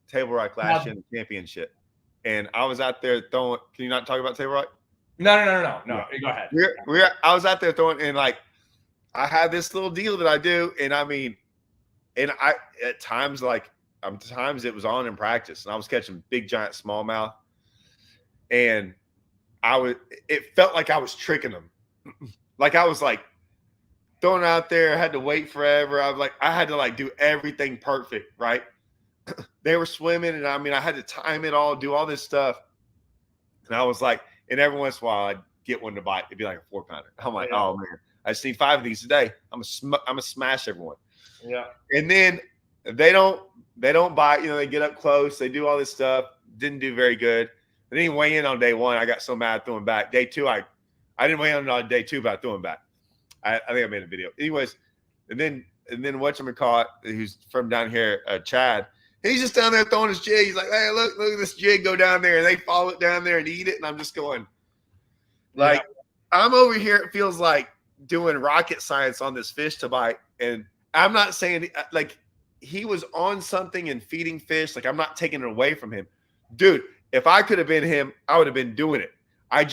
Table Rock last year in the championship, and I was out there throwing. Can you not talk about Table Rock? No. Go ahead. I was out there throwing, and like, I had this little deal that I do, and I mean, and I at times it was on in practice, and I was catching big giant smallmouth, and it felt like I was tricking them. Like, I was like throwing out there, I had to wait forever. I had to like do everything perfect, right? They were swimming, and I mean, I had to time it all, do all this stuff. And I was like, and every once in a while I'd get one to bite. It'd be like a 4-pounder. I'm like, oh man, I just need 5 of these today. I'm gonna smash everyone. Yeah. And then they don't bite, they get up close, they do all this stuff. Didn't do very good. I didn't weigh in on day 1. I got so mad I threw him back. Day 2, I didn't weigh in on day 2, but I threw him back. I think I made a video. Anyways, and then whatchamacallit, who's from down here, Chad, he's just down there throwing his jig. He's like, hey, look at this jig go down there. And they follow it down there and eat it. And I'm just going, like, I'm over here, it feels like doing rocket science on this fish to bite. And I'm not saying, like, he was on something and feeding fish. Like, I'm not taking it away from him. Dude, if I could have been him, I would have been doing it. I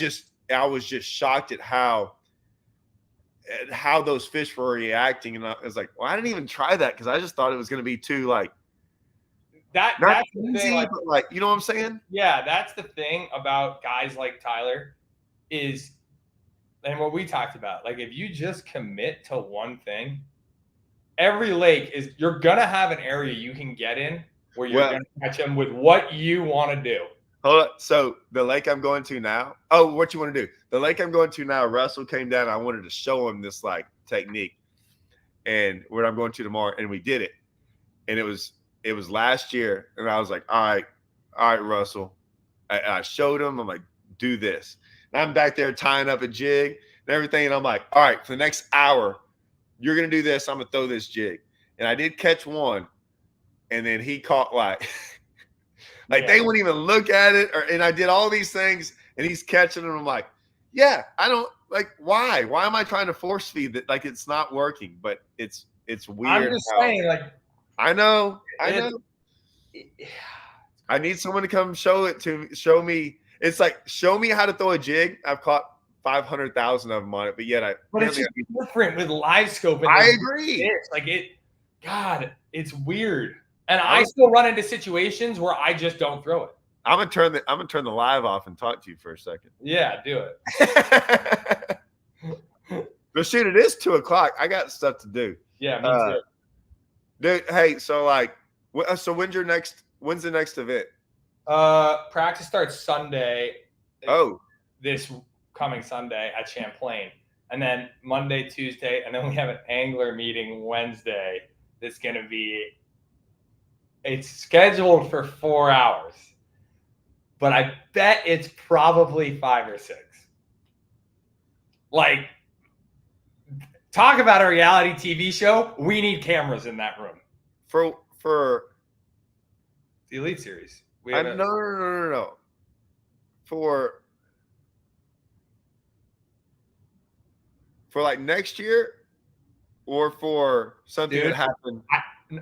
was just shocked at how those fish were reacting. And I was like, well, I didn't even try that because I just thought it was going to be too, like, that's easy, the thing, but like, you know what I'm saying? Yeah, that's the thing about guys like Tyler is, and what we talked about, like, if you just commit to one thing, every lake you're going to have an area you can get in where you're going to catch them with what you want to do. Hold on. So the lake I'm going to now. Oh, what you want to do? The lake I'm going to now. Russell came down. I wanted to show him this like technique, and where I'm going to tomorrow, and we did it. And it was last year, and I was like, all right, Russell. I showed him. I'm like, do this. And I'm back there tying up a jig and everything, and I'm like, all right, for the next hour, you're gonna do this. I'm gonna throw this jig, and I did catch one, and then he caught like. Like they wouldn't even look at it, and I did all these things, and he's catching them. I'm like, yeah, I don't like why. Why am I trying to force feed that? Like it's not working, but it's weird. I'm just saying, like, I know. I need someone to come show me. It's like show me how to throw a jig. I've caught 500,000 of them on it, but yet But it's just different with Livescope. I agree. Like God, it's weird. And I still run into situations where I just don't throw it. I'm gonna turn the live off and talk to you for a second. Yeah, do it. But shoot, it is 2:00. I got stuff to do. Yeah, me too. Dude, hey, so like, so when's the next event? Practice starts Sunday. Oh, this coming Sunday at Champlain, and then Monday, Tuesday, and then we have an angler meeting Wednesday. That's gonna be. It's scheduled for 4 hours, but I bet it's probably 5 or 6. Like, talk about a reality TV show. We need cameras in that room for the Elite Series. No. For like next year, or for something that happened.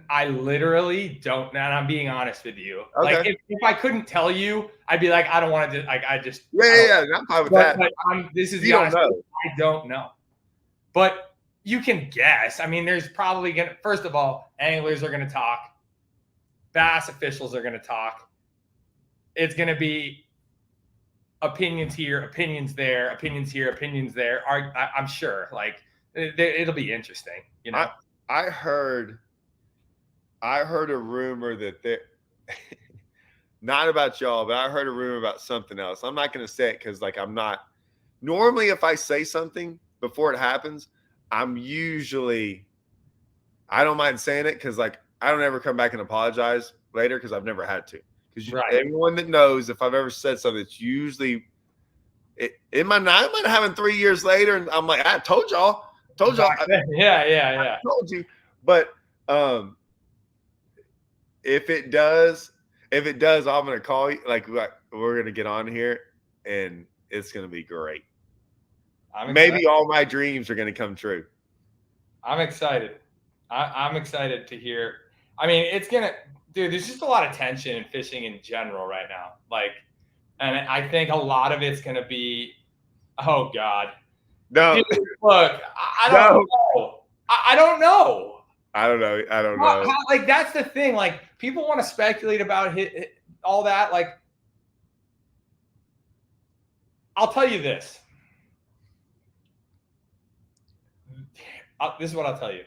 I literally don't, and I'm being honest with you. Okay. Like, if I couldn't tell you, I'd be like, I don't want to. Like, I just I'm fine with that. But this is you don't know. I don't know, but you can guess. I mean, there's probably gonna. First of all, anglers are gonna talk. Bass officials are gonna talk. It's gonna be opinions here, opinions there, opinions here, opinions there. I'm sure. Like, it'll be interesting. You know, I heard a rumor that there, not about y'all, but I heard a rumor about something else. I'm not going to say it because, like, I'm not. Normally, if I say something before it happens, I don't mind saying it because, like, I don't ever come back and apologize later because I've never had to. Because everyone that knows, if I've ever said something, it's usually it might happen 3 years later, and I'm like, I told y'all. Yeah. I told you, but if it does, I'm gonna call you. Like we're gonna get on here, and it's gonna be great. Maybe all my dreams are gonna come true. I'm excited. I'm excited to hear. I mean, it's gonna, dude. There's just a lot of tension in fishing in general right now. Like, and I think a lot of it's gonna be, oh God. No, dude, look, I don't know. I don't know. I don't know. Like, that's the thing. Like, people want to speculate about all that. Like, I'll tell you this. This is what I'll tell you.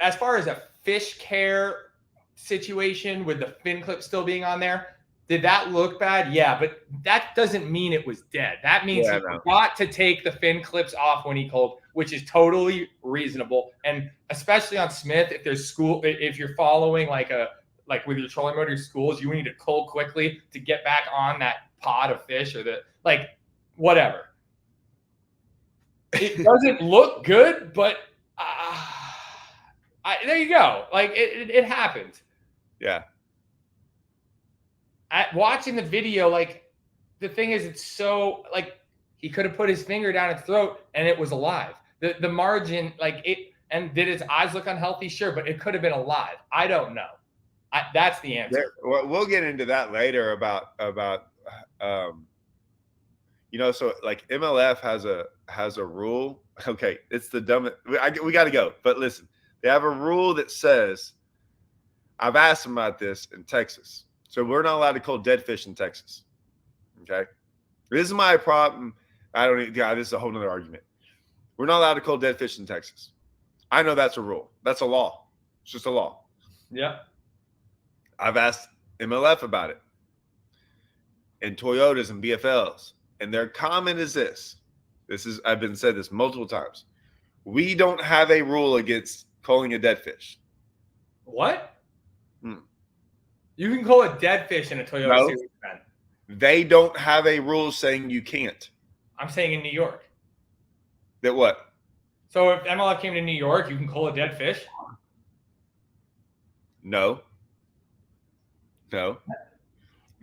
As far as a fish care situation with the fin clip still being on there, did that look bad? Yeah, but that doesn't mean it was dead. That means he forgot to take the fin clips off when he culled, which is totally reasonable. And especially on Smith, if you're following like with your trolling motor schools, you need to cull quickly to get back on that pod of fish or whatever. It doesn't look good, but there you go. Like it happened. Yeah. Watching the video, like the thing is, it's so like he could have put his finger down its throat and it was alive. The margin, like it, and did his eyes look unhealthy? Sure, but it could have been alive. I don't know. That's the answer. We'll get into that later about so like MLF has a rule. Okay, it's the dumbest. We got to go, but listen, they have a rule that says, I've asked them about this in Texas. So we're not allowed to cull dead fish in Texas. Okay. This is my problem. This is a whole nother argument. We're not allowed to cull dead fish in Texas. I know that's a rule. That's a law. It's just a law. Yeah. I've asked MLF about it. and Toyotas and BFLs, and their comment is this. I've been said this multiple times. We don't have a rule against culling a dead fish. What? You can cull a dead fish in a Toyota Series event. They don't have a rule saying you can't. I'm saying in New York. That what? So if MLF came to New York, you can cull a dead fish? No.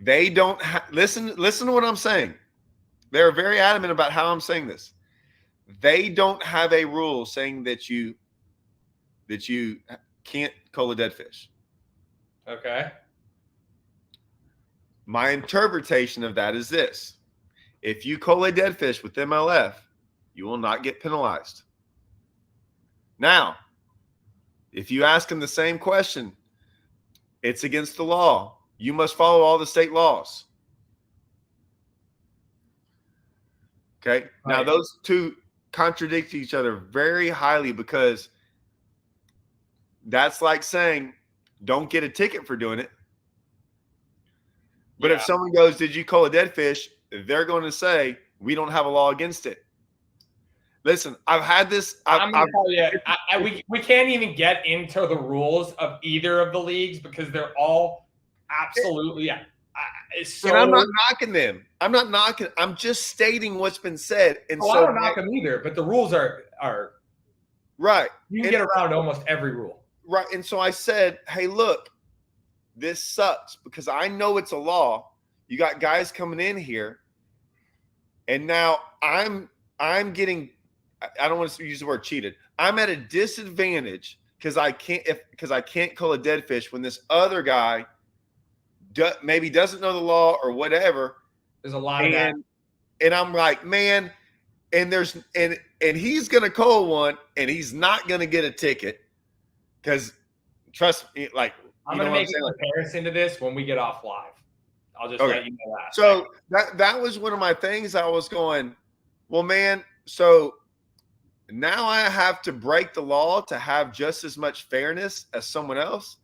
They don't listen to what I'm saying. They're very adamant about how I'm saying this. They don't have a rule saying that you can't cull a dead fish. Okay. My interpretation of that is this. If you cull a dead fish with MLF, you will not get penalized. Now, if you ask them the same question, it's against the law. You must follow all the state laws. Okay. Right. Now, those two contradict each other very highly, because that's like saying don't get a ticket for doing it. But if someone goes, did you cull a dead fish? They're going to say, we don't have a law against it. Listen, I've had this. I'm going to tell you, we can't even get into the rules of either of the leagues because they're all absolutely. And I'm not knocking them. I'm not knocking. I'm just stating what's been said. And I don't knock them either, but the rules are right. You can get around almost every rule. Right. And so I said, hey, look, this sucks because I know it's a law. You got guys coming in here, and now I'm getting. I don't want to use the word cheated. I'm at a disadvantage because I can't cull a dead fish when this other guy maybe doesn't know the law or whatever. There's a lot of that. And I'm like, man, and he's gonna cull one and he's not gonna get a ticket because trust me, like I'm gonna make a comparison to this when we get off live. I'll just let you know that. So that was one of my things. I was going, well, man, so now I have to break the law to have just as much fairness as someone else.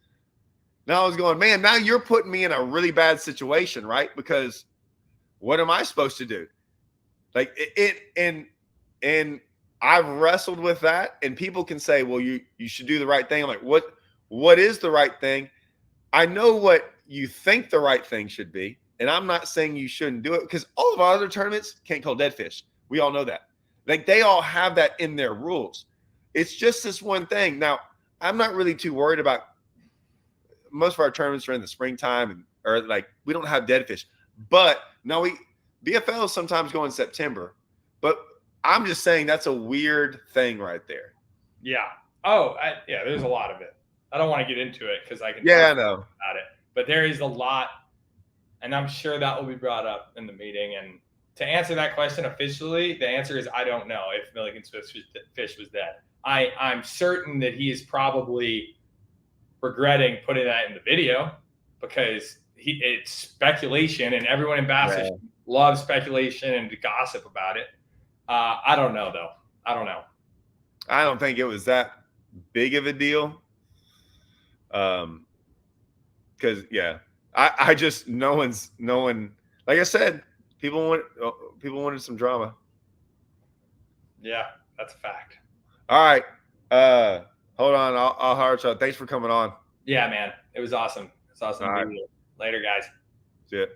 Now I was going, man, now you're putting me in a really bad situation, right? Because what am I supposed to do? Like and I've wrestled with that, and people can say, well, you should do the right thing. I'm like, what is the right thing? I know what you think the right thing should be, and I'm not saying you shouldn't do it because all of our other tournaments can't cull dead fish. We all know that. Like they all have that in their rules. It's just this one thing. Now, I'm not really too worried about most of our tournaments are in the springtime or like we don't have dead fish. But no, BFL sometimes go in September. But I'm just saying that's a weird thing right there. Yeah. Oh, there's a lot of it. I don't want to get into it because I can I know about it. But there is a lot, and I'm sure that will be brought up in the meeting. And to answer that question officially, the answer is I don't know if Milligan's fish was dead. I'm certain that he is probably regretting putting that in the video because it's speculation, and everyone in Bass Fishing loves speculation and to gossip about it. I don't know, though. I don't know. I don't think it was that big of a deal. Because I just no one. Like I said, people wanted some drama. Yeah, that's a fact. All right, hold on. I'll heart you. Thanks for coming on. Yeah, man, it was awesome. It's awesome to be here. Later, guys. See ya.